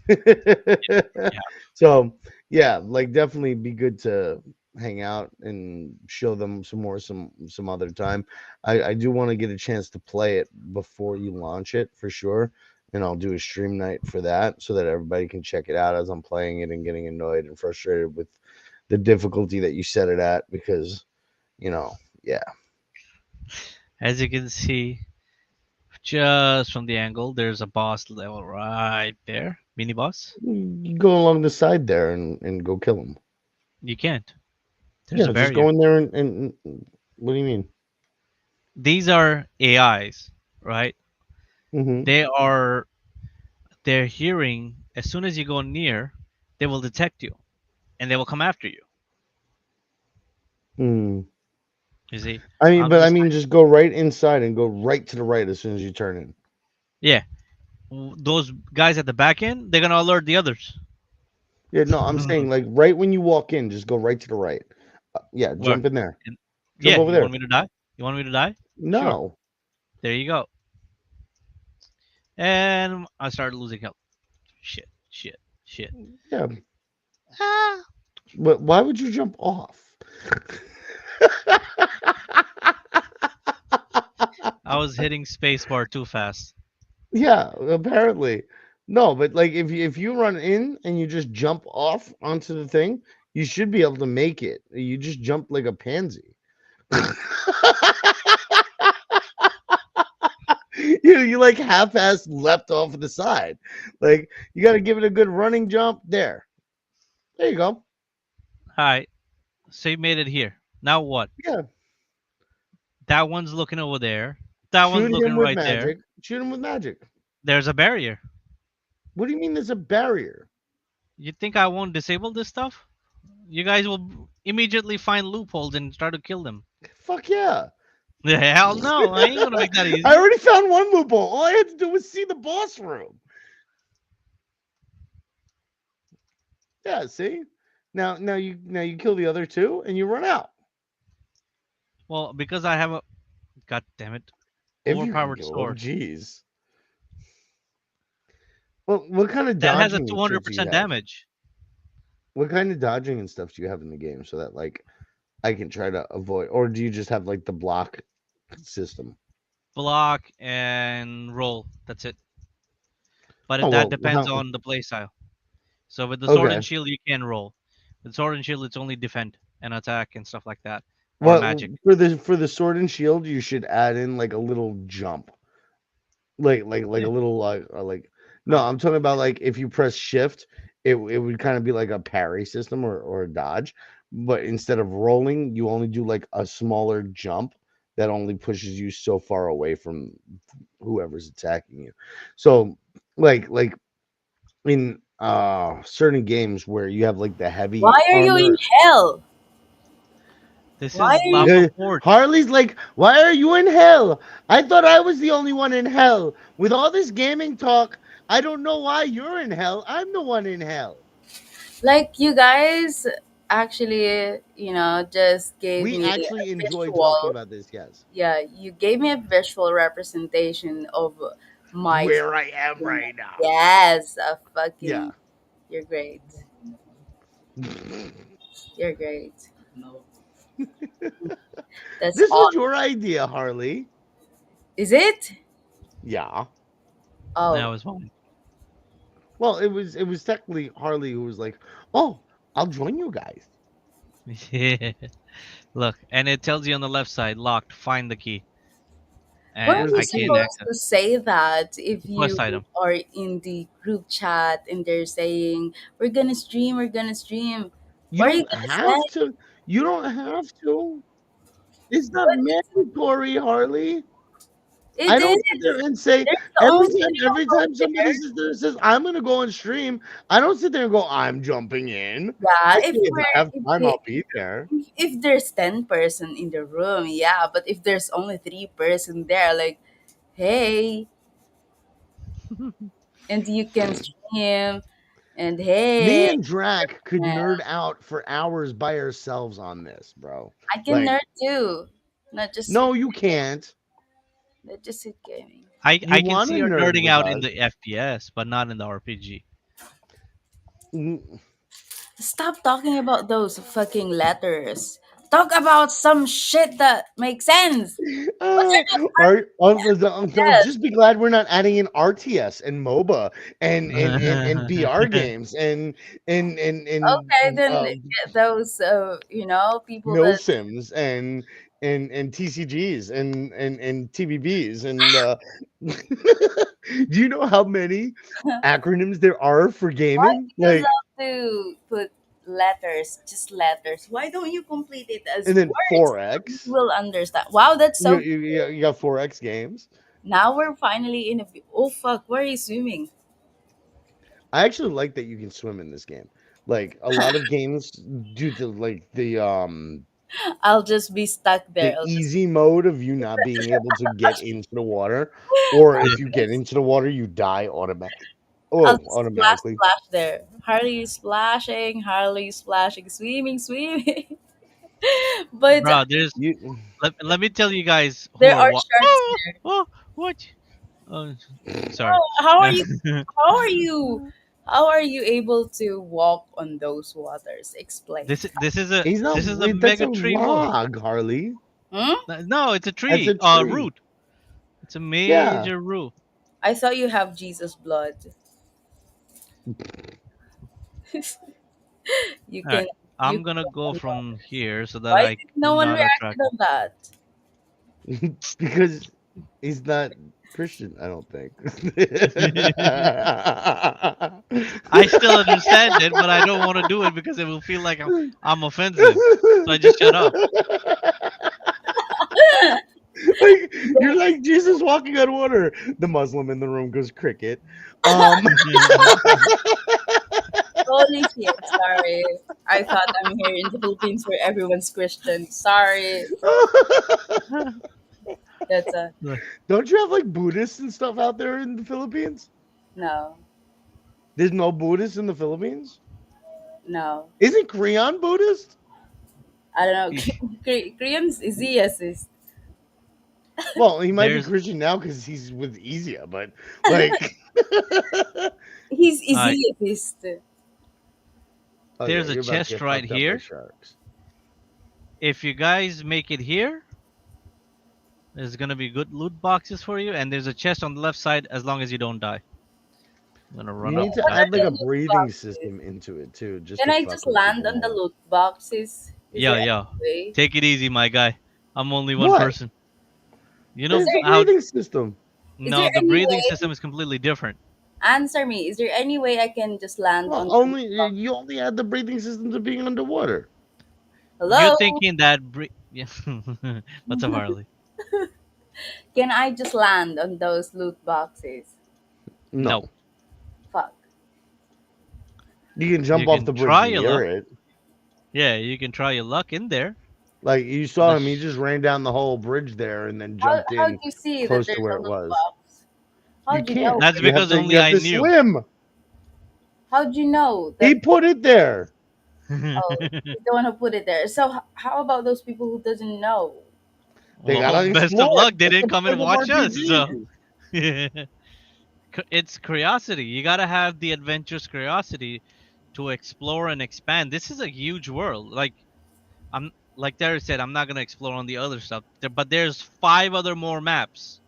yeah. So yeah, like definitely be good to hang out and show them some more some other time. I do want to get a chance to play it before you launch it for sure. And I'll do a stream night for that so that everybody can check it out as I'm playing it and getting annoyed and frustrated with the difficulty that you set it at because yeah. As you can see, just from the angle, there's a boss level right there. Mini boss. You go along the side there and go kill them. You can't. There's a Yeah, just barrier. go in there and what do you mean? These are AIs, right? Mm-hmm. They are they're hearing as soon as you go near, they will detect you and they will come after you. Hmm. You see, I mean, on but I this mean, side, just go right inside and go right to the right as soon as you turn in. yeah, those guys at the back end, they're gonna alert the others. Yeah, no, I'm saying like right when you walk in, just go right to the right. Yeah, Where? jump in there. And, Jump yeah, over you want there. me to die? You want me to die? Sure. No. There you go. And I started losing health. Shit, shit, shit. Yeah, Ah. but why would you jump off? I was hitting spacebar too fast. Yeah, apparently. No, but like if you run in and you just jump off onto the thing, you should be able to make it. You just jump like a pansy. You like half-ass leapt off of the side. Like you got to give it a good running jump. There you go. All right, so you made it here. Now what? Yeah, That one's looking over there. That one's shoot looking him with right there. magic. Shoot him with magic. There's a barrier. What do you mean? There's a barrier? You think I won't disable this stuff? You guys will immediately find loopholes and try to kill them. Fuck yeah! The hell no, I ain't gonna make that I easy. already found one loophole. All I had to do was see the boss room. Yeah, see? Now you kill the other two and you run out. Well, because I have a god damn it, If you can overpowered kill them, sword jeez. Well, what kind of that has a dodging and shit do you 200% have? damage. What kind of dodging and stuff do you have in the game so that like I can try to avoid, or do you just have like the block system? Block and roll. That's it. But Oh that well, depends how? on the playstyle. So with the sword and Okay. shield, you can roll. With sword and shield, it's only defend and attack and stuff like that, or What magic. for the sword and shield, you should add in like a little jump, like Yeah. a little like. No, I'm talking about like if you press shift, it would kind of be like a parry system or a dodge, but instead of rolling, you only do like a smaller jump that only pushes you so far away from whoever's attacking you. So like in certain games where you have like the heavy Why are you in armor. hell? This Why is are you? lava forge. Harley's like, why are you in hell? I thought I was the only one in hell. With all this gaming talk, I don't know why you're in hell. I'm the one in hell. Like, you guys actually, just gave We me a actually enjoy talking visual. about this, yes. Yeah, you gave me a visual representation of my Where I am fucking. right now. Yes, a Yeah. fucking. You're great. You're great. That's This all. was your idea, Harley. Is it? Yeah. That Oh, was fun. Well, it was technically Harley who was like, "Oh, I'll join you guys." Yeah. Look, and it tells you on the left side, locked. Find the key, were and Where's you I the can't key? supposed access to say that if quest you item. are in the group chat and they're saying, we're gonna stream? You What are you don't gonna have say? to. You don't have to. It's not But mandatory, Harley. it I don't sit is. there and say There's only three of every us time somebody there. sits there and says I'm gonna go and stream. I don't sit there and go I'm jumping in. Yeah, I say if I have time, I'll be there. if there's 10 person in the room, yeah. But if there's only 3 person there, like, hey, and you can stream, and Me hey, and Drac could yeah, nerd out for hours by ourselves on this, bro. I can Like, nerd too, not just no, you can't. not just sit gaming. You I can want see to you're nerd nerding with out in us? the FPS, but not in the RPG. Mm, Stop talking about those fucking letters. Talk about some shit that makes sense. What Uh, are those yes? just be glad we're not adding in RTS and MOBA and BR games Okay, and then get those people that milsims and TCGs and TBBs do you know how many acronyms there are for why gaming? do you Like, love to put letters, just letters? Why don't you complete it as and then words so we 4X. will understand? Wow, that's You so you, cute. you got 4X games. Now we're finally in a. Oh fuck, where are you swimming? I actually like that you can swim in this game. Like a lot of games, due to like I'll just be stuck there. the easy mode of you not being able to get into the water, or if you get into the water, you die I'll just splash, automatically. splash there. Harley splashing, swimming, swimming. But Bro, there's You let me tell you guys who there are are what. sharks Oh, there. oh, what? Oh, sorry. How are you? How are you? How are you able to walk on those waters? Explain. he's not. this is a That's a mega tree mode. log, Harley. Hmm? No, it's a That's tree. a tree. Root. It's a Yeah. major root. I thought you have Jesus blood. You All can. right. You I'm gonna go can. from here so that Why I did no do one not reacted attract. on that? Because he's not Christian, I don't think. I still understand it, but I don't want to do it because it will feel like I'm offensive. So I just shut up. Like you're like Jesus walking on water. The Muslim in the room goes cricket. Um Holy shit! Sorry, I thought I'm here in the Philippines where everyone's Christian. Sorry, that's a Don't you have like Buddhists and stuff out there in the Philippines? no, There's no Buddhists in the Philippines? no. Isn't Creon Buddhist? I don't know. Koreans is yes is Well, he might be There's Christian now because he's with Izia, but like, he's uh, easiest. oh yeah, there's a you're about to chest get right fucked up by here. sharks. If you guys make it here, there's gonna be good loot boxes for you, and there's a chest on the left side as long as you don't die. I'm gonna You run up need to What that are add like the a way. loot breathing boxes? system into it too, just Can to I fuck just with land people on the more. loot boxes? Is Yeah, there yeah. any way? Take it easy, my guy. I'm only one What? person. You Is know There's a there how? breathing system. is there No, the any breathing way? system is completely different. Answer me. Is there any way I can just land Well, on the loot only box? you only add the breathing system to being underwater. You're Hello? thinking that yeah. What's up, Harley? Can I just land on those loot boxes? No, No, Fuck. you can jump you off can the bridge try your near luck. it. Yeah, you can try your luck in there. Like you saw him, he Unless just ran down the whole bridge there and then jumped How'd in you see that close to there's where a it loot was. box? You How'd you can't. know? that's because You only have I to knew. swim. How'd you know that? He put it there. Oh, he's the one who put it there. So how about those people who doesn't know? They Well, gotta best of explore. luck. They That's didn't the come and point of watch us, so RPGs. it's curiosity. You gotta have the adventurous curiosity to explore and expand. This is a huge world. Like I'm like Terry said, I'm not gonna explore on the other stuff. But there's five other more maps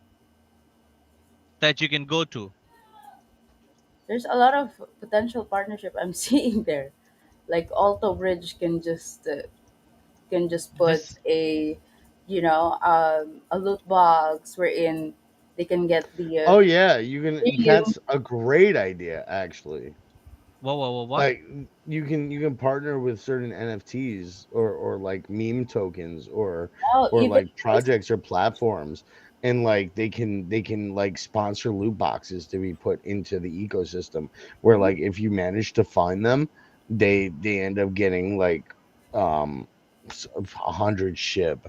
that you can go to. There's a lot of potential partnership I'm seeing there. Like Alto Bridge can just put This a, a loot box wherein they can get the Oh yeah, you can. premium. That's a great idea, actually. whoa, what? Like you can partner with certain NFTs or like meme tokens Oh, or even like projects or platforms, and like they can like sponsor loot boxes to be put into the ecosystem, where like if you manage to find them, they end up getting like um 100 shib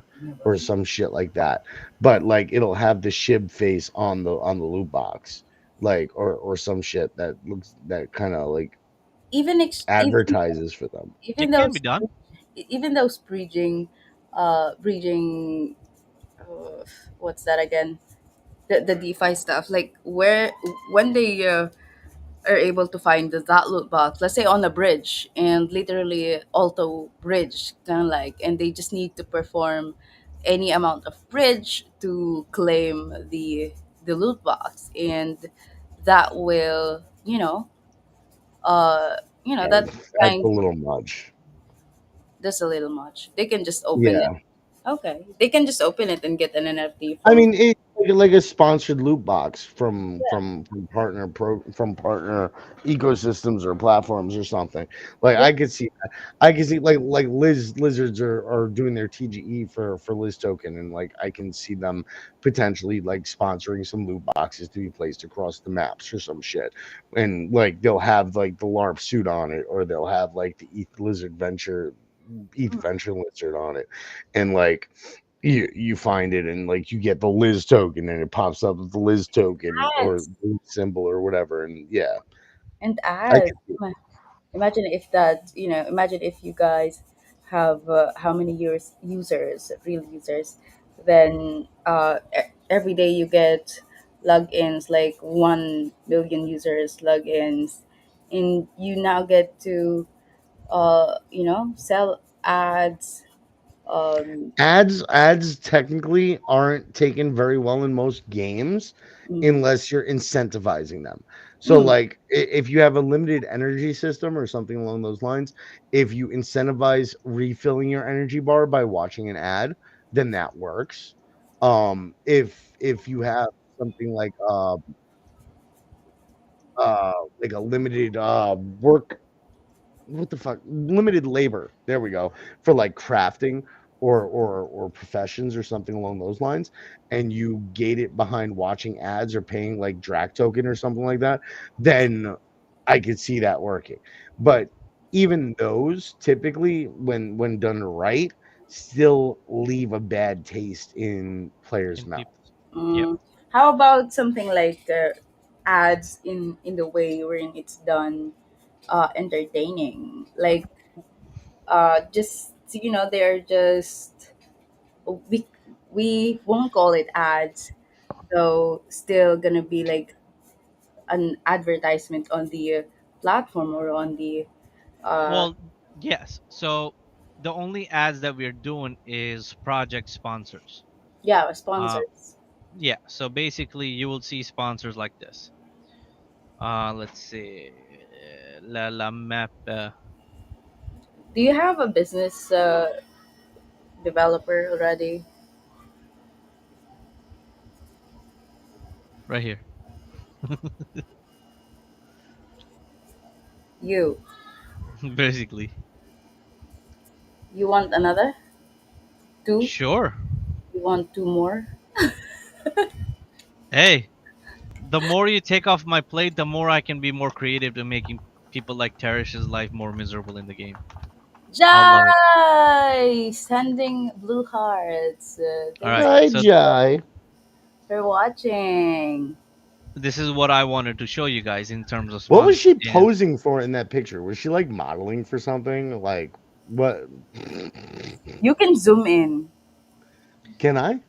or some shit like that. But like it'll have the shib face on the loot box, like or some shit that looks that kind of like even advertises for them. even It can those be done. even those bridging, uh, what's that again? The DeFi stuff. Like where when they are able to find that loot box, let's say on a bridge, and literally Alto Bridge, kind of like, and they just need to perform any amount of bridge to claim the loot box, and that will, uh, Yeah, that that's kind a little much. that's a little much. They can just open it. Yeah. Okay, they can just open it and get an NFT I from. mean, it's like a sponsored loot box from Yeah, from partner ecosystems or platforms or something. Like yeah. I could see like lizards are doing their TGE for Liz token, and like I can see them potentially like sponsoring some loot boxes to be placed across the maps or some shit, and like they'll have like the LARP suit on it, or they'll have like the ETH Mm. Venture lizard on it, and like you find it and like you get the Liz token and it pops up with the Liz token or Ads the symbol or whatever, and yeah, and I ads. can Imagine if that, imagine if you guys have how many years users, real users, then every day you get logins, like 1 million users logins, and you now get to, sell ads. Um, ads technically aren't taken very well in most games mm, unless you're incentivizing them. So mm, like if you have a limited energy system or something along those lines, if you incentivize refilling your energy bar by watching an ad, then that works. If you have something like a limited work, what the fuck, limited labor, there we go, for like crafting or professions or something along those lines, and you gate it behind watching ads or paying like Drac token or something like that, then I could see that working. But even those typically when done right still leave a bad taste in players' In people. mouths. Yep. mm. How about something like ads in the way wherein it's done entertaining, like just, they're just, we we won't call it ads, so still gonna be like an advertisement on the platform or on the uh Well, yes. So the only ads that we're doing is project sponsors. yeah, Uh, sponsors. yeah. So basically, you will see sponsors like this. Let's see, la map Do you have a business developer already? right here. You Basically, you want another two? sure. You want two more? Hey, the more you take off my plate, the more I can be more creative to making people like Teresh's life more miserable in the game. I'll love it. Jai sending blue hearts. All Thank you so right. Hi, So Jai. much for watching. this is what I wanted to show you guys in terms of What was sponsors. she And posing for in that picture? Was she like modeling for something? Like what? You can zoom in. Can I?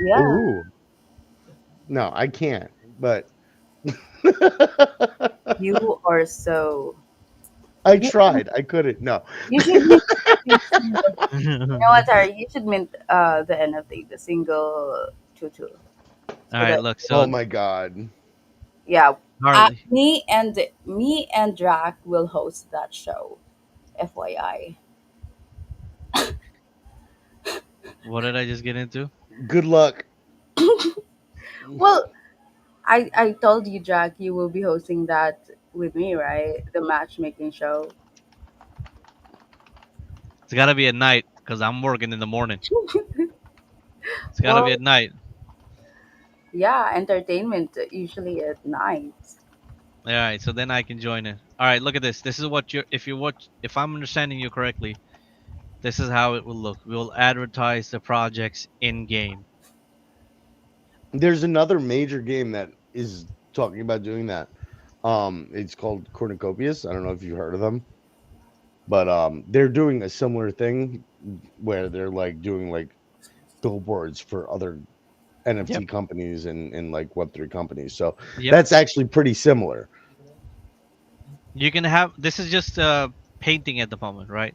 Yeah, Ooh, no, I can't. But you or so. I You tried. I couldn't. No. you should mint, you know what, Tara? You should mint the NFT, the single tutu, All so right, that look. Oh So my god. yeah, Harley, me and Drac will host that show. FYI. what did I just get into? Good luck. Well, I told you, Jack, you will be hosting that with me, right? The matchmaking show. It's gotta be at night because I'm working in the morning. It's gotta be Well, at night. yeah, entertainment usually at night. All right, so then I can join it. All right, look at this. This is what you're. If you watch, if I'm understanding you correctly, this is how it will look. We will advertise the projects in game. There's another major game that is talking about doing that. It's called Cornucopias. I don't know if you heard of them, but they're doing a similar thing where they're like doing like billboards for other Yep. NFT companies and like Web3 companies. So Yep. that's actually pretty similar. You can have. This is just painting at the moment, right?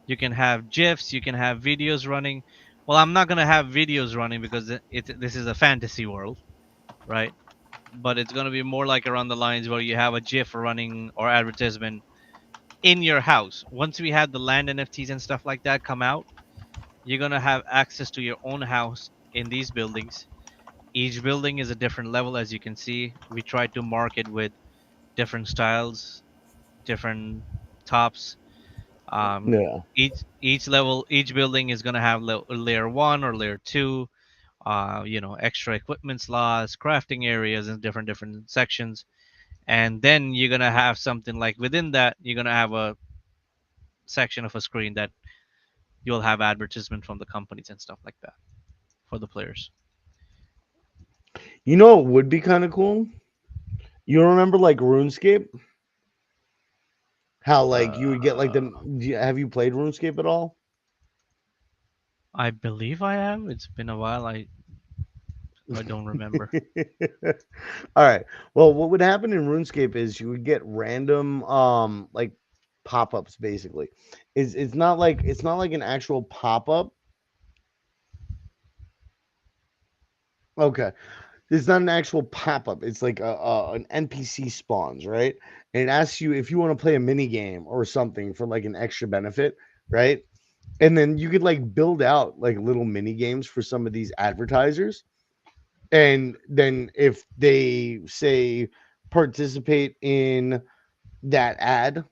You can have gifs. You can have videos running. Well, I'm not gonna have videos running because this is a fantasy world, right? But it's gonna be more like around the lines where you have a GIF running or advertisement in your house. Once we have the land NFTs and stuff like that come out, you're gonna have access to your own house in these buildings. Each building is a different level, as you can see. We try to market with different styles, different tops. Um, Yeah. each level, each building is gonna have layer one or layer two. Extra equipment slots, crafting areas, and different sections. And then you're gonna have something like within that, you're gonna have a section of a screen that you'll have advertisement from the companies and stuff like that for the players. You know what would be kind of cool? You remember like RuneScape? How like you would get like Uh, have you played RuneScape at all? I believe I have. It's been a while. I don't remember. All right. Well, what would happen in RuneScape is you would get random like pop-ups basically. It's not like an actual pop-up. Okay. It's not an actual pop-up. It's like an NPC spawns, right? And it asks you if you want to play a mini game or something for like an extra benefit, right? And then you could like build out like little mini games for some of these advertisers. And then if they say participate in that ad,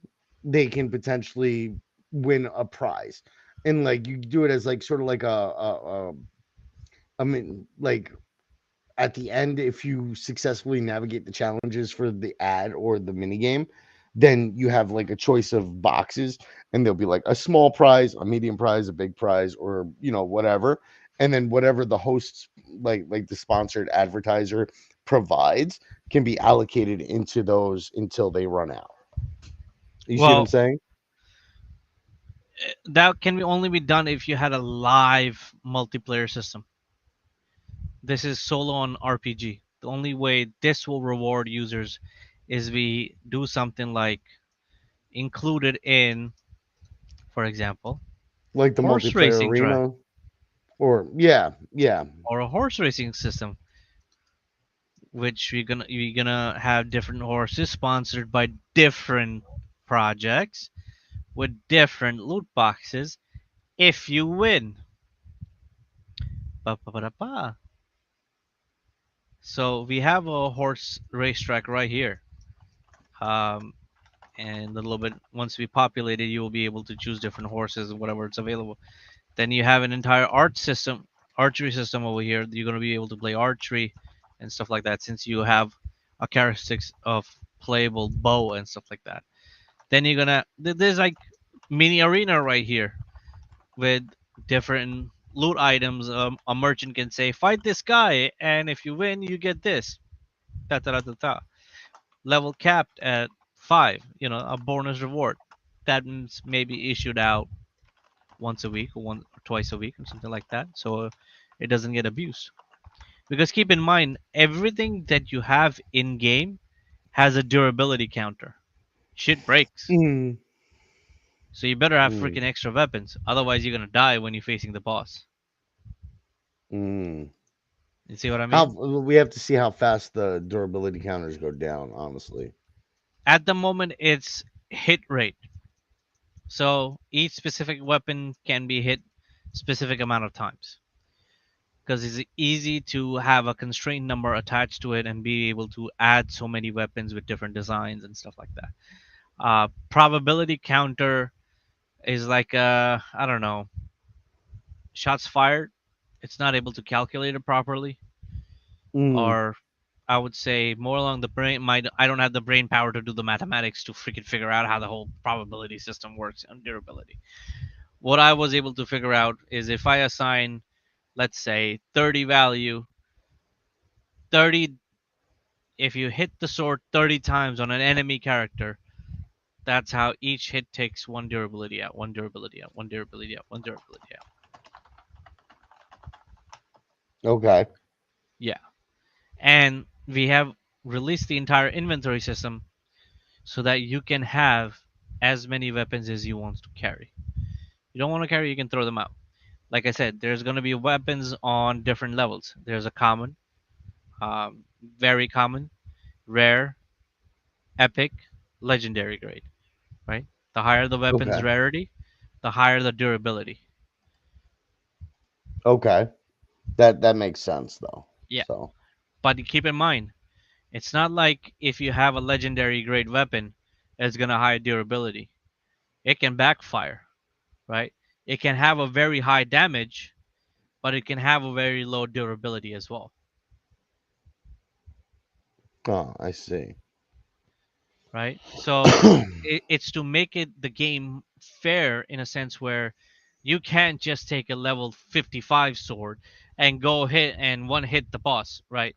they can potentially win a prize. And like you do it as like sort of like I mean like at the end, if you successfully navigate the challenges for the ad or the mini game, then you have like a choice of boxes, and there'll be like a small prize, a medium prize, a big prize, or whatever. And then whatever the hosts like the sponsored advertiser provides can be allocated into those until they run out. You see what I'm Well, saying? that can only be done if you had a live multiplayer system. This is solo on RPG. The only way this will reward users is we do something like included in, for example, Like the horse multiplayer racing track arena, or yeah. or a horse racing system, which we're gonna have different horses sponsored by different projects with different loot boxes if you win. Ba, ba, ba, da, ba. So we have a horse racetrack right here. Um, and a little bit once we populate it, you will be able to choose different horses and whatever it's available. Then you have an entire archery system over here. You're gonna be able to play archery and stuff like that since you have a characteristics of playable bow and stuff like that. Then there's like mini arena right here with different loot items. A merchant can say, "Fight this guy, and if you win, you get this." Ta ta ta ta ta. Level capped at 5. A bonus reward that maybe issued out once a week or one or twice a week or something like that, so it doesn't get abused. Because keep in mind, everything that you have in game has a durability counter. Shit breaks. Mm. So you better have Mm, freaking extra weapons. Otherwise, you're gonna die when you're facing the boss. mm. You see what I How mean? we have to see how fast the durability counters go down. Honestly. At the moment, it's hit rate. So each specific weapon can be hit specific amount of times because it's easy to have a constrained number attached to it and be able to add so many weapons with different designs and stuff like that. Probability counter is like I don't know, shots fired. It's not able to calculate it properly, Mm, or I would say more along the brain. I don't have the brain power to do the mathematics to freaking figure out how the whole probability system works on durability. What I was able to figure out is if I assign, let's say, 30 value, 30, if you hit the sword 30 times on an enemy character, that's how each hit takes one durability out, one durability out, one durability out, one durability out. okay. Yeah. And we have released the entire inventory system so that you can have as many weapons as you want to carry. You don't want to carry, you can throw them out. Like I said, there's going to be weapons on different levels. There's a common, very common, rare, epic, legendary grade, right? The higher the weapon's Okay. rarity, the higher the durability. Okay. That makes sense though. Yeah. So. But keep in mind, it's not like if you have a legendary grade weapon, it's going to high durability. It can backfire, right? It can have a very high damage, but it can have a very low durability as well, Oh, I see. right? So it's to make it the game fair in a sense where you can't just take a level 55 sword and go hit and one hit the boss, right?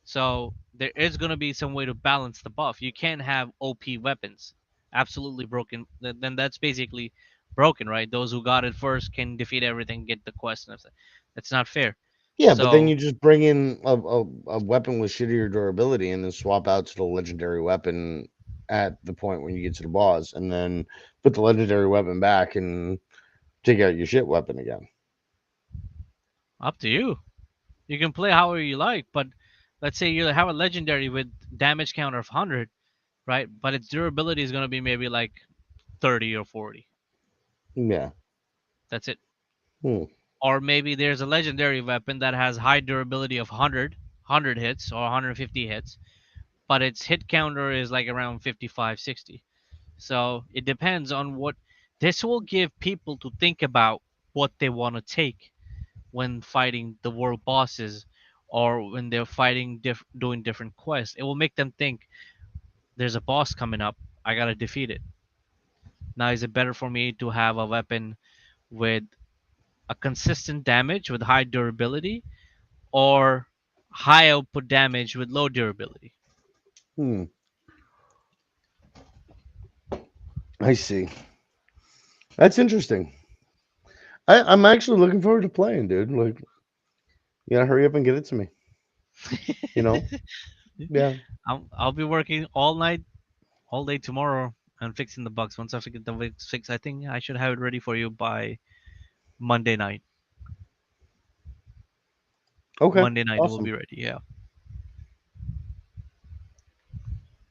So there is going to be some way to balance the buff. You can't have OP weapons absolutely broken. Then that's basically broken, right? Those who got it first can defeat everything, get the quest and everything. That's not fair. Yeah, but then So you just bring in a weapon with shittier durability and then swap out to the legendary weapon at the point when you get to the boss, and then put the legendary weapon back and take out your shit weapon again. up to you. You can play however you like, but let's say you have a legendary with damage counter of 100, right? But its durability is going to be maybe like 30 or 40. Yeah. That's it. Hmm. Or maybe there's a legendary weapon that has high durability of 100 hits or 150 hits, but its hit counter is like around 55, 60. So it depends on what this will give people to think about what they want to take when fighting the world bosses or when they're fighting doing different quests. It will make them think there's a boss coming up. I gotta defeat it. Now, is it better for me to have a weapon with a consistent damage with high durability or high output damage with low durability? Hmm. I see. That's interesting. I'm actually looking forward to playing, dude. Like, you gotta hurry up and get it to me. You know? Yeah. I'll be working all night, all day tomorrow on fixing the bugs. Once I get the bugs fixed, I think I should have it ready for you by Monday night. Okay. Monday night it will Awesome. be ready. Yeah,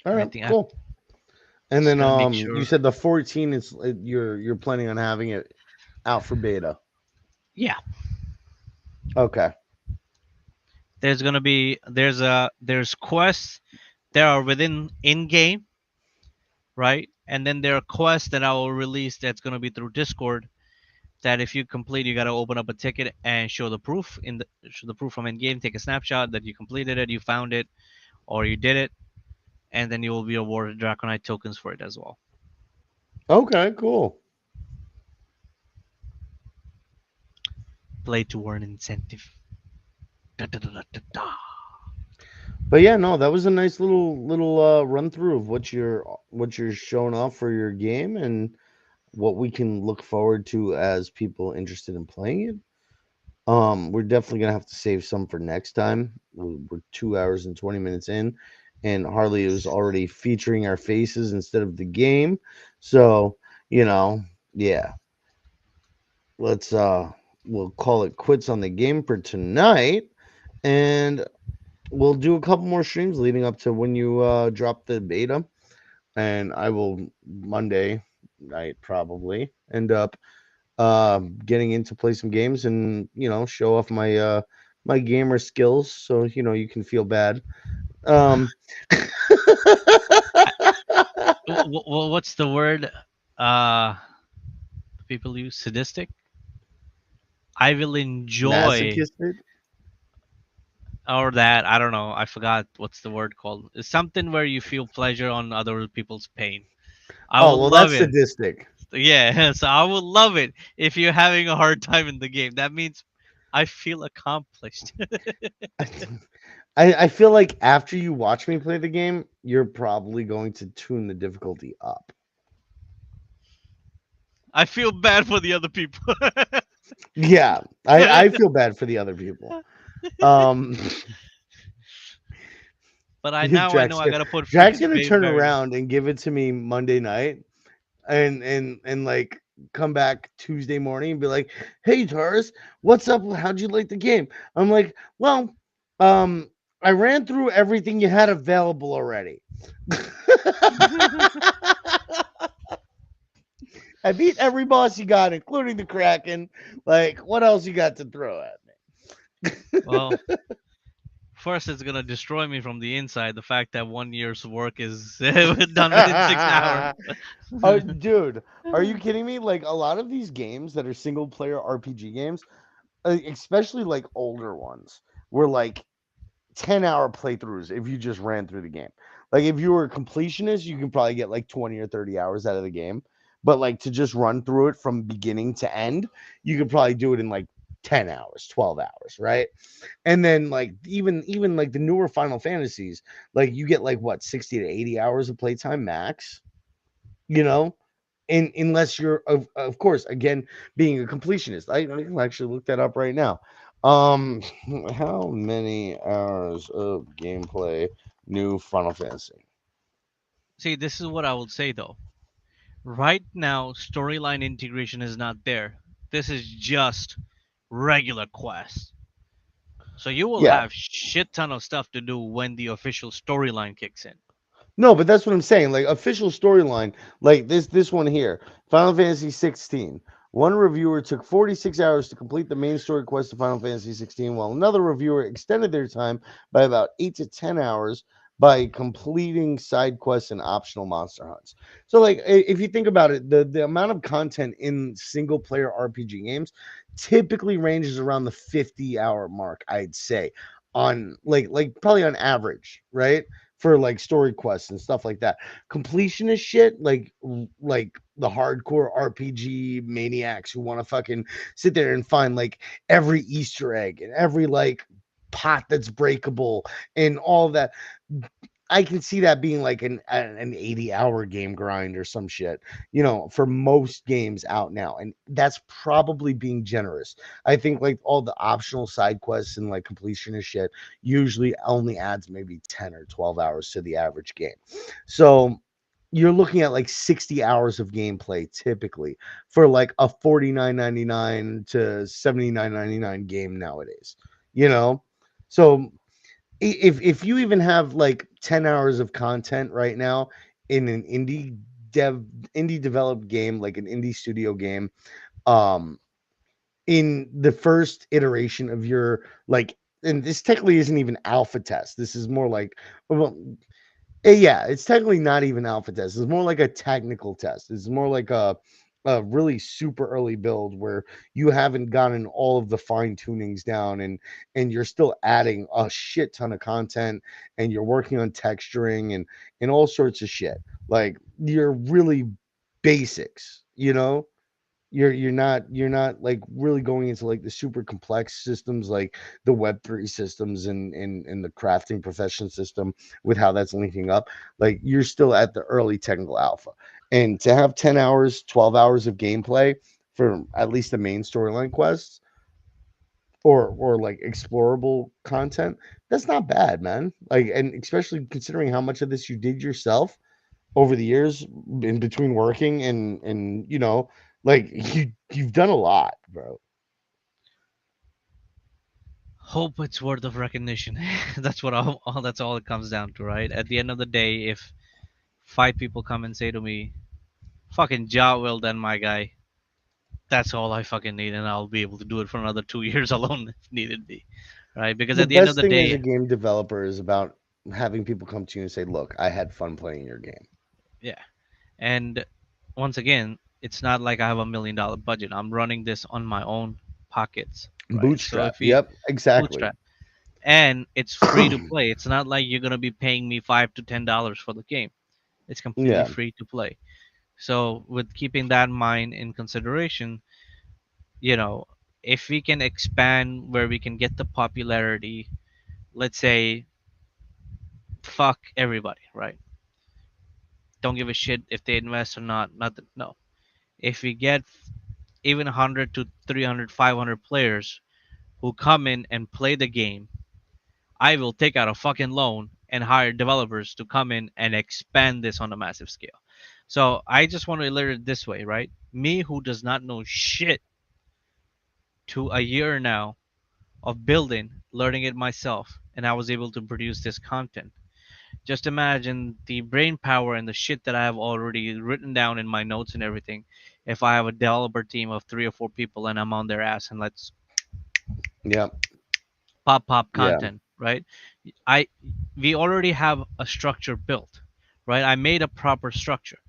All I right. think I'm Cool. And just then gonna make you sure. said the 14 is you're planning on having it out for beta. Yeah, Okay. there's gonna be there's quests that are within in game, right? And then there are quests that I will release that's gonna be through Discord. That if you complete, you gotta open up a ticket and show the proof show the proof from in game. Take a snapshot that you completed it, you found it, or you did it, and then you will be awarded Draconite tokens for it as well. Okay, cool. Play to earn incentive. Da, da, da, da, da, da. But yeah, no, that was a nice little run through of what you're showing off for your game and what we can look forward to as people interested in playing it. We're definitely gonna have to save some for next time. We're 2 hours and 20 minutes in, and Harley is already featuring our faces instead of the game. So You know, yeah. Let's we'll call it quits on the game for tonight, and we'll do a couple more streams leading up to when you drop the beta, and I will Monday night probably end up getting into play some games and show off my gamer skills, so you can feel bad. Um, I, what's the word? People use sadistic. I will enjoy masochistic. or that I don't know. I forgot what's the word called. It's something where you feel pleasure on other people's pain. I Oh would well, love that's it. sadistic. Yeah, so I would love it if you're having a hard time in the game. That means I feel accomplished. I feel like after you watch me play the game, you're probably going to tune the difficulty up. I feel bad for the other people. Yeah, I feel bad for the other people. Um, But I because now I know I gotta put Jack's freaking gonna babe turn Mary. around and give it to me Monday night, and like come back Tuesday morning and be like, "Hey Taurus, what's up? How'd you like the game?" I'm like, "Well, um, I ran through everything you had available already. I beat every boss you got, including the Kraken. Like, what else you got to throw at Well, first it's gonna destroy me from the inside. The fact that 1 year's work is done within 6 hours. me?" Oh, dude, are you kidding me? Like a lot of these games that are single player RPG games, especially like older ones, were like 10-hour playthroughs if you just ran through the game. Like if you were a completionist, you can probably get like 20 or 30 hours out of the game. But like to just run through it from beginning to end, you could probably do it in like 10 hours, 12 hours, right? And then like even like the newer Final Fantasies, like you get like what 60 to 80 hours of playtime max, you know? And unless you're of course again being a completionist. I can actually look that up right now. Um how many hours of gameplay new Final Fantasy? See, this is what I would say though. Right now, storyline integration is not there. This is just regular quests. So you will Yeah. have shit ton of stuff to do when the official storyline kicks in. No, but that's what I'm saying. Like official storyline, like this one here, Final Fantasy 16. One reviewer took 46 hours to complete the main story quest of Final Fantasy 16, while another reviewer extended their time by about 8 to 10 hours by completing side quests and optional monster hunts. So like if you think about it, the amount of content in single player RPG games typically ranges around the 50-hour mark, I'd say, on like probably on average, right? For like story quests and stuff like that. Completionist shit, like the hardcore RPG maniacs who want to fucking sit there and find like every Easter egg and every like pot that's breakable and all that. I can see that being like an 80-hour game grind or some shit, for most games out now. And that's probably being generous. I think like all the optional side quests and like completion of shit usually only adds maybe 10 or 12 hours to the average game. So you're looking at like 60 hours of gameplay typically for like a 49.99 to 79.99 game nowadays, you know? So if you even have like 10 hours of content right now in an dev indie developed game, like an indie studio game, um in the first iteration of your like, and this technically isn't even alpha test, this is more like, well, yeah, it's technically not even alpha test. It's more like a technical test. It's more like a really super early build where you haven't gotten all of the fine tunings down, and you're still adding a shit ton of content, and you're working on texturing and all sorts of shit. Like you're really basics, you're not like really going into like the super complex systems like the web3 systems and the crafting profession system with how that's linking up. Like you're still at the early technical alpha, and to have 10 hours 12 hours of gameplay for at least the main storyline quests or like explorable content, that's not bad, man. Like, and especially considering how much of this you did yourself. over the years in between working and like you've done a lot, bro. Hope it's worth of recognition. That's what all that's all it comes down to, right? At the end of the day, if five people come and say to me, "Fucking job well done, my guy," that's all I fucking need, and I'll be able to do it for another 2 years alone if needed be, right? Because The at the end of best the thing as a day, game developer is about having people come to you and say, "Look, I had fun playing your game." yeah. And once again, it's not like I have $1 million budget. I'm running this on my own pockets, right? So Bootstrap. if we Yep, exactly. bootstrap, and it's free to play. It's not like you're gonna be paying me $5 to $10 for the game. It's completely Yeah. free to play. So with keeping that in mind in consideration, you know, if we can expand where we can get the popularity, let's say, fuck everybody, right? Don't give a shit if they invest or not. Nothing. No. If we get even 100 to 300, 500 players who come in and play the game, I will take out a fucking loan and hire developers to come in and expand this on a massive scale. So I just want to illustrate it this way, right? Me, who does not know shit, to a year now of building, learning it myself, and I was able to produce this content. Just imagine the brain power and the shit that I have already written down in my notes and everything. If I have a developer team of 3 or 4 people and I'm on their ass and let's Yep. pop Yeah. content, right? I We already have a structure built, right? I made a proper structure.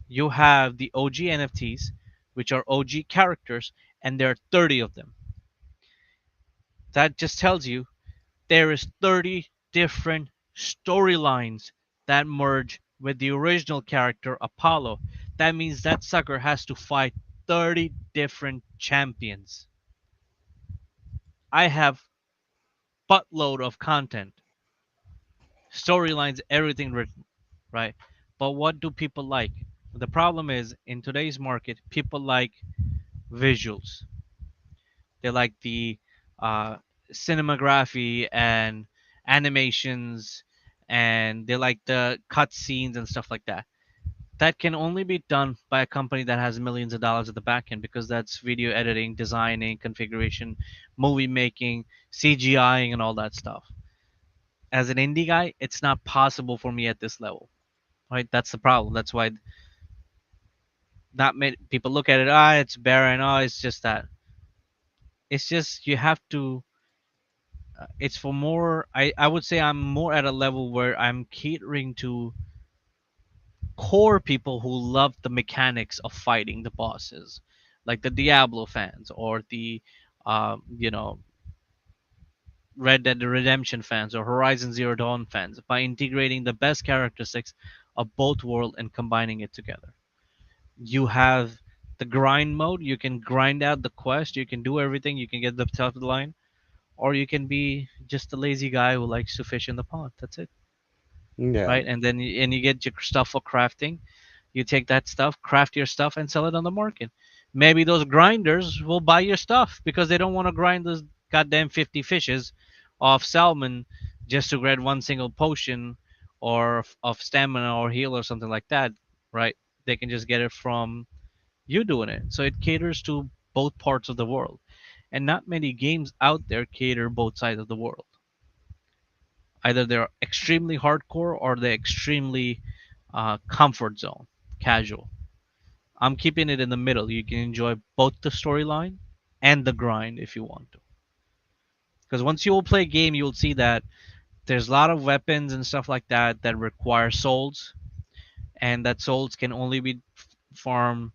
You have the OG NFTs, which are OG characters, and there are 30 of them. That just tells you there is 30 different storylines that merge with the original character Apollo. That means that sucker has to fight 30 different champions. I have buttload of content, storylines, everything written, right? But what do people like? The problem is in today's market, people like visuals. They like the uh, cinematography and animations, and they like the cut scenes and stuff like that. That can only be done by a company that has millions of dollars at the back end because that's video editing, designing, configuration, movie making, CGIing, and all that stuff. As an indie guy, it's not possible for me at this level, right? That's the problem. That's why not many people look at it. Ah, it's barren. Oh, it's just that. It's just you have to. It's for more. I would say I'm more at a level where I'm catering to core people who love the mechanics of fighting the bosses, like the Diablo fans or the, you know, Red Dead Redemption fans or Horizon Zero Dawn fans, by integrating the best characteristics of both worlds and combining it together. You have the grind mode. You can grind out the quest. You can do everything. You can get the top of the line, or you can be just a lazy guy who likes to fish in the pond. That's it, Yeah. right? And then and you get your stuff for crafting. You take that stuff, craft your stuff, and sell it on the market. Maybe those grinders will buy your stuff because they don't want to grind those goddamn 50 fishes of salmon just to get one single potion or of stamina or heal or something like that, right? They can just get it from you doing it. So it caters to both parts of the world. And not many games out there cater both sides of the world. Either they're extremely hardcore or they're extremely comfort zone, casual. I'm keeping it in the middle. You can enjoy both the storyline and the grind if you want to. Because once you will play a game, you'll see that there's a lot of weapons and stuff like that that require souls, and that souls can only be farmed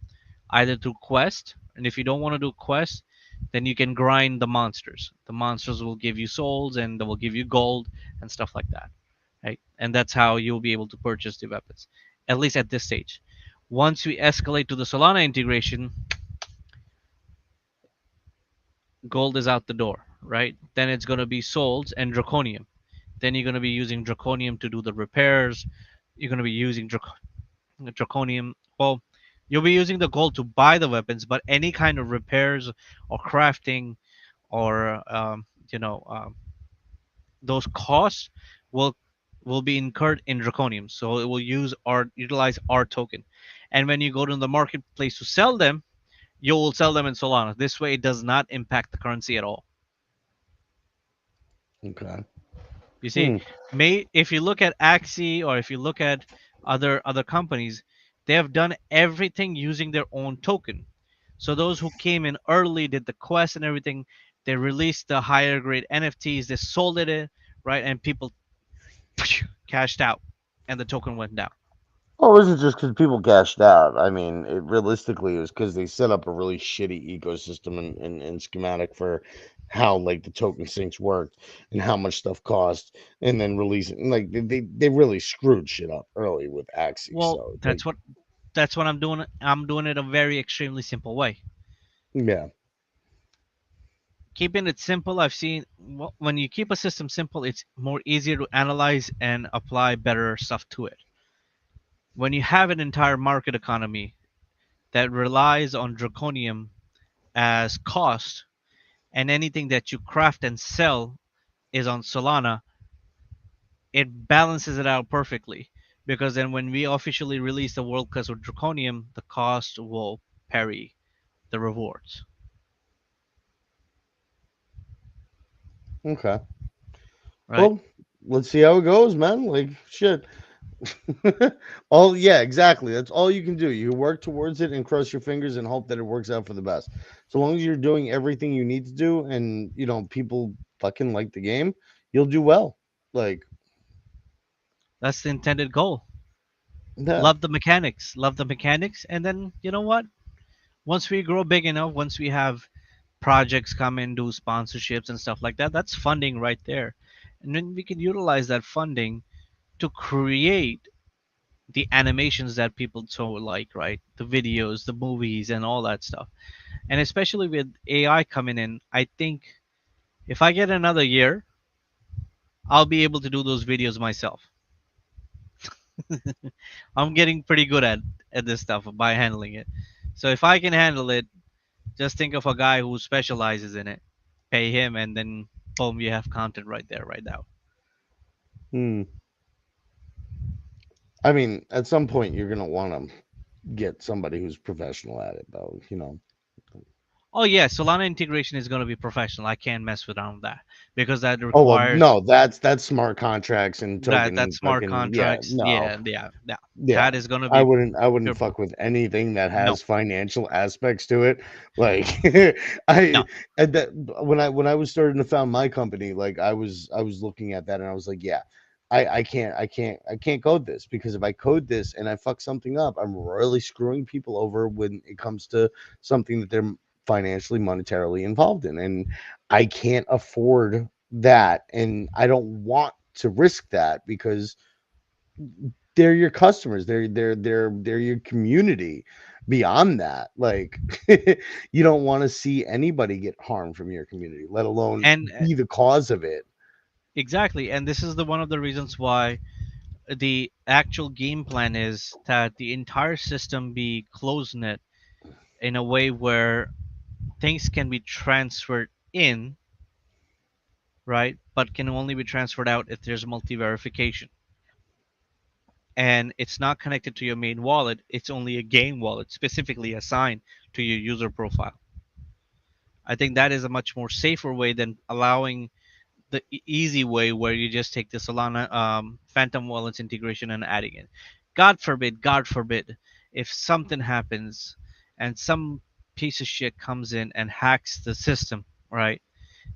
either through quest, and if you don't want to do quest, then you can grind the monsters. The monsters will give you souls and they will give you gold and stuff like that, right? And that's how you'll be able to purchase the weapons, at least at this stage. Once we escalate to the Solana integration, gold is out the door, right? Then it's going to be souls and draconium. Then you're going to be using draconium to do the repairs. You're going to be using draconium. Well, you'll be using the gold to buy the weapons, but any kind of repairs or crafting or those costs will will be incurred in Draconium. So it will utilize our token. And when you go to the marketplace to sell them, you will sell them in Solana. This way, it does not impact the currency at all. Okay. You see, Hmm. may if you look at Axie or if you look at other companies, they have done everything using their own token. So those who came in early did the quest and everything. They released the higher grade NFTs. They sold it, right, and people cashed out, and the token went down. Well, it wasn't just because people cashed out. I mean, realistically, it was because they set up a really shitty ecosystem and schematic for how like the token sinks worked and how much stuff cost, and then releasing like they really screwed shit up early with Axie. Well, So like, that's what I'm doing. I'm doing it a very extremely simple way. yeah, Keeping it simple, I've seen when you keep a system simple, it's more easier to analyze and apply better stuff to it. When you have an entire market economy that relies on draconium as cost, and anything that you craft and sell is on Solana, it balances it out perfectly. Because then when we officially release the world class with draconium, the cost will parry the rewards, okay. right? Well, let's see how it goes, man. Like shit. All yeah, exactly. That's all you can do. You work towards it and cross your fingers and hope that it works out for the best. So long as you're doing everything you need to do and people fucking like the game, you'll do well. Like That's the intended goal. yeah. Love the mechanics, and then you know what? Once we grow big enough, once we have projects come in, do sponsorships and stuff like that, that's funding right there. And then we can utilize that funding to create the animations that people so like, right? The videos, the movies, and all that stuff. And especially with AI coming in, I think if I get another year, I'll be able to do those videos myself. I'm getting pretty good at this stuff by handling it. So if I can handle it, just think of a guy who specializes in it. Pay him, and then boom, you have content right there, right now. Hmm. I mean, at some point you're gonna want to get somebody who's professional at it, though. Oh yeah, Solana integration is going to be professional. I can't mess around that because that Oh well, requires no, that's smart contracts and that token smart fucking yeah, contracts. no. Yeah, yeah, yeah. Yeah, That is going to I be wouldn't I wouldn't pure. fuck with anything that No, has financial aspects to it. Like no. I at that when I was starting to found my company, like I was looking at that and I was like, yeah, I can't code this because if I code this and I fuck something up, I'm really screwing people over when it comes to something that they're financially monetarily involved in, and I can't afford that, and I don't want to risk that because they're your customers, they're your community. Beyond that, like you don't want to see anybody get harmed from your community, let alone And be the cause of it. exactly, and this is the one of the reasons why the actual game plan is that the entire system be closed net in a way where things can be transferred in, right? But can only be transferred out if there's multi verification. And it's not connected to your main wallet, it's only a game wallet specifically assigned to your user profile. I think that is a much more safer way than allowing the easy way where you just take the Solana Phantom Wallets integration and adding it. God forbid, if something happens and some piece of shit comes in and hacks the system, right?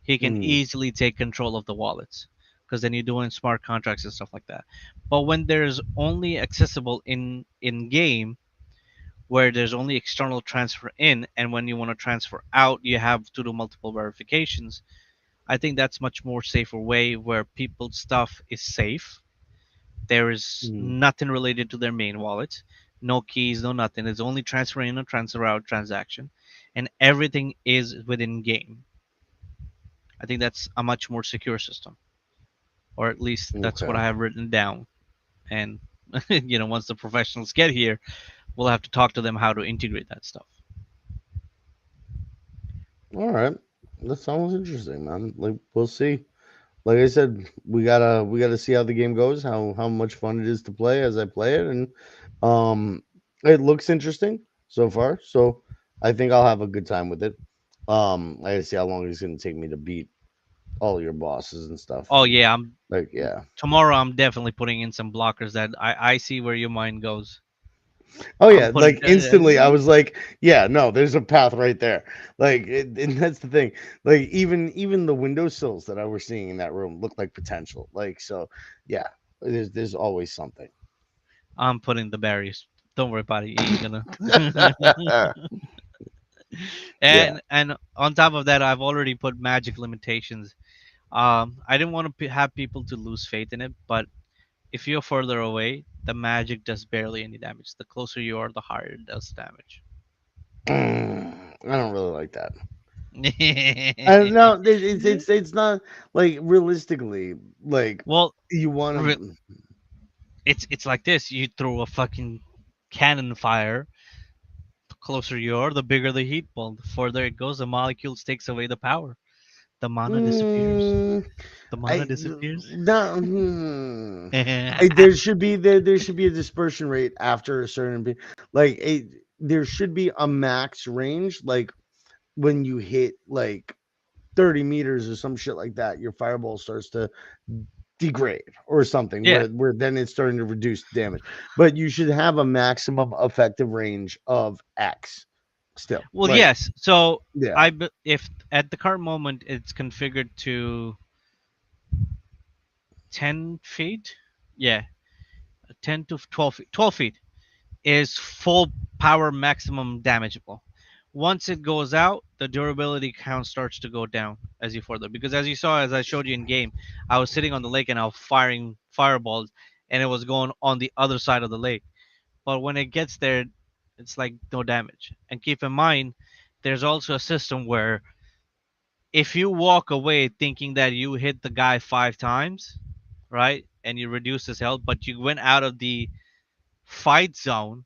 He can Mm, easily take control of the wallets because then you're doing smart contracts and stuff like that. But when there's only accessible in game, where there's only external transfer in, and when you want to transfer out, you have to do multiple verifications. I think that's much more safer way where people's stuff is safe. There is mm, nothing related to their main wallet, no keys, no nothing. It's only transfer in and transfer out transaction, and everything is within game. I think that's a much more secure system, or at least that's what okay. I have written down. And once the professionals get here, we'll have to talk to them how to integrate that stuff. All right, that sounds interesting, man. Like we'll see. like I said, we gotta see how the game goes, how much fun it is to play as I play it, and um, it looks interesting so far. So I think I'll have a good time with it. I gotta see how long it's gonna take me to beat all your bosses and stuff. Oh And yeah, I'm like, yeah. tomorrow. I'm definitely putting in some blockers that I see where your mind goes. Oh I'm yeah, putting like instantly I was like, yeah, no, there's a path right there. Like, and that's the thing. Like even the windowsills that I were seeing in that room look like potential. Like, so yeah, there's always something. I'm putting the barriers. Don't worry about it. You ain't gonna. Yeah. And on top of that, I've already put magic limitations. I didn't want to have people to lose faith in it, but if you're further away, the magic does barely any damage. The closer you are, the higher it does damage. I don't really like that. No, it's not like realistically like Well, you want re- to. it's like this. You throw a fucking cannon fire. The closer you are, the bigger the heat ball. The further it goes, the molecules takes away the power. The mana disappears. Mm, The mana I disappears. no. There should be there should be a dispersion rate after a certain like there should be a max range like when you hit like 30 meters or some shit like that, your fireball starts to degrade or something Yeah. where then it's starting to reduce damage. But you should have a maximum effective range of X still. Well, Like, yes. So yeah. if at the current moment it's configured to 10 feet, yeah, 10 to 12 feet. 12 feet is full power maximum damageable. Once it goes out, the durability count starts to go down as you further. Because as you saw, as I showed you in game, I was sitting on the lake and I was firing fireballs, and it was going on the other side of the lake. But when it gets there, it's like no damage. And keep in mind, there's also a system where if you walk away thinking that you hit the guy 5 times, right, and you reduce his health, but you went out of the fight zone,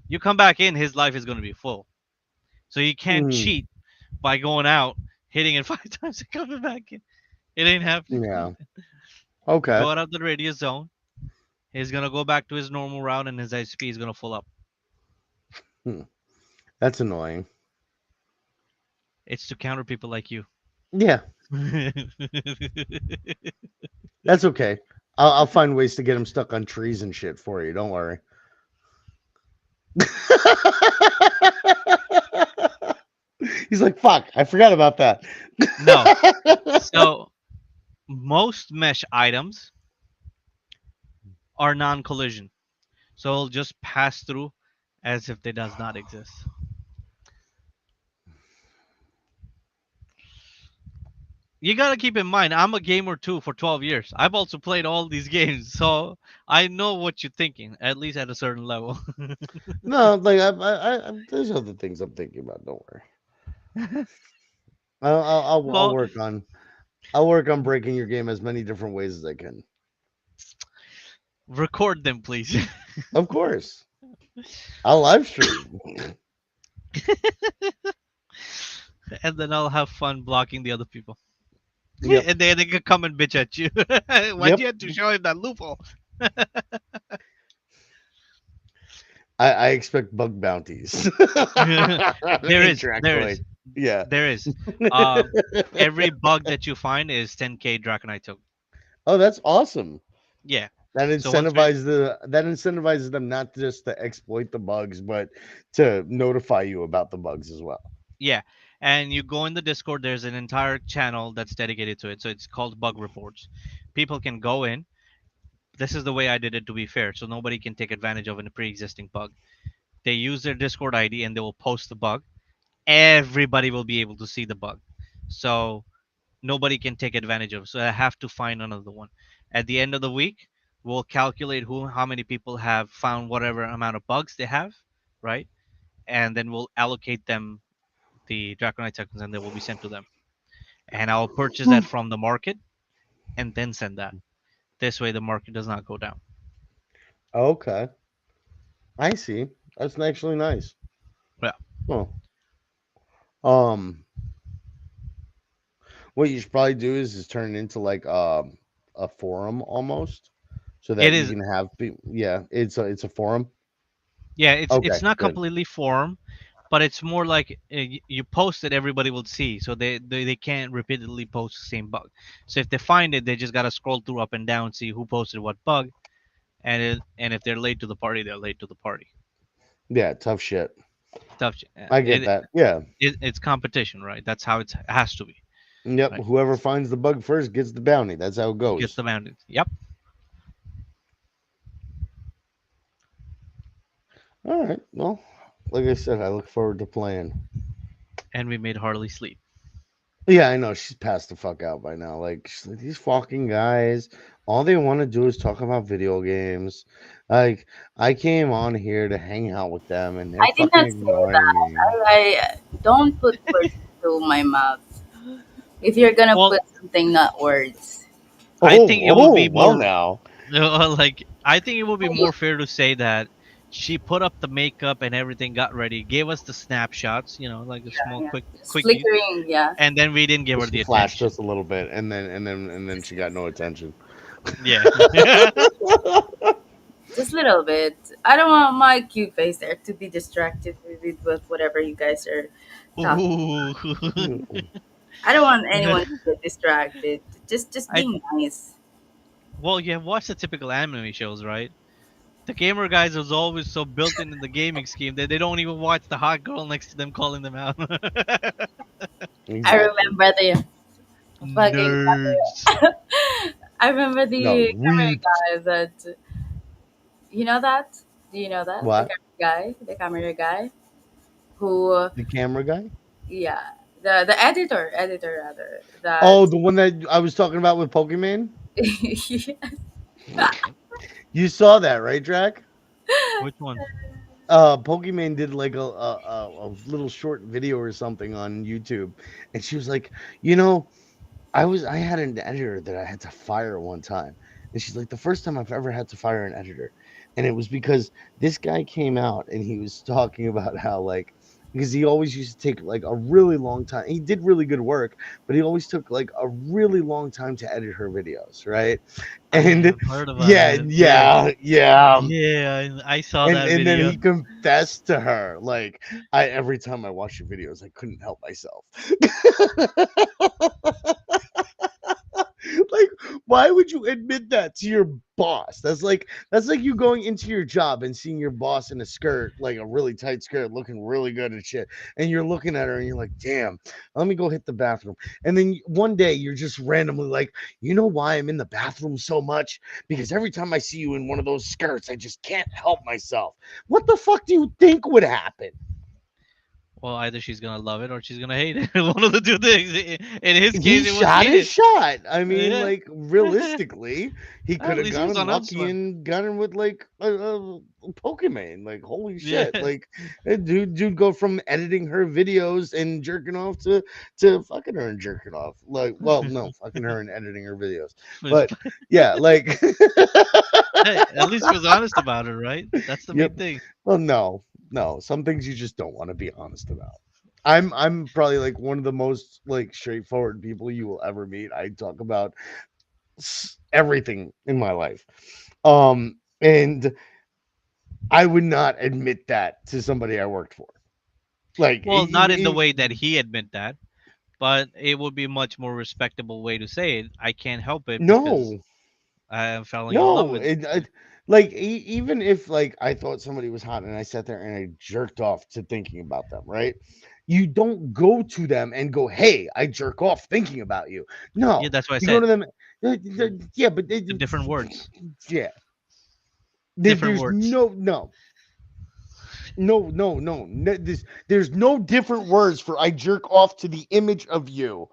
you come back in, his life is going to be full. So you can't Mm, cheat by going out, hitting it 5 times, and coming back in. It ain't happening. yeah. You Okay. go out of the radius zone, he's going to go back to his normal route, and his HP is going to full up. Hmm. That's annoying. It's to counter people like you. Yeah, that's okay. I'll find ways to get him stuck on trees and shit for you. Don't worry. He's like, fuck, I forgot about that. No. So most mesh items are non-collision. So it'll just pass through as if they does not exist. You gotta keep in mind, I'm a gamer too for 12 years. I've also played all these games, so I know what you're thinking, at least at a certain level. No, like there's other things I'm thinking about. Don't worry. I'll Well, work on I'll work on breaking your game as many different ways as I can. record them, please. Of course, I'll live stream. And then I'll have fun blocking the other people. Yep, And then they can come and bitch at you. Why'd yep. you have to show him that loophole? I expect bug bounties in there is, there Dracoid. is, Yeah. there is. Um, every bug that you find is 10k Draconite token. Oh, that's awesome. Yeah. That So once we incentivizes them not just to exploit the bugs, but to notify you about the bugs as well. Yeah, and you go in the Discord, there's an entire channel that's dedicated to it. So it's called Bug Reports. People can go in. This is the way I did it to be fair, so nobody can take advantage of a pre-existing bug. They use their Discord ID and they will post the bug. Everybody will be able to see the bug. So nobody can take advantage of it. So I have to find another one. At the end of the week, we'll calculate how many people have found whatever amount of bugs they have, right? And then we'll allocate them the Draconite tokens and they will be sent to them. And I'll purchase that from the market and then send that. This way, the market does not go down. Okay, I see. That's actually nice. Yeah. Oh, um, What you should probably do is turn it into like a forum almost, so It that you is, can have yeah, it's a forum. yeah, Okay, it's not good. completely form, but it's more like you post it, everybody will see, so they can't repeatedly post the same bug. So if they find it, they just gotta scroll through up and down, see who posted what bug, and if they're late to the party, they're late to the party. Yeah, tough shit. Tough. I get that. Yeah. It's competition, right? That's how it has to be, Yep. right? Whoever finds the bug first gets the bounty. That's how it Gets goes. the mountains. Yep. All right. Well, like I said, I look forward to playing. And we made Harley sleep. Yeah, I know she's passed the fuck out by now. Like, she's like, these fucking guys, all they want to do is talk about video games. Like, I came on here to hang out with them, and they're I did fucking not say ignoring that. me. I don't put words into my mouth. If you're gonna Well, put something, not words. I think it would be Well more now. like I think it would be more fair to say that she put up the makeup and everything, got ready, gave us the snapshots, like a Yeah, small yeah. quick Just quickies, flickering. Yeah, and then we didn't give her She the flashed attention. us a little bit, and then just she got no attention. Yeah. just a little bit. I don't want my cute face there to be distracted with whatever you guys are talking. Ooh. Mm-mm. I don't want anyone to get distracted. Just I being nice. Well, you have watched the typical anime shows, right? The gamer guys is always so built in the gaming scheme that they don't even watch the hot girl next to them calling them out. I Exactly. remember the fucking Nerds. I remember No, the camera weeps. guy that you know that? Do you know that? What? The camera guy who The camera guy? yeah, the editor rather that Oh, the one that I was talking about with Pokemon? You saw that, right, Drac? Which one? Pokemon did like a little short video or something on YouTube, and she was like, you know, I had an editor that I had to fire one time. And she's like, the first time I've ever had to fire an editor. And it was because this guy came out and he was talking about how like because he always used to take like a really long time. He did really good work, but he always took like a really long time to edit her videos, right? I And have heard about yeah, it. Yeah. yeah. Yeah, I saw And that and then video. he confessed to her, like, I every time I watch your videos, I couldn't help myself. Like, why would you admit that to your boss? That's like you going into your job and seeing your boss in a skirt, like a really tight skirt, looking really good and shit. And you're looking at her and you're like, damn, let me go hit the bathroom. And then one day you're just randomly like, you know why I'm in the bathroom so much? Because every time I see you in one of those skirts, I just can't help myself. What the fuck do you think would happen? Well, either she's gonna love it or she's gonna hate it. One of the two things. In his He case, it was shot hate his it. shot. I mean, Yeah. like realistically, he could At have least he was gotten on lucky Huntsman. and gotten with like a Pokemon. Like holy Yeah. shit! Like dude, go from editing her videos and jerking off to fucking her and jerking off. Like, well, no, fucking her and editing her videos. But yeah, like, Hey, at least he was honest about it, right? That's the main yep. thing. Well, no, some things you just don't want to be honest about. I'm probably like one of the most like straightforward people you will ever meet. I talk about everything in my life. And I would not admit that to somebody I worked for. Like, Well, not in the way that he admit that, but it would be a much more respectable way to say it. I can't help it because no, I am falling in love no. with. Like, even if like I thought somebody was hot and I sat there and I jerked off to thinking about them, right? You don't go to them and go, "Hey, I jerk off thinking about you." Yeah, No, that's what I you go said. to them. Yeah, but The different words. yeah, Different there's words. no. There's no different words for I jerk off to the image of you.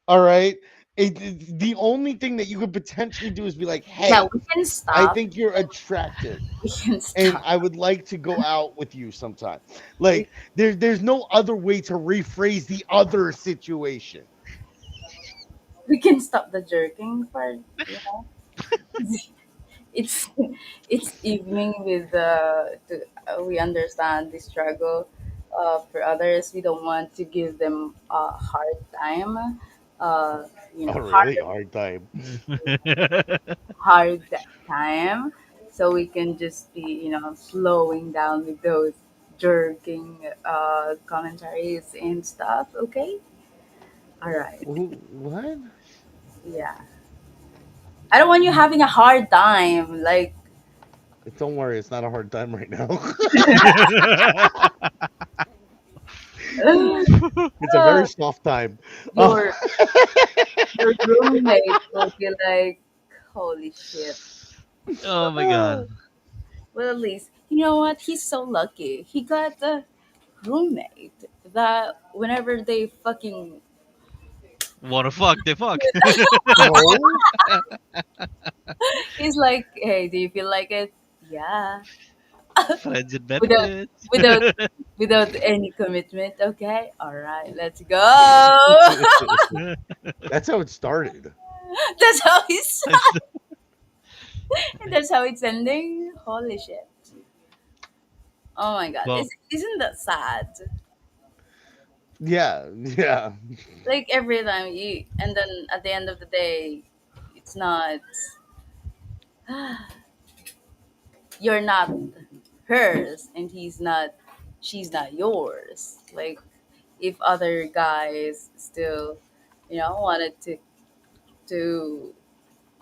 All right. The only thing that you could potentially do is be like, Yeah, hey, we can I stop. think you're attractive We can and stop. I would like to go out with you sometime. We, Like there's no other way to rephrase the other situation. we can stop the jerking part. You know, it's it's evening with we understand the struggle for others. We don't want to give them a hard time. uh, Oh, hard really? Hard time. hard time, so we can just be slowing down with those jerking commentaries and stuff. Okay, all right, What? yeah. I don't want you having a hard time. Like, Don't worry, it's not a hard time right now. It's a very soft time. Oh, your your roommate will be like, "Holy shit." Oh my god. Well, at least you know what? He's so lucky. He got a roommate that whenever they fucking Wanna fuck, they fuck. no. he's like, "Hey, do you feel like it?" Yeah. Friends and Without benefits. without without any commitment. Okay. All right. Let's go. That's how it started. That's how it's That's that's how it's ending. Holy shit. Oh my god. well, Isn't that sad? Yeah, yeah. Like every time you, and then at the end of the day, it's not, you're not hers, and she's not yours. Like if other guys still, wanted to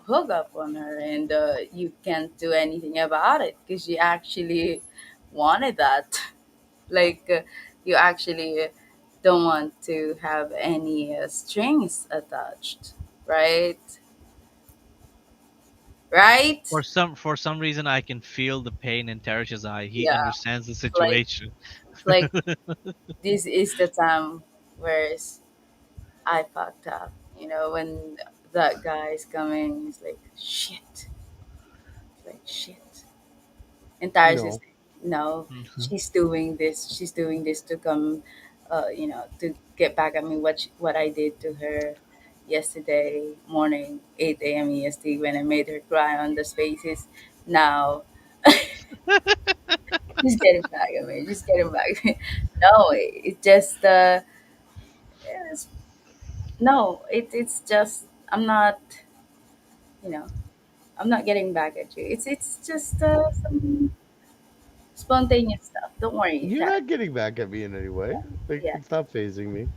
hook up on her, and you can't do anything about it because she actually wanted that. Like you actually don't want to have any strings attached, right? Right? for some reason I can feel the pain in Teresh's eye. He Yeah. understands the Like situation. like this is the time where I fucked up. When that guy is coming, he's like shit, like shit. And Tyrus is No. like, no, Mhm. she's doing this to come, to get back at me what I did to her yesterday morning, 8 a.m. EST when I made her cry on the spaces. Now she's getting back at me. She's getting back at me. No, it's just it's, no, it's just you know, I'm not getting back at you. It's just some spontaneous stuff. Don't worry, You're Tara. not getting back at me in any way. Like, Yeah, it's not phasing me.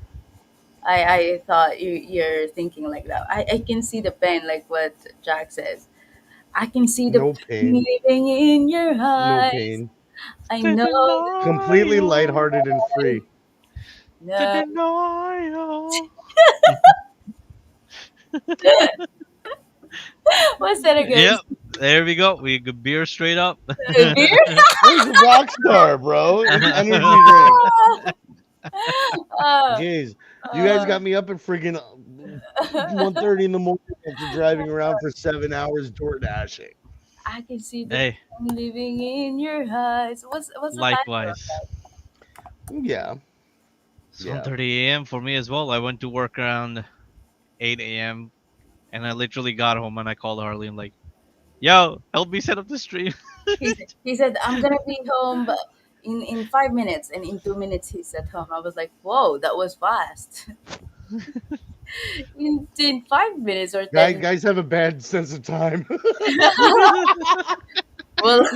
I thought you're thinking like that. I can see the pain, like what Jack says. I can see the No pain pain. living in your No eyes. pain. I The know Completely denial. lighthearted and free. The no. denial. What's that again? Yep. There we go. We could beer straight up. Beer? He's a rock star, bro. It's energy drink. uh, Jeez. You guys uh, got me up at friggin' 1:30 in the morning after driving around for 7 hours door dashing. I can see the Hey, pain living in your eyes. What's the title of likewise. that? Yeah. It's Yeah. 1:30 a.m. for me as well. I went to work around 8 a.m. and I literally got home and I called Harley and like, "Yo, help me set up the stream." He said I'm gonna be home in 5 minutes, and in 2 minutes he's at home. I was like, whoa, that was fast. In 5 minutes or Guys, 10. guys have a bad sense of time. Well,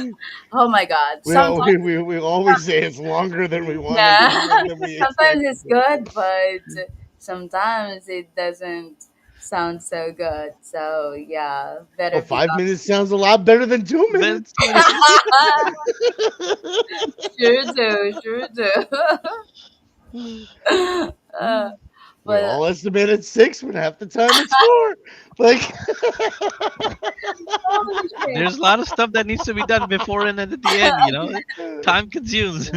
oh my god, we, al- sometimes we always say it's longer than we want it yeah, than we sometimes expected. it's good, but sometimes it doesn't sound so good. So yeah, Oh, better be 5 minutes sounds a lot better than two Then minutes. 2 minutes. sure do, sure do. uh, We but all estimated six, but half the time it's four. Like, holy shit. There's a lot of stuff that needs to be done before and then at the end. Time consumes.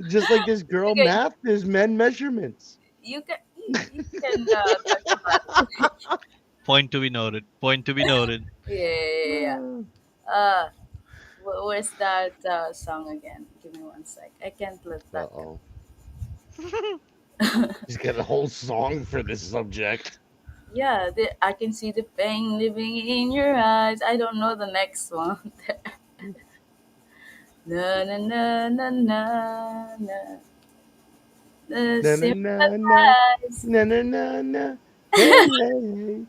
just like this girl Okay, math, there's men measurements. you can talk about it. Point to be noted. Point to be noted. Yeah, yeah, yeah. Yeah. Where's that song again? Give me one sec. I can't let Uh that oh. go. He's got a whole song for this subject. Yeah, I can see the pain living in your eyes. I don't know the next one. Na na na na na na. Na na na na Sympathize. na na na na. Hey, hey, hey.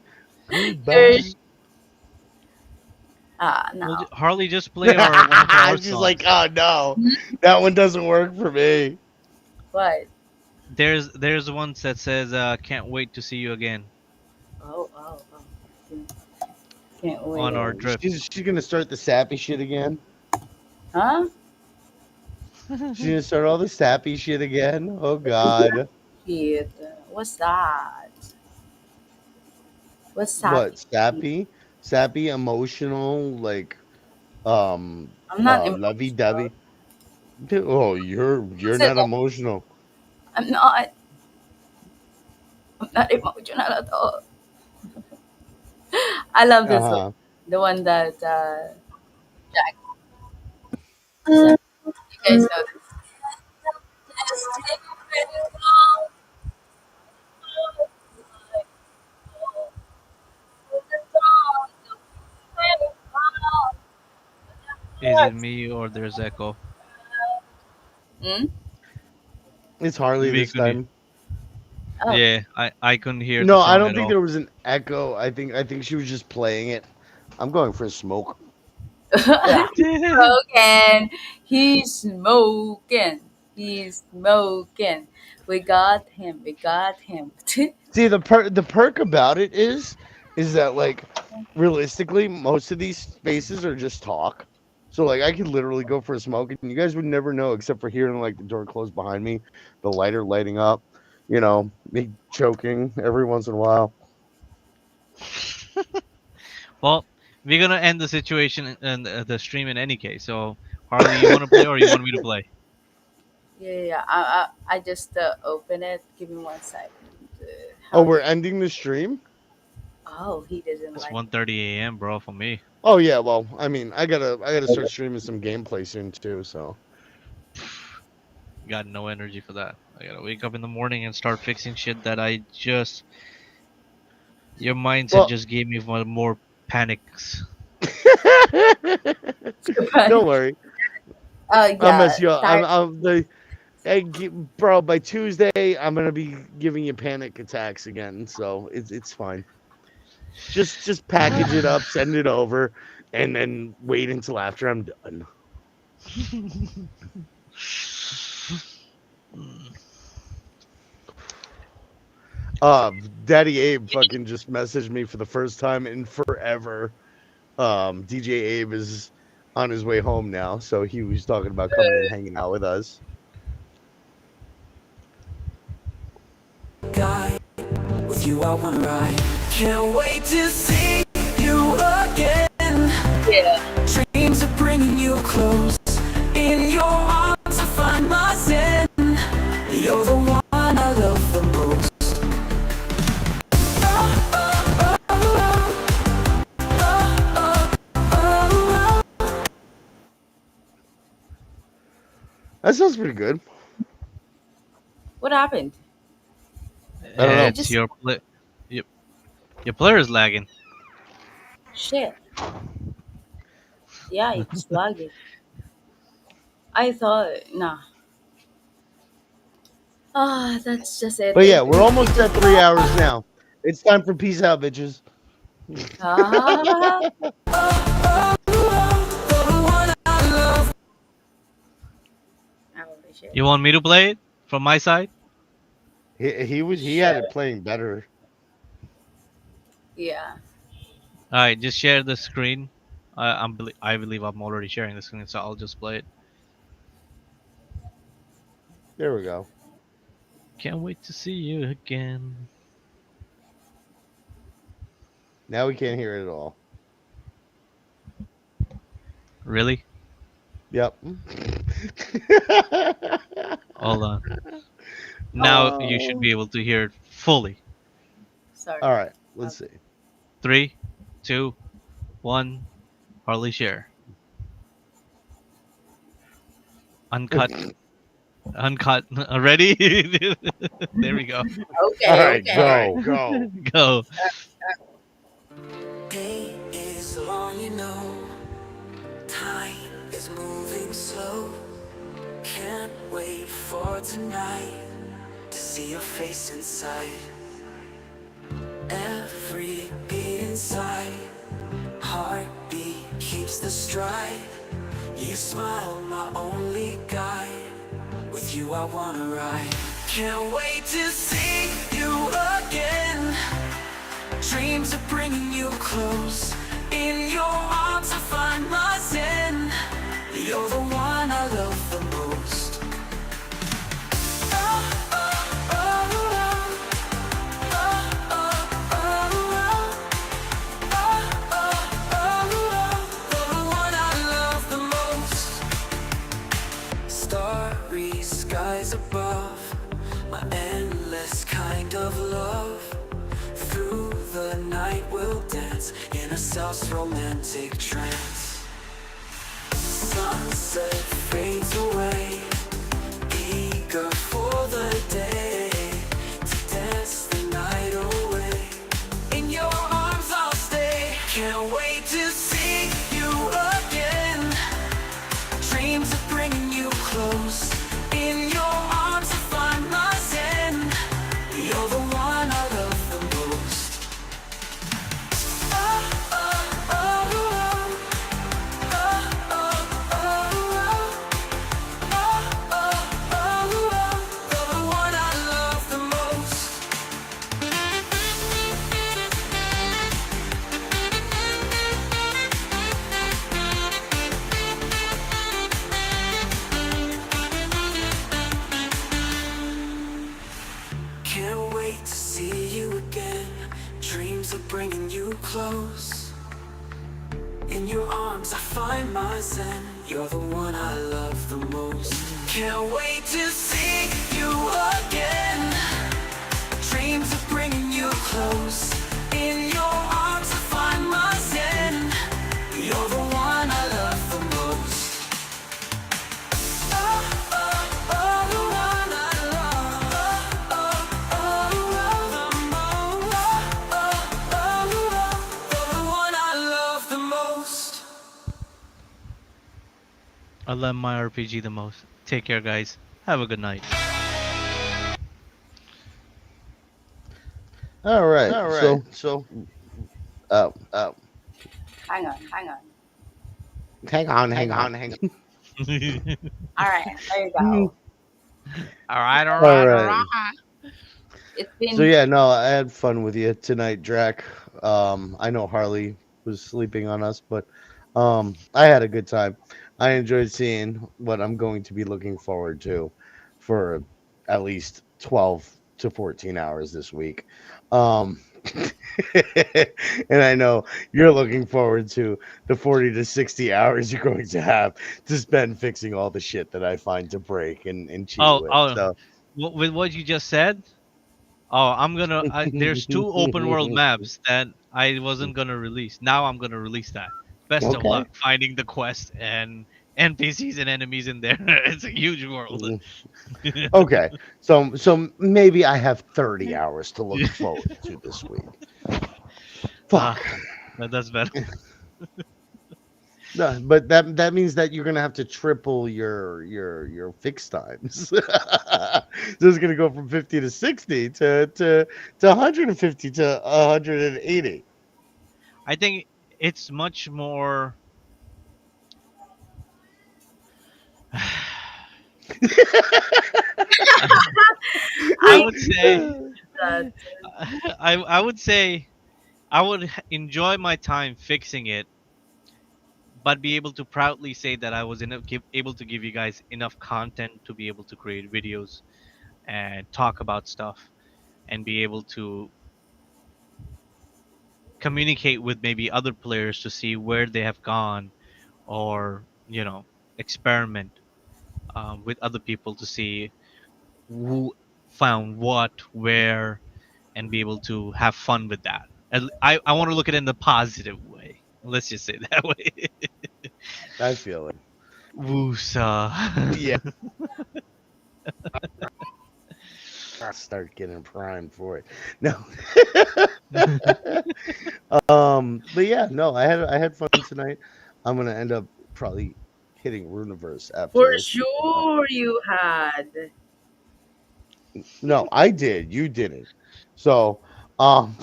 Goodbye. There's Well, no. Harley, just play our one of our She's like, songs. oh no, Hmm? that one doesn't work for me. What? There's one that says, "Can't wait to see you again" Oh, oh, oh. Can't can't on wait. our Oh, drip. she's gonna start the sappy shit again. Huh? She's gonna start all the sappy shit again. Oh god. Shit. What's that? What's What sappy? sappy? Sappy, emotional, like I'm not lovey emotional. dovey. Oh, you're What's it? not emotional. I'm not. I'm not emotional at all. I love Uh this one. huh. The one that Jack said. You guys know this. Is it me or there's echo? Hmm? It's Harley We this couldn't. time. Oh. Yeah, I couldn't hear the No, I song don't at think all. there was an echo. I think she was just playing it. I'm going for a smoke. Yeah. Smoking. He's smoking. He's smoking. We got him. We got him. See, the perk about it is that like realistically, most of these spaces are just talk. So like I could literally go for a smoke and you guys would never know except for hearing like the door close behind me, the lighter lighting up, me choking every once in a while. Well, we're gonna end the situation and the stream in any case. So, Harley, you want to play or you want me to play? Yeah, yeah, yeah. I just open it. Give me 1 second. Oh, How we're did? ending the stream? Oh, he didn't It's like. 1:30 a.m., bro, for me. Oh yeah, well, I mean, I gotta start streaming some gameplay soon too, so. Got no energy for that. I gotta wake up in the morning and start fixing shit that I just. Your mindset Well, just gave me one more panics. don't worry. I'll mess Yeah. you up. Tired. Bro, by Tuesday I'm gonna be giving you panic attacks again, so it's fine. Just package it up, send it over, and then wait until after I'm done. Uh, Daddy Abe fucking just messaged me for the first time in forever. DJ Abe is on his way home now, so he was talking about coming and hanging out with us. Guy, with you I wanna ride. Can't wait to see you again. Yeah. Dreams of bringing you close. In your arms I find my zen. You're the one I love the most. That sounds pretty good. What happened? I don't Did you know. It's just your play. Your, your player is lagging. shit? Yeah, it's lagging. I thought nah. Ah, that's just it. But yeah, It we're really almost just at 3 hours now. It's time for peace out, bitches. ah. Holy shit. You want me to play it from my side? He had it Sure. playing better. Yeah. All right, just share the screen. I believe I'm already sharing the screen, so I'll just play it. There we go. Can't wait to see you again. Now we can't hear it at all. Really? Yep. Hold on. Now you should Oh. be able to hear it fully. All Sorry. right. Uh, Let's see. 3, 2, 1. Harley share. Uncut. Uncut. Ready? There we go. All okay. right. Okay. All right. Go. Go. Go. Day is long, you know. Time is moving slow. Can't wait for tonight to see your face inside. the stride. You smile, my only guide. With you I wanna ride. Can't wait to see you again. Dreams of bringing you close. In your arms I find my zen. You're the one I love the most. Oh, oh, oh, oh, oh, oh, oh, you're the one I love the most. Starry skies above, my endless kind of love. Through the night we'll dance in a South's romantic trance. Sunset fades away, eager for the day to dance the night away. In your arms I'll stay. Can't wait to see you again. Dreams of bringing you close. In your arms I find my zen. You're the one I love the most. Oh, oh, oh, oh, oh, oh, oh, oh, oh, you're the one I love the most. Can't wait to see you again. Dreams of bringing you close. In your arms I find my zen. You're the one I love the most. Can't wait to see you again. Dreams of bringing you close. In your arms I find my zen. You're the one I love the most. Oh, oh, oh, the one I love. Oh, oh, oh, the most. Oh, oh, oh, you're the one I love the most. I love my RPG the most. Take care, guys. Have a good night. All right. All right. So, uh, Hang on, hang on. hang on. All right, there you Mhm. go. All right, all All right, all right. right. It's So been yeah, no, I had fun with you tonight, Drac. I know Harley was sleeping on us, but I had a good time. I enjoyed seeing what I'm going to be looking forward to for at least 12 to 14 hours this week. Um, and I know you're looking forward to the 40 to 60 hours you're going to have to spend fixing all the shit that I find to break and cheat Oh, with. oh, So with what you just said. Oh, there's two open world maps that I wasn't gonna release. Now I'm gonna release that. Best of okay. luck finding the quest and NPCs and enemies in there. It's a huge world. Okay, so maybe I have 30 hours to look forward to this week. Ah, Fuck. that's better. No, but that means that you're gonna have to triple your fix times. So it's gonna go from 50 to 60 to 150 to 180. I think it's much more. I I would say, that I would say I would enjoy my time fixing it, but be able to proudly say that I was able to give you guys enough content to be able to create videos and talk about stuff and be able to communicate with maybe other players to see where they have gone or experiment with other people to see who found what where and be able to have fun with that. I want to look at it in the positive way. Let's just say that way. I feel it. Woosa. Yeah, I start getting primed for it. No. But yeah, no, I had fun tonight. I'm gonna end up probably hitting Runiverse after for this. sure you had. No, I did. You didn't. So, um,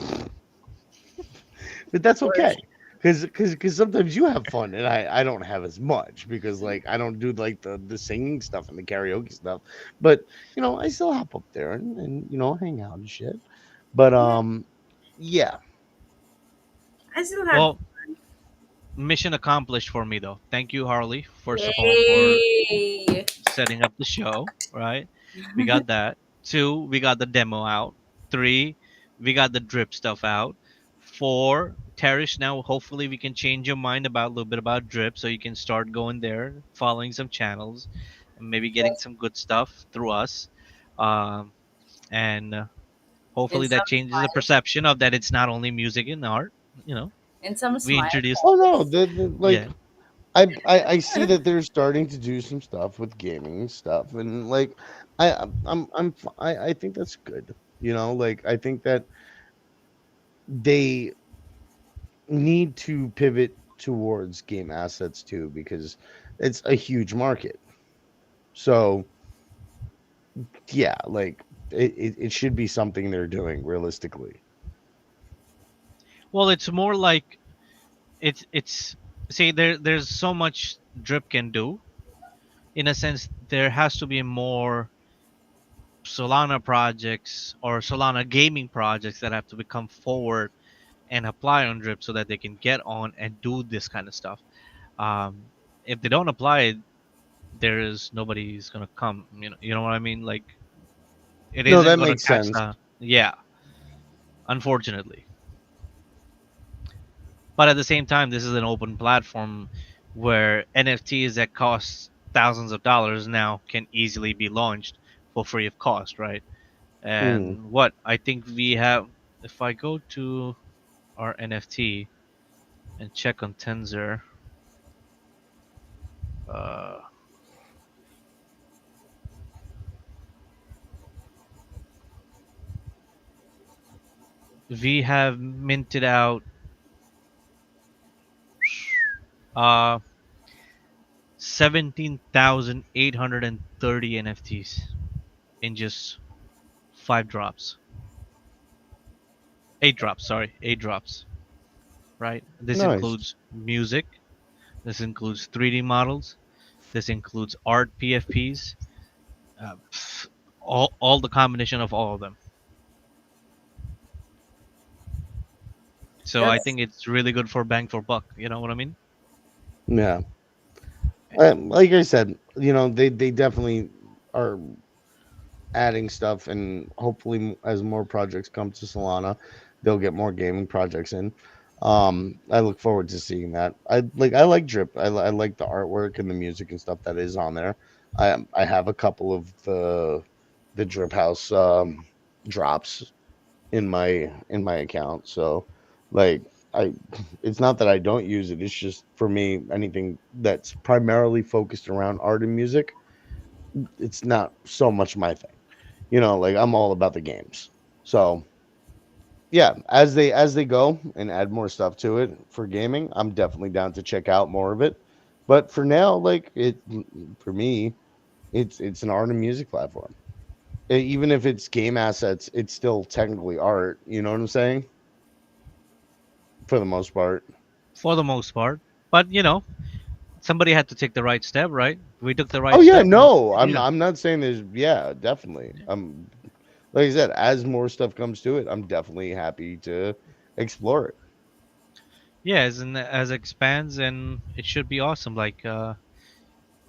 but that's For okay. Because sometimes you have fun and I don't have as much because like I don't do like the singing stuff and the karaoke stuff, but I still hop up there and hang out and shit. But Yeah, yeah. I still have Well, mission accomplished for me though. Thank you, Harley, first of all, for yay. setting up the show, right? We got that. Two, we got the demo out. Three, we got the drip stuff out. Four, Tarish, now hopefully we can change your mind about a little bit about drip so you can start going there, following some channels, and maybe getting Yes, some good stuff through us. Um, and and hopefully that some changes the smiles, perception of that it's not only music and art. You know, and some we smiles, introduced, Oh no, like yeah. I see that they're starting to do some stuff with gaming and stuff, and like I think that's good. Like I think that they need to pivot towards game assets too because it's a huge market. So yeah, like it should be something they're doing realistically. Well, it's more like it's see there's so much drip can do. In a sense, there has to be more Solana projects or Solana gaming projects that have to become forward and apply on drip so that they can get on and do this kind of stuff. If they don't apply it, there is nobody's gonna come. You know what I mean? Like it No, isn't that gonna makes catch sense. the yeah. Unfortunately, but at the same time, this is an open platform where NFTs that cost thousands of dollars now can easily be launched for free of cost, right? Mm. And what I think we have, if I go to our NFT and check on Tensor, uh, we have minted out uh 17,830 NFTs in just 5 drops. 8 drops, sorry, 8 drops, right? This Nice. includes music, this includes 3D models, this includes art PFPs, uh, all the combination of all of them. So I that's think it's really good for bang for buck. You know what I mean? Yeah. Like I said, they definitely are adding stuff, and hopefully, as more projects come to Solana, they'll get more gaming projects in. I look forward to seeing that. I like Drip. I like the artwork and the music and stuff that is on there. I have a couple of the Drip House drops in my account. So like I it's not that I don't use it. It's just for me anything that's primarily focused around art and music, it's not so much my thing. Like I'm all about the games. So yeah, as they go and add more stuff to it for gaming, I'm definitely down to check out more of it. But for now, like for me, it's an art and music platform. Even if it's game assets, it's still technically art. You know what I'm saying? For the most part. For the most part. But somebody had to take the right step, right? We took the Oh right yeah, step. no, I'm Yeah. I'm not saying there's yeah, definitely. Like I said, as more stuff comes to it, I'm definitely happy to explore it. Yeah, as it expands, and it should be awesome. Like I'm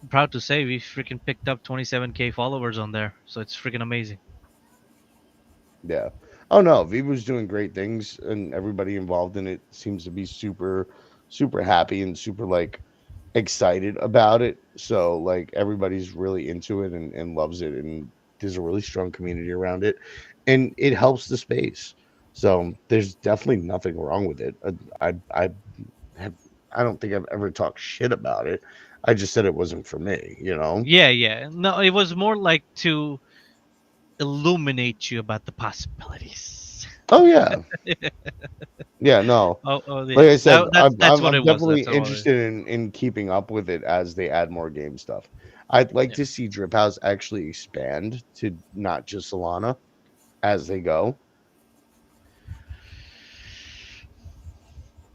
proud to say we freaking picked up 27K followers on there. So it's freaking amazing. Yeah. Oh no, Viva's doing great things, and everybody involved in it seems to be super, super happy and super like excited about it. So like everybody's really into it and loves it, and there's a really strong community around it, and it helps the space. So there's definitely nothing wrong with it. I have I don't think I've ever talked shit about it. I just said it wasn't for me. Yeah, yeah. No, it was more like to illuminate you about the possibilities. Oh yeah, yeah. No, Oh like yeah. I said, That's I'm that's I'm, what I'm it was. definitely That's all it is. interested in keeping up with it as they add more game stuff. I'd like Yeah. to see Drip House actually expand to not just Solana as they go.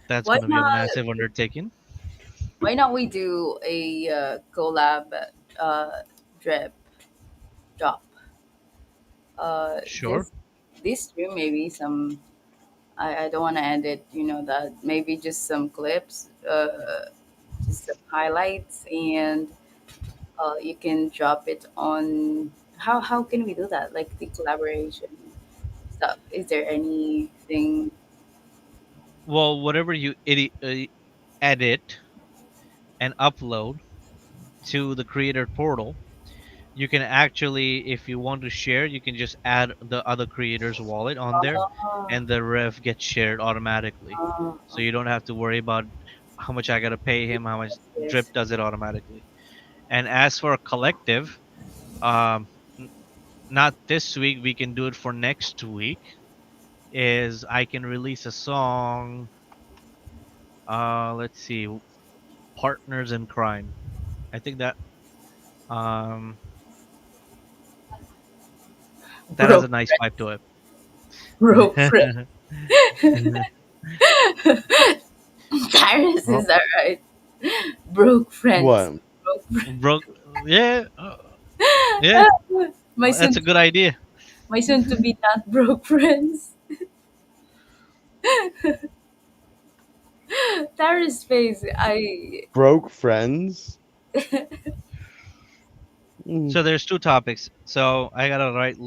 That's Why going to be a not? massive undertaking. Why not we do a collab uh, drip drop? Uh, Sure. this this stream maybe some. I don't want to edit. You know that maybe just some clips, just some highlights, and you can drop it on. How can we do that? Like the collaboration stuff. Is there anything? Well, whatever you edit and upload to the creator portal, you can actually, if you want to share, you can just add the other creator's wallet on there, Oh, and the rev gets shared automatically. So you okay. don't have to worry about how much I gotta pay him, how much. Drip Yes. does it automatically. And as for a collective, um, n- not this week. We can do it for next week. Is I can release a song. Let's see, partners in crime. I think that um that has a Broke nice vibe friends. to Broke friends. it. Tyrus Oh, is that right? Broke friends. what? Broke Broke. Yeah. Yeah. friends. my That's soon a to good idea. my soon to be not broke friends. Tyrus face. I Broke friends? Mm. So there's two topics. So I gotta write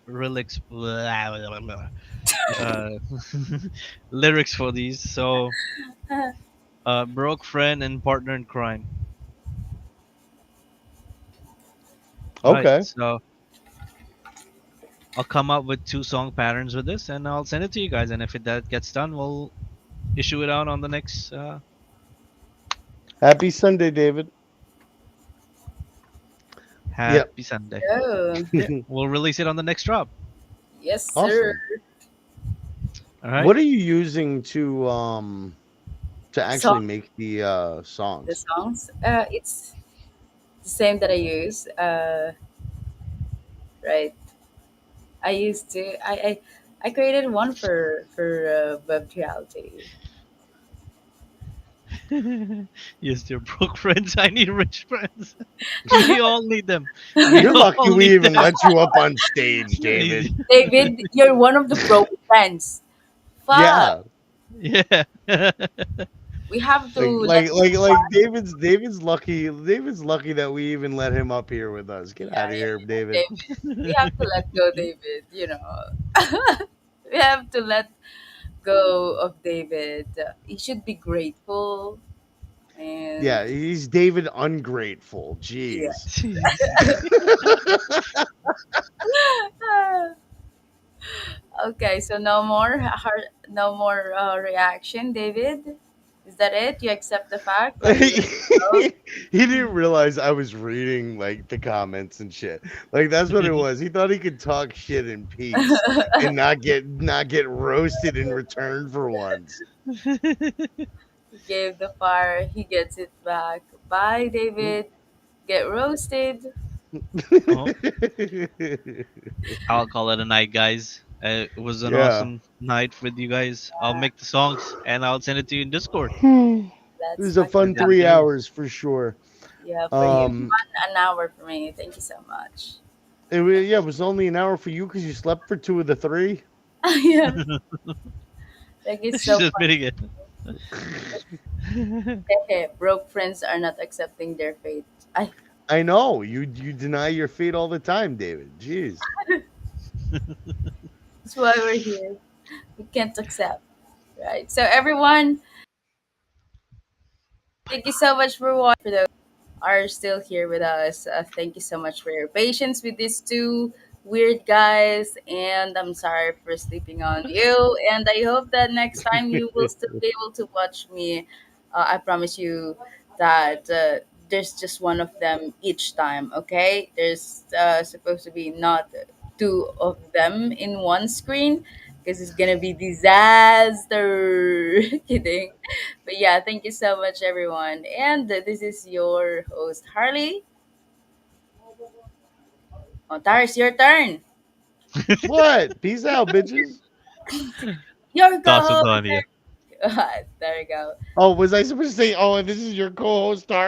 lyrics, uh, lyrics for these. So broke friend and partner in crime. All right. Okay. So I'll come up with two song patterns with this, and I'll send it to you guys. And if that gets done, we'll issue it out on the next. Happy Sunday, David. Yep. Happy Sunday. oh Yeah, we'll release it on the next drop. yes sir. Awesome. All right. What are you using to So actually make the the songs? songs. It's the same that I use. Right. I used to. I created one for web reality. Yes, they're broke friends. I need rich friends. We all need them. We You're lucky all we need even them. let you up on stage, David. David, you're one of the broke friends. Fuck. Yeah. Yeah. We have to Like let like go. like like David's lucky that we even let him up here with us. Get Yeah, out of yeah, here, yeah, David. David. We have to let go, David. You know, we have to let go of David. He should be grateful, and Yeah, he's David ungrateful. yeah. Jeez. Jeez. Okay, so no more no more reaction, David. Is that it? You accept the fact that he you're broke? didn't realize I was reading like the comments and shit. Like that's what it was. He thought he could talk shit in peace and not get roasted in return for once. He gave the fire, he gets it back. Bye, David. Get roasted. Oh, I'll call it a night, guys. It was an Yeah. awesome night with you guys. I'll make the songs and I'll send it to you in Discord. It That's was a fine. fun Send it to 3 hours for sure. Yeah, for you. Um, An hour for me. Thank you so much. yeah, it was only an hour for you because you slept for two of the three. Yeah, you. thank you She's so admitting it. much. Broke friends are not accepting their fate. I, I know you deny your fate all the time, David. Jeez. that's why we're here. We can't accept, right? So everyone, thank you so much for watching. For those are still here with us, thank you so much for your patience with these two weird guys. And I'm sorry for sleeping on you. And I hope that next time you will still be able to watch me. I promise you that there's just one of them each time. Okay, there's supposed to be not two of them in one screen because it's gonna be disaster. Kidding. But yeah, thank you so much, everyone. And this is your host, Harley. Oh, Taris, your turn. What? Peace out, bitches. Your Toss it co-host. on you. There you go. Oh, was I supposed to say, oh, and this is your co-host, Tari?